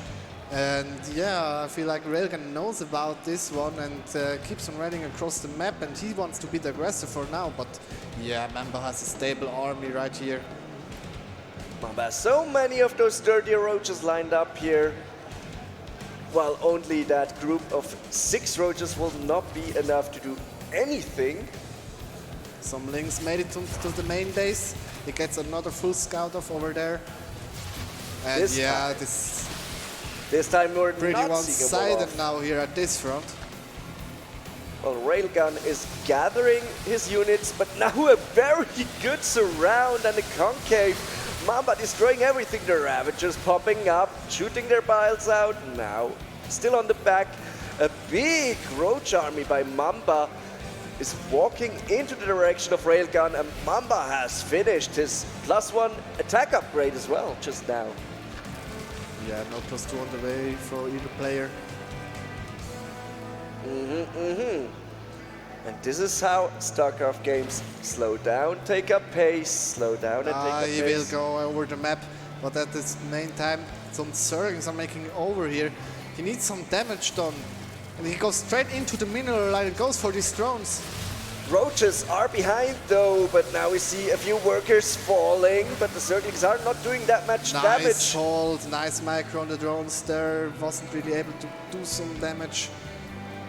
And yeah, I feel like Railgun knows about this one and keeps on running across the map, and he wants to be the aggressor for now. But yeah, Mamba has a stable army right here. Mamba has so many of those sturdy roaches lined up here. While only that group of 6 roaches will not be enough to do anything. Some Lynx made it to the main base. He gets another full scout off over there. And this time we're pretty not seeing a one-sided now here at this front. Well, Railgun is gathering his units, but now a very good surround and a concave. Mamba destroying everything. The Ravagers popping up, shooting their biles out. Now, still on the back, a big roach army by Mamba is walking into the direction of Railgun, and Mamba has finished his +1 attack upgrade as well, just now. Yeah, no +2 on the way for either player. And this is how Starcraft games slow down, take up pace, slow down and take up pace. He will go over the map, but at the main time, some Zerglings are making over here. He needs some damage done. And he goes straight into the mineral line and goes for these drones. Roaches are behind though, but now we see a few workers falling, but the Zerglings are not doing that much damage. Nice hold, nice micro on the drones there, wasn't really able to do some damage.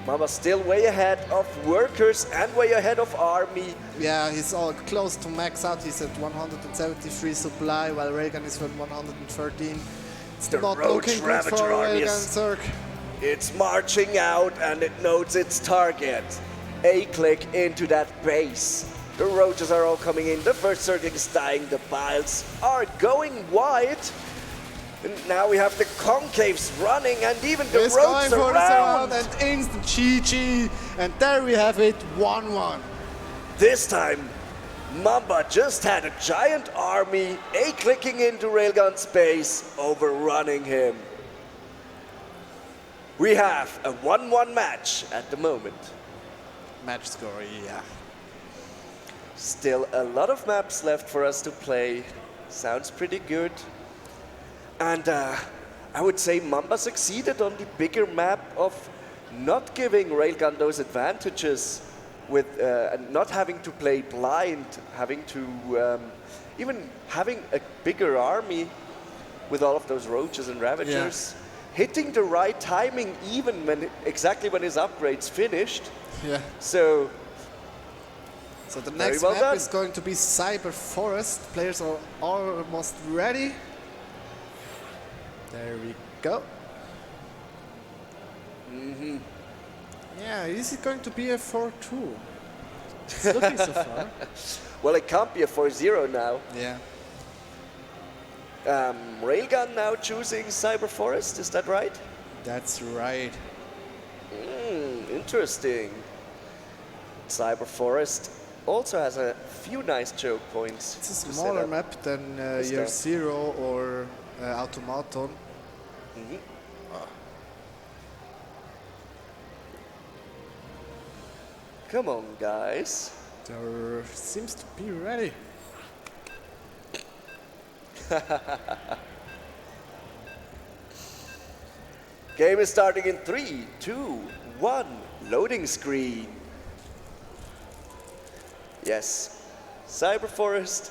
Mamba still way ahead of workers and way ahead of army. Yeah, he's all close to max out. He's at 173 supply, while Railgun is at 113. It's the not Roach looking good for Ravager army Railgun, Zerg. It's marching out and it knows its target. A click into that base. The roaches are all coming in. The first Zergling is dying. The biles are going wide. And now we have the concaves running and even the He's roads going for the around. surround and instant GG. And there we have it, 1-1. This time, Mamba just had a giant army, A-clicking into Railgun's base, overrunning him. We have a 1-1 match at the moment. Match score, yeah. Still a lot of maps left for us to play. Sounds pretty good. And I would say Mamba succeeded on the bigger map of not giving Railgun those advantages with and not having to play blind, having to even having a bigger army with all of those roaches and ravagers, hitting the right timing even when exactly when his upgrade's finished. Yeah. So the next well map done. is going to be Cyber Forest. Players are almost ready. There we go. Yeah, is it going to be a 4-2? It's looking so far. Well, it can't be a 4-0 now. Yeah. Railgun now choosing Cyber Forest, is that right? That's right. Interesting. Cyber Forest also has a few nice choke points. It's a smaller map than Year Zero or Automaton. Come on, guys. There seems to be ready. Game is starting in 3, 2, 1 loading screen. Yes, Cyberforest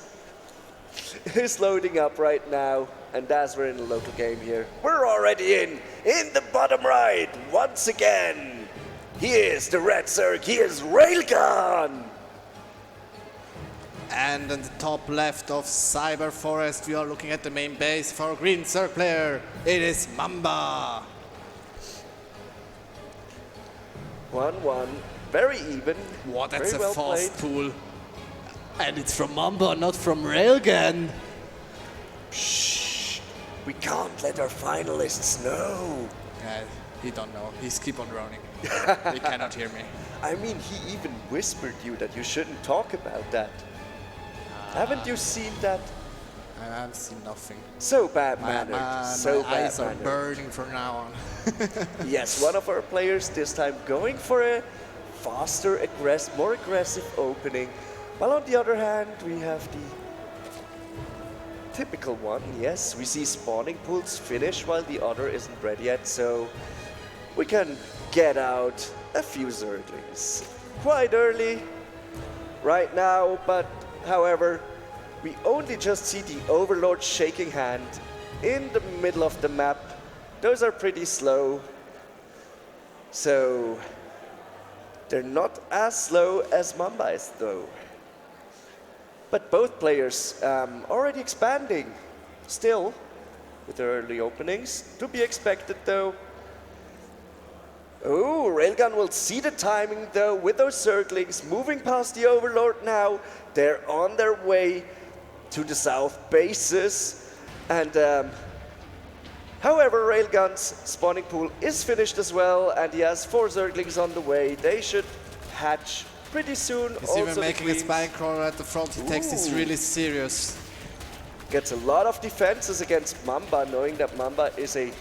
is loading up right now, and as we're in a local game here, we're already in the bottom right, once again. He is the Red Zerg, he is Railgun! And on the top left of Cyberforest, we are looking at the main base for Green Zerg player. It is Mamba. 1-1, very even. What, that's very a well fast played. pool. And it's from Mamba, not from Railgun. Shh, we can't let our finalists know. He don't know, he's keep on running. He cannot hear me. I mean, he even whispered you that you shouldn't talk about that. Haven't you seen that? I have seen nothing. So bad-mannered, so my eyes are bad-mannered. burning from now on. Yes, one of our players this time going for a faster, more aggressive opening. While on the other hand, we have the typical one. Yes, we see spawning pools finish while the other isn't ready yet, so we can get out a few Zerglings. Quite early right now, but however, we only just see the Overlord shaking hand in the middle of the map. Those are pretty slow, so they're not as slow as Mamba is though. But both players already expanding still with their early openings. To be expected though. Oh, Railgun will see the timing though with those Zerglings moving past the Overlord now. They're on their way to the south bases. And however, Railgun's spawning pool is finished as well, and he has 4 Zerglings on the way. They should hatch pretty soon. He's also even making a spine crawler at the front. He takes this really serious. Gets a lot of defenses against Mamba, knowing that Mamba is a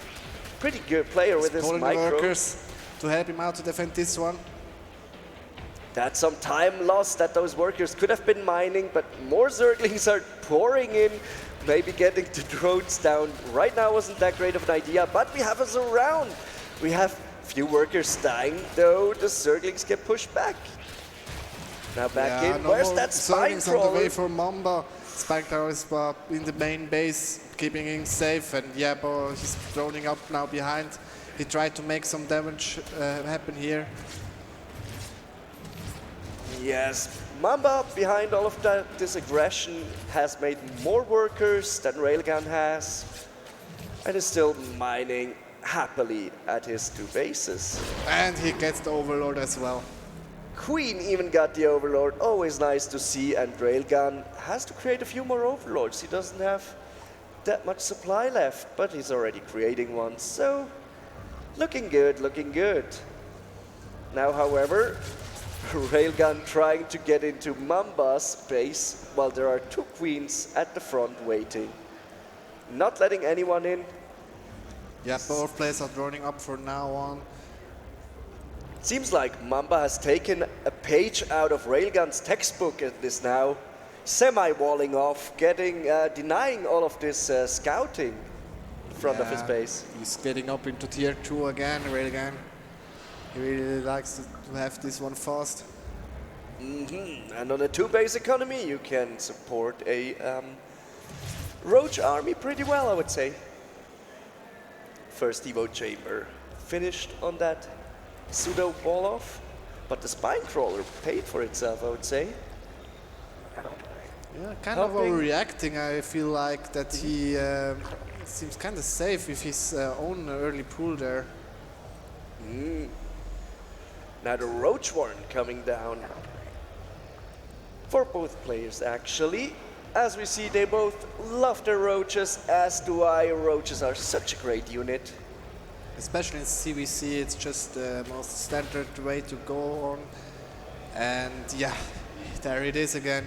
pretty good player with his Calling the micro. workers to help him out to defend this one. That's some time lost that those workers could have been mining, but more Zerglings are pouring in, maybe getting the drones down. Right now wasn't that great of an idea, but we have us around. We have few workers dying, though the Zerglings get pushed back. Now back in. No Where's more that spine Zerglings on the way crawler? for Mamba. Spine crawler is in the main base, keeping him safe, and yeah, but he's droning up now behind. He tried to make some damage happen here. Yes, Mamba, behind all of this aggression, has made more workers than Railgun has, and is still mining happily at his 2 bases. And he gets the Overlord as well. Queen even got the Overlord, always nice to see, and Railgun has to create a few more Overlords. He doesn't have that much supply left, but he's already creating one, so looking good, looking good. Now, however, Railgun trying to get into Mamba's base while there are 2 queens at the front waiting. Not letting anyone in. Yeah, both players are droning up for now on. Seems like Mamba has taken a page out of Railgun's textbook at this now. Semi-walling off, denying all of this scouting in front of his base. He's getting up into tier 2 again, Railgun. He really likes to have this one fast. And on a 2-base economy, you can support a Roach army pretty well, I would say. First Evo chamber finished on that pseudo wall off, but the spine crawler paid for itself, I would say. Yeah, kind of overreacting. I feel like that he seems kind of safe with his own early pool there. Now the Roach Warren coming down for both players, actually. As we see, they both love their Roaches, as do I. Roaches are such a great unit. Especially in CVC, it's just the most standard way to go on. And yeah, there it is again.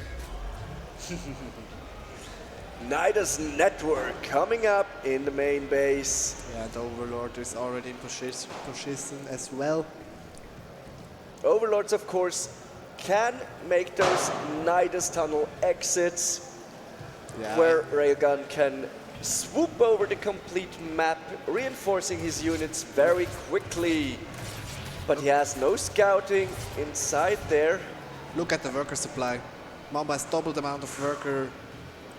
Nidus Network coming up in the main base. Yeah, the Overlord is already in position as well. Overlords, of course, can make those Nidus tunnel exits, where Railgun can swoop over the complete map, reinforcing his units very quickly. but he has no scouting inside there. Look at the worker supply. Mamba has doubled the amount of worker.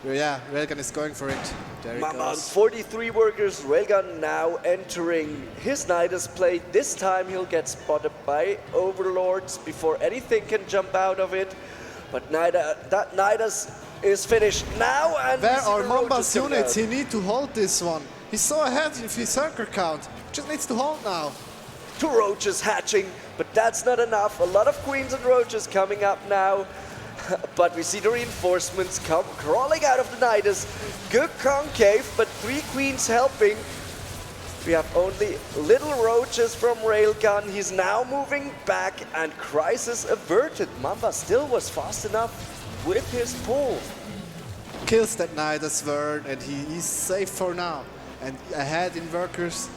Yeah, Railgun is going for it. There he Mamba on goes. 43 workers. Railgun now entering his Nidus plate. This time he'll get spotted by Overlords before anything can jump out of it. But that Nidus is finished now, and Where we see are the Mamba's roaches coming units? out. He needs to hold this one. He's so ahead with his circle count. Just needs to hold now. 2 roaches hatching, but that's not enough. A lot of queens and roaches coming up now. But we see the reinforcements come crawling out of the Nidus. Good concave, but 3 queens helping. We have only little roaches from Railgun. He's now moving back, and crisis averted. Mamba still was fast enough with his pull. Kills that Nidus Wern, and he is safe for now. And ahead in workers.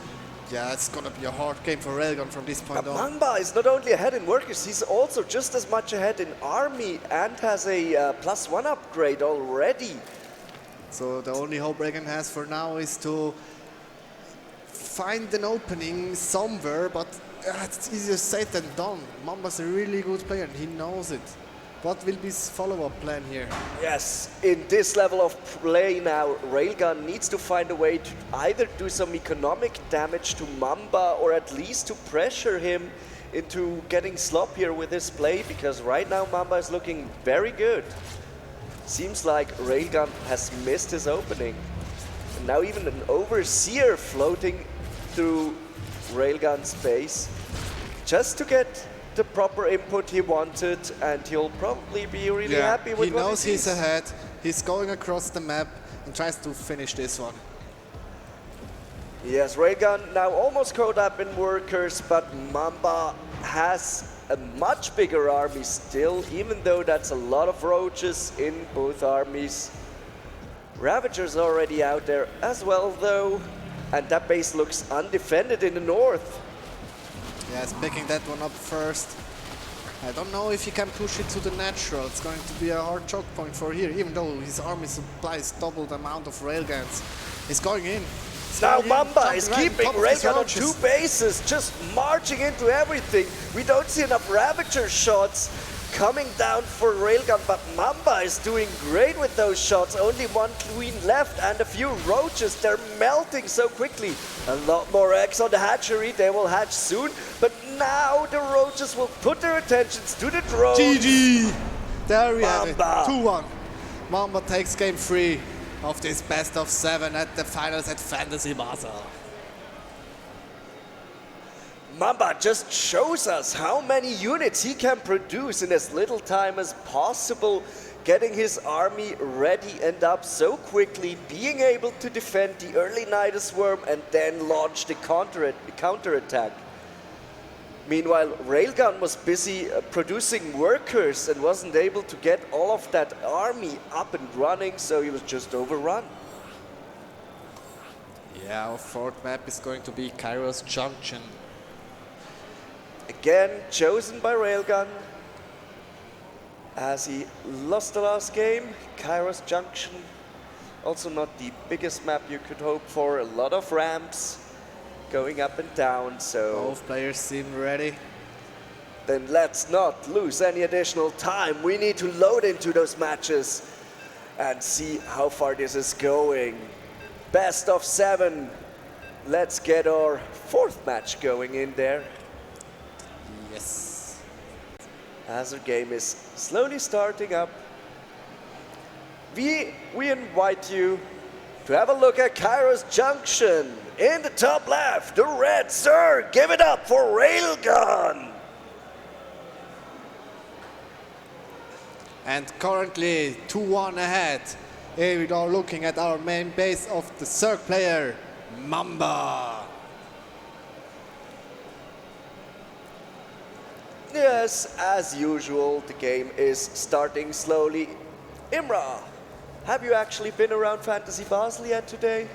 Yeah, it's gonna be a hard game for Railgun from this point on. Mamba is not only ahead in workers, he's also just as much ahead in army and has a +1 upgrade already. So the only hope Railgun has for now is to find an opening somewhere, but it's easier said than done. Mamba's a really good player and he knows it. What will be his follow-up plan here? Yes, in this level of play now, Railgun needs to find a way to either do some economic damage to Mamba or at least to pressure him into getting sloppier with his play, because right now Mamba is looking very good. Seems like Railgun has missed his opening. And now even an Overseer floating through Railgun's base just to get the proper input he wanted, and he'll probably be really happy with he what knows he he's sees. ahead. He's going across the map and tries to finish this one. Yes, Railgun now almost caught up in workers, but Mamba has a much bigger army still, even though that's a lot of roaches in both armies. Ravager's already out there as well though, and that base looks undefended in the north. Yes, picking that one up first. I don't know if he can push it to the natural. It's going to be a hard choke point for here, even though his army supplies double the amount of railguns. He's going in. Now Mamba is keeping Railgun on 2 bases, just marching into everything. We don't see enough Ravager shots coming down for Railgun, but Mamba is doing great with those shots. Only 1 queen left and a few roaches. They're melting so quickly. A lot more eggs on the hatchery. They will hatch soon, but now the roaches will put their attentions to the drones. GG! There we have it. Mamba. 2-1. Mamba takes game 3 of this best of 7 at the finals at Fantasy Basel. Mamba just shows us how many units he can produce in as little time as possible, getting his army ready and up so quickly, being able to defend the early Nidus Worm and then launch the counterattack. Meanwhile, Railgun was busy producing workers and wasn't able to get all of that army up and running, so he was just overrun. Yeah, our 4th map is going to be Kairos Junction. Again, chosen by Railgun, as he lost the last game. Kairos Junction, also not the biggest map you could hope for. A lot of ramps going up and down, so... Both players seem ready. Then let's not lose any additional time. We need to load into those matches and see how far this is going. Best of 7. Let's get our 4th match going in there. Yes. As our game is slowly starting up, we invite you to have a look at Kairos Junction. In the top left, the red Sir, give it up for Railgun. And currently 2-1 ahead. Here we are looking at our main base of the Zerg player, Mamba. Yes, as usual, the game is starting slowly. Imra, have you actually been around Fantasy Basel yet today?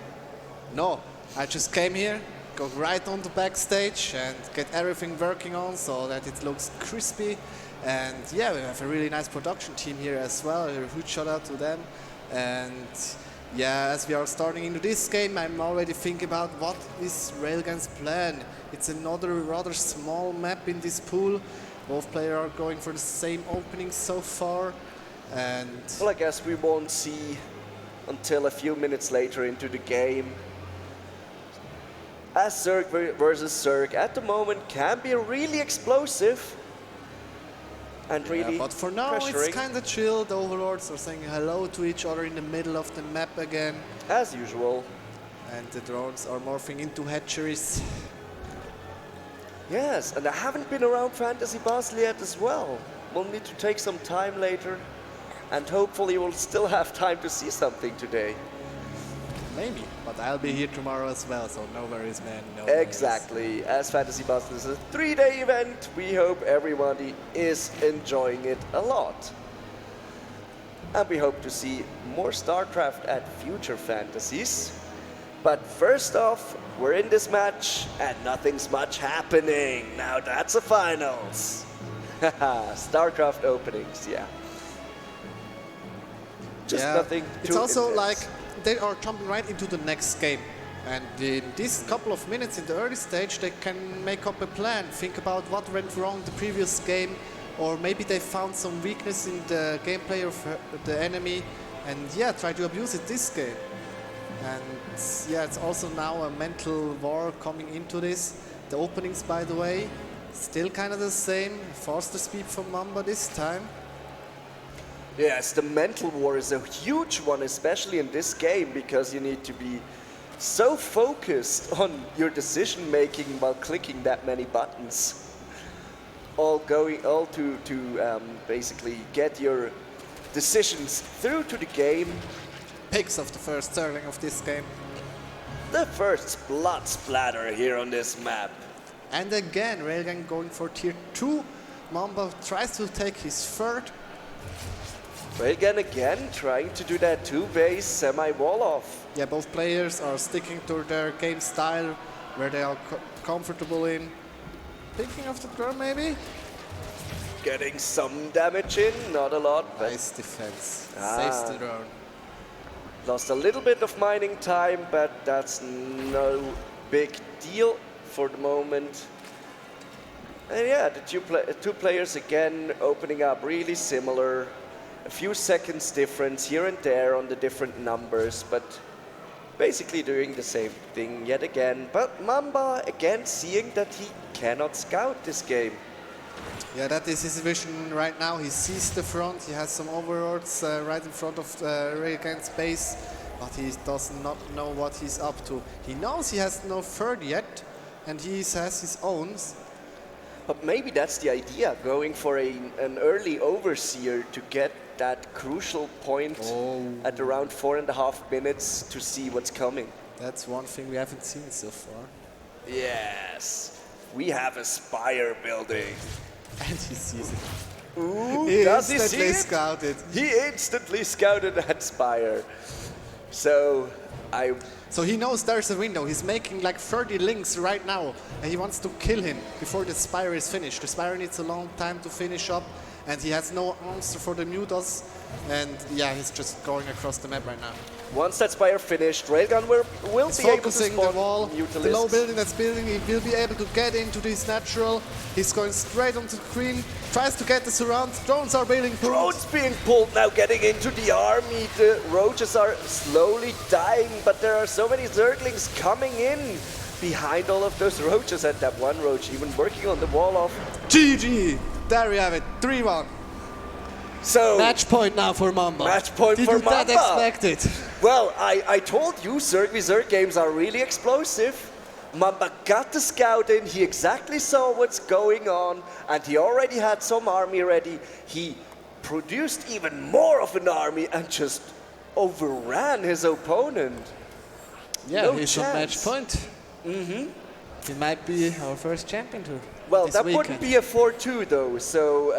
No, I just came here, go right on the backstage and get everything working on so that it looks crispy. And yeah, we have a really nice production team here as well. A huge shout out to them. And Yeah, as we are starting into this game, I'm already thinking about what is Railgun's plan. It's another rather small map in this pool. Both players are going for the same opening so far. And well, I guess we won't see until a few minutes later into the game. As Zerg versus Zerg at the moment can be really explosive. And really but for now pressuring. it's kind of chill. The overlords are saying hello to each other in the middle of the map again. As usual. And the drones are morphing into hatcheries. Yes, and I haven't been around Fantasy Basel yet as well. We'll need to take some time later. And hopefully we'll still have time to see something today. Maybe, but I'll be here tomorrow as well, so no worries, man. No Exactly. As Fantasy Basel is a 3-day event, we hope everybody is enjoying it a lot. And we hope to see more Starcraft at future fantasies. But first off, we're in this match and nothing's much happening. Now that's a finals. Starcraft openings, yeah. Just nothing too It's also intense. like they are jumping right into the next game. And in this couple of minutes in the early stage, they can make up a plan, think about what went wrong the previous game, or maybe they found some weakness in the gameplay of the enemy, and yeah, try to abuse it this game. And yeah, it's also now a mental war coming into this. The openings, by the way, still kind of the same. Faster speed from Mamba this time. Yes, the mental war is a huge one, especially in this game, because you need to be so focused on your decision making while clicking that many buttons. All to basically get your decisions through to the game. Picks of the first Zergling of this game. The first blood splatter here on this map. And again, Railgun going for tier 2. Mamba tries to take his third. Railgun again trying to do that 2-base semi-wall off. Yeah, both players are sticking to their game style, where they are comfortable in. Picking off the drone maybe? Getting some damage in, not a lot. But nice defense. Saves the drone. Lost a little bit of mining time, but that's no big deal for the moment. And yeah, the two players again opening up really similar. A few seconds difference here and there on the different numbers, but basically doing the same thing yet again. But Mamba again seeing that he cannot scout this game. Yeah, that is his vision right now. He sees the front, he has some overlords right in front of Railgun's base, but he does not know what he's up to. He knows he has no third yet, and he has his own. But maybe that's the idea, going for an early overseer to get that crucial point at around 4.5 minutes to see what's coming. That's one thing we haven't seen so far. Yes, we have a spire building. And he sees it. Ooh, he does he see instantly it? scouted. He instantly scouted that spire. So he knows there's a window. He's making like 30 links right now, and he wants to kill him before the spire is finished. The spire needs a long time to finish up, and he has no answer for the mutas. And yeah, he's just going across the map right now. Once that spire finished, Railgun will He's be able to focusing spawn the wall, Mutalisks. the low building that's building, he will be able to get into this natural. He's going straight onto the screen, tries to get the surround. Drones are being pulled. Drones being pulled now, getting into the army. The roaches are slowly dying, but there are so many Zerglings coming in behind all of those roaches, and that one roach even working on the wall off. GG! There we have it, 3-1. So match point now for Mamba. Match point for Mamba. Did you expect it? Well, I told you Zerg v Zerg games are really explosive. Mamba got the scout in, he exactly saw what's going on, and he already had some army ready. He produced even more of an army and just overran his opponent. Yeah, no he's chance. on match point. He might be our first champion too. Well, this that weekend. wouldn't be a 4-2 though, so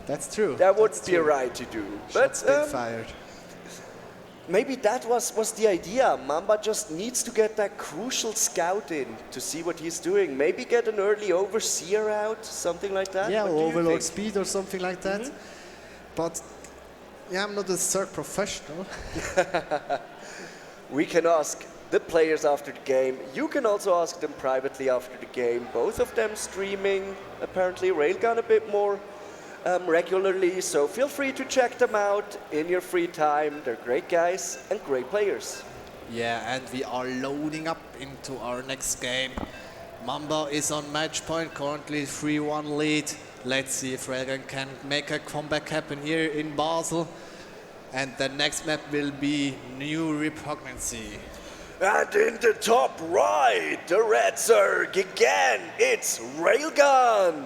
that's true. That would be right to do. Shots been fired. Maybe that was the idea. Mamba just needs to get that crucial scout in to see what he's doing. Maybe get an early overseer out, something like that. Yeah, What or do you overlord think? speed or something like that. But Yeah, I'm not a Zerg professional. We can ask the players after the game. You can also ask them privately after the game. Both of them streaming, apparently Railgun a bit more regularly, so feel free to check them out in your free time. They're great guys and great players. Yeah, and we are loading up into our next game. Mamba is on match point, currently 3-1 lead. Let's see if Railgun can make a comeback happen here in Basel. And the next map will be New Repugnancy. And in the top right, the Red Zerg again, it's Railgun.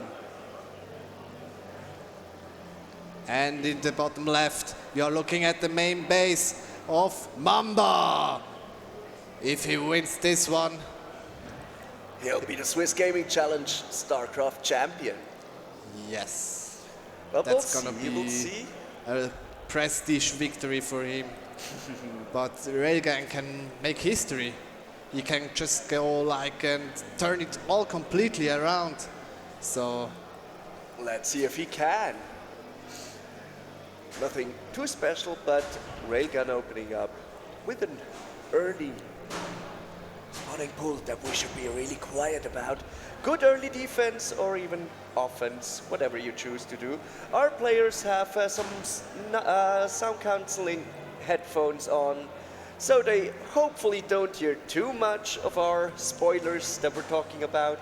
And in the bottom left, we are looking at the main base of Mamba. If he wins this one, he'll be the Swiss Gaming Challenge Starcraft champion. Yes. Well, That's we'll gonna see. be We'll see. a prestige victory for him. But Railgun can make history. He can just go like and turn it all completely around. So let's see if he can. Nothing too special, but Railgun opening up with an early spawning pool that we should be really quiet about. Good early defense or even offense, whatever you choose to do. Our players have some sound cancelling headphones on, so they hopefully don't hear too much of our spoilers that we're talking about.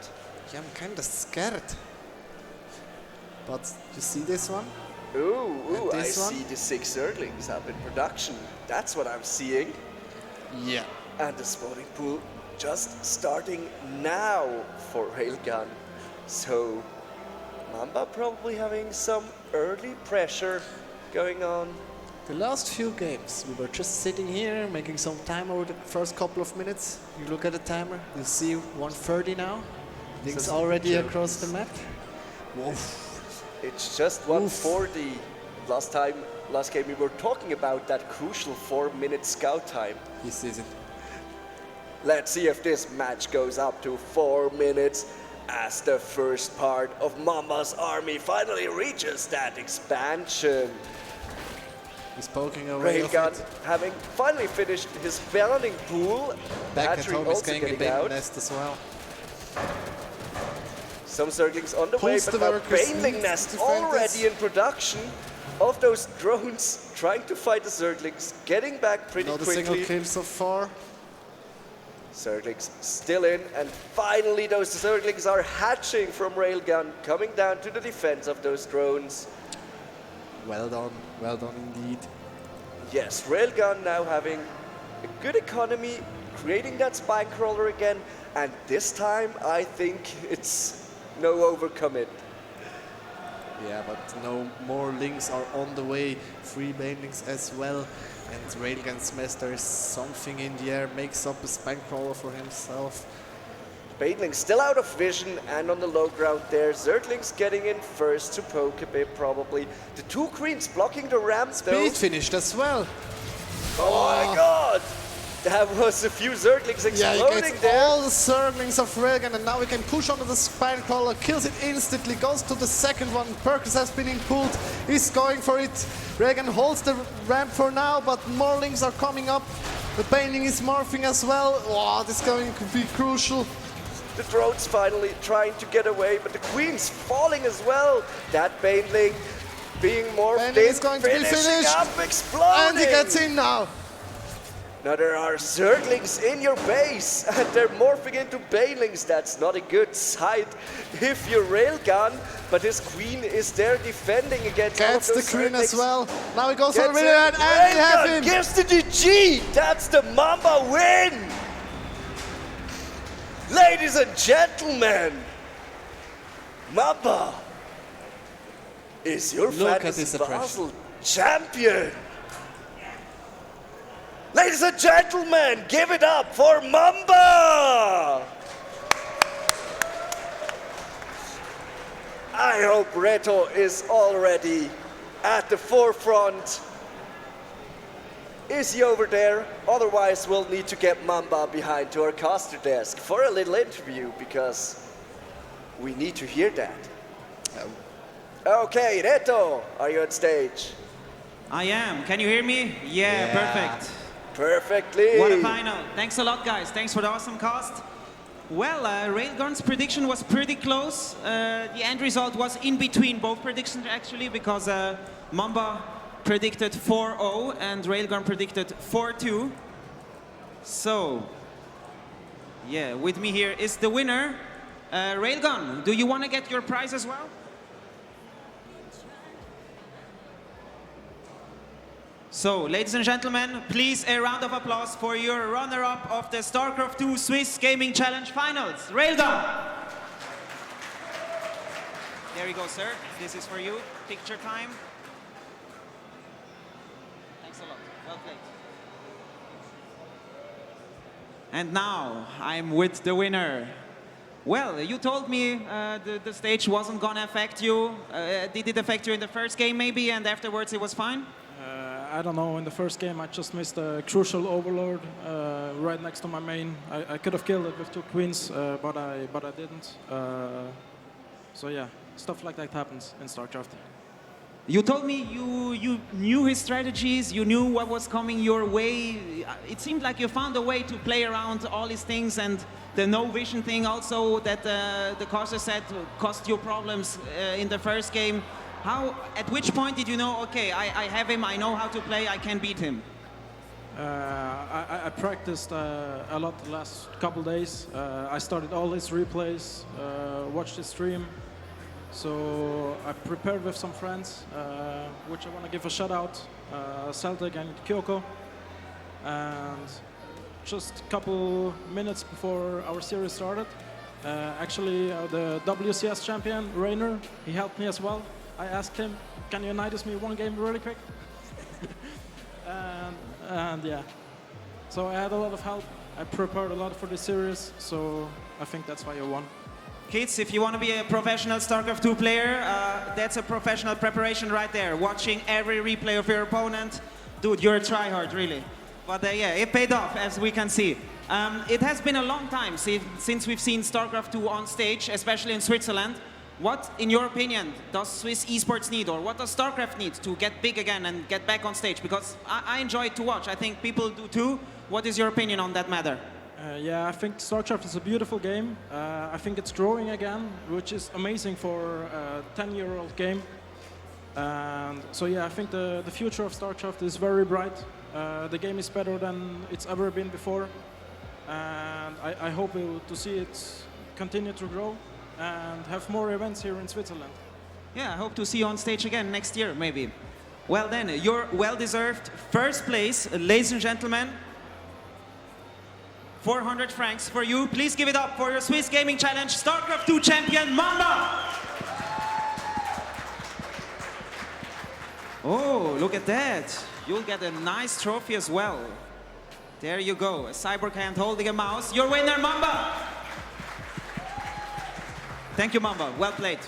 yeah, I'm kinda scared. But you see this one? Ooh, I this one? see the 6 Zerglings up in production. That's what I'm seeing. Yeah. And the spawning pool just starting now for Railgun. So Mamba probably having some early pressure going on. The last few games, we were just sitting here, making some time over the first couple of minutes. You look at the timer, you see 1:30 now. Things So already joke. across the map. Whoa. It's just 1:40. Last game we were talking about that crucial 4-minute scout time. This is it. Let's see if this match goes up to 4 minutes as the first part of Mamba's army finally reaches that expansion. He's poking away. Railgun having finally finished his spawning pool. Back at Battery home is also getting a getting big out. nest as well. Some Zerglings on the way, Pulse but the now workers Baneling need Nest to defend already this. in production. Of those drones trying to fight the Zerglings, getting back pretty Not a single quickly. kill so far. Zerglings still in, and finally those Zerglings are hatching from Railgun, coming down to the defense of those drones. Well done indeed. Yes, Railgun now having a good economy, creating that spine crawler again, and this time I think it's no overcommit. Yeah, but no more links are on the way. 3 banelings as well. And Railgun Semester is something in the air, makes up a spine crawler for himself. Baneling still out of vision and on the low ground there. Zerglings getting in first to poke a bit probably. The 2 Queens blocking the ramp though. Speed finished as well. Oh my god! That was a few Zerglings Yeah, he exploding gets there. all the Zerglings of Railgun, and now we can push onto the spine crawler, kills it instantly, goes to the second one. Perkins has been pulled, he's going for it. Railgun holds the ramp for now, but more links are coming up. The Baneling is morphing as well. Wow, this is going to be crucial. The drones finally trying to get away, but the Queen's falling as well. That Baneling being morphed Baneling in, is going to be finishing finished. up, exploding. And he gets in now. Now there are Zerglings in your base, and they're morphing into Banelings. That's not a good sight if you're Railgun, but his Queen is there defending against all of Gets the those Queen as Zerglings. well. Now he goes for the Gets winner, it. and we have Railgun him. gives the GG. That's the Mamba win. Ladies and gentlemen, Mamba is your Look at Fantasy this oppression. Basel champion. Ladies and gentlemen, give it up for Mamba! I hope Reto is already at the forefront. Is he over there? Otherwise, we'll need to get Mamba behind to our caster desk for a little interview because we need to hear that. Okay, Reto, are you on stage? I am. Can you hear me? Yeah, perfect. Perfectly. What a final. Thanks a lot, guys. Thanks for the awesome cast. Well, Railgun's prediction was pretty close. The end result was in between both predictions, actually, because Mamba predicted 4-0 and Railgun predicted 4-2. So, yeah, with me here is the winner. Railgun, do you want to get your prize as well? So, ladies and gentlemen, please a round of applause for your runner-up of the Starcraft 2 Swiss Gaming Challenge Finals, Railgun. There you go, sir. This is for you. Picture time. Thanks a lot. Well played. And now, I'm with the winner. Well, you told me the stage wasn't gonna affect you. Did it affect you in the first game, maybe, and afterwards it was fine? I don't know, in the first game I just missed a crucial overlord right next to my main. I could have killed it with 2 queens, but I didn't. So yeah, stuff like that happens in Starcraft. You told me you knew his strategies, you knew what was coming your way. It seemed like you found a way to play around all these things, and the no vision thing also that the caster said cost you problems in the first game. At which point did you know, okay, I have him, I know how to play, I can beat him? I practiced a lot the last couple days. I started all his replays, watched his stream. So I prepared with some friends, which I want to give a shout out, Celtic and Kyoko. And just a couple minutes before our series started, actually the WCS champion, Rainer, he helped me as well. I asked him, can you knight me 1 game really quick? and yeah, so I had a lot of help. I prepared a lot for this series, so I think that's why I won. Kids, if you want to be a professional StarCraft 2 player, that's a professional preparation right there. Watching every replay of your opponent. Dude, you're a tryhard, really. But yeah, it paid off, as we can see. It has been a long time since we've seen StarCraft 2 on stage, especially in Switzerland. What, in your opinion, does Swiss esports need, or what does StarCraft need to get big again and get back on stage? Because I enjoy it to watch. I think people do too. What is your opinion on that matter? Yeah, I think Starcraft is a beautiful game. I think it's growing again, which is amazing for a 10-year-old game. And so yeah, I think the future of Starcraft is very bright. The game is better than it's ever been before. And I hope to see it continue to grow and have more events here in Switzerland. Yeah, I hope to see you on stage again next year, maybe. Well then, your well-deserved first place, ladies and gentlemen. 400 francs for you. Please give it up for your Swiss Gaming Challenge StarCraft 2 champion, Mamba! Oh, look at that. You'll get a nice trophy as well. There you go, a cyborg hand holding a mouse. Your winner, Mamba! Thank you, Mamba. Well played.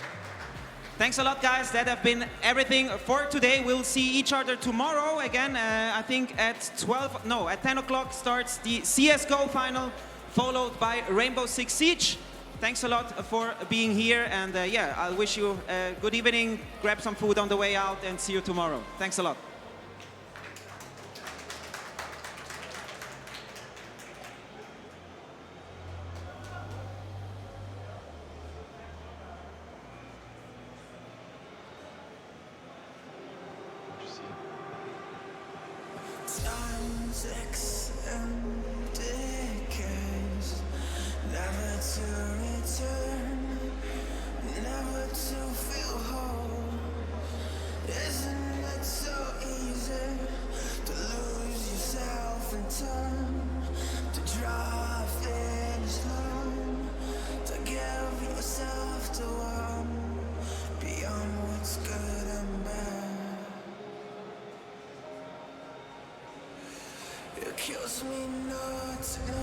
Thanks a lot, guys. That have been everything for today. We'll see each other tomorrow again. I think at 10 o'clock starts the CSGO final, followed by Rainbow Six Siege. Thanks a lot for being here, and yeah, I'll wish you a good evening. Grab some food on the way out, and see you tomorrow. Thanks a lot. Time's decays, never to return, never to feel whole. Isn't it so easy to lose yourself in time, to draw a finish line, to give yourself to one beyond what's good and bad? It kills me not to know.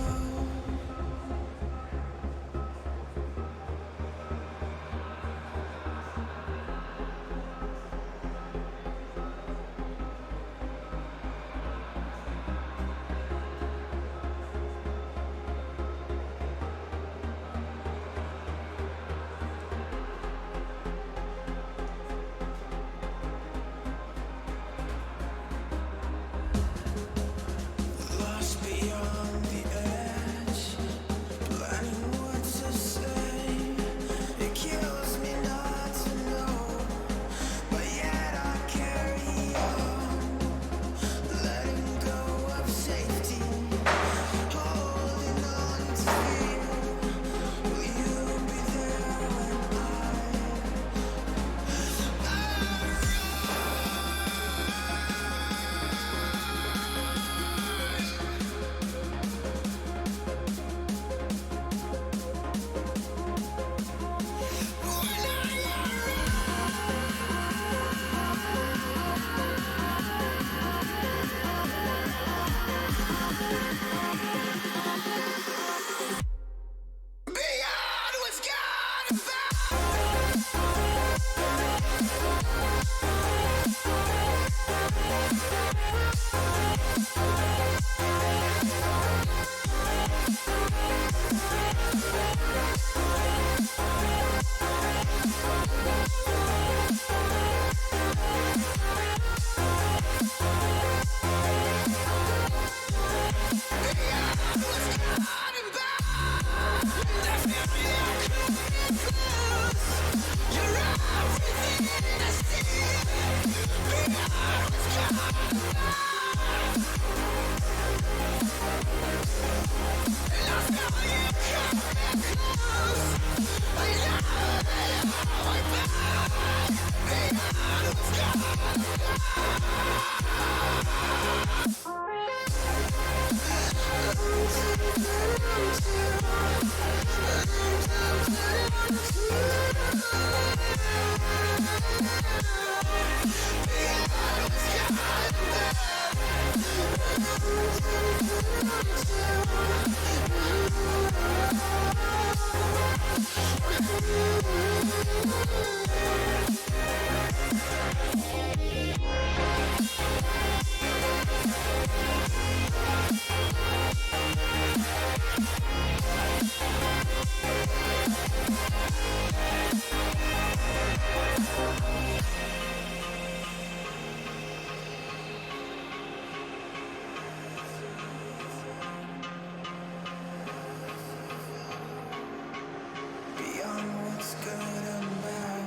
Beyond what's good and bad.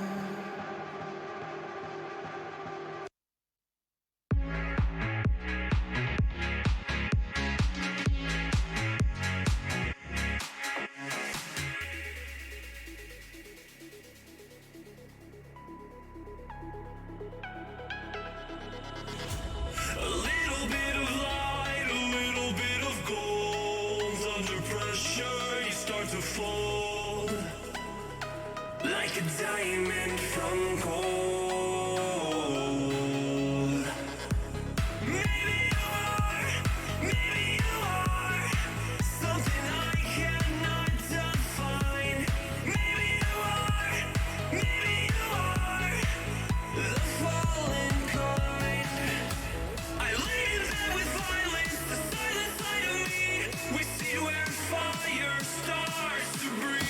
A little bit of light, a little bit of gold. Under pressure, you start to fold like a diamond from gold.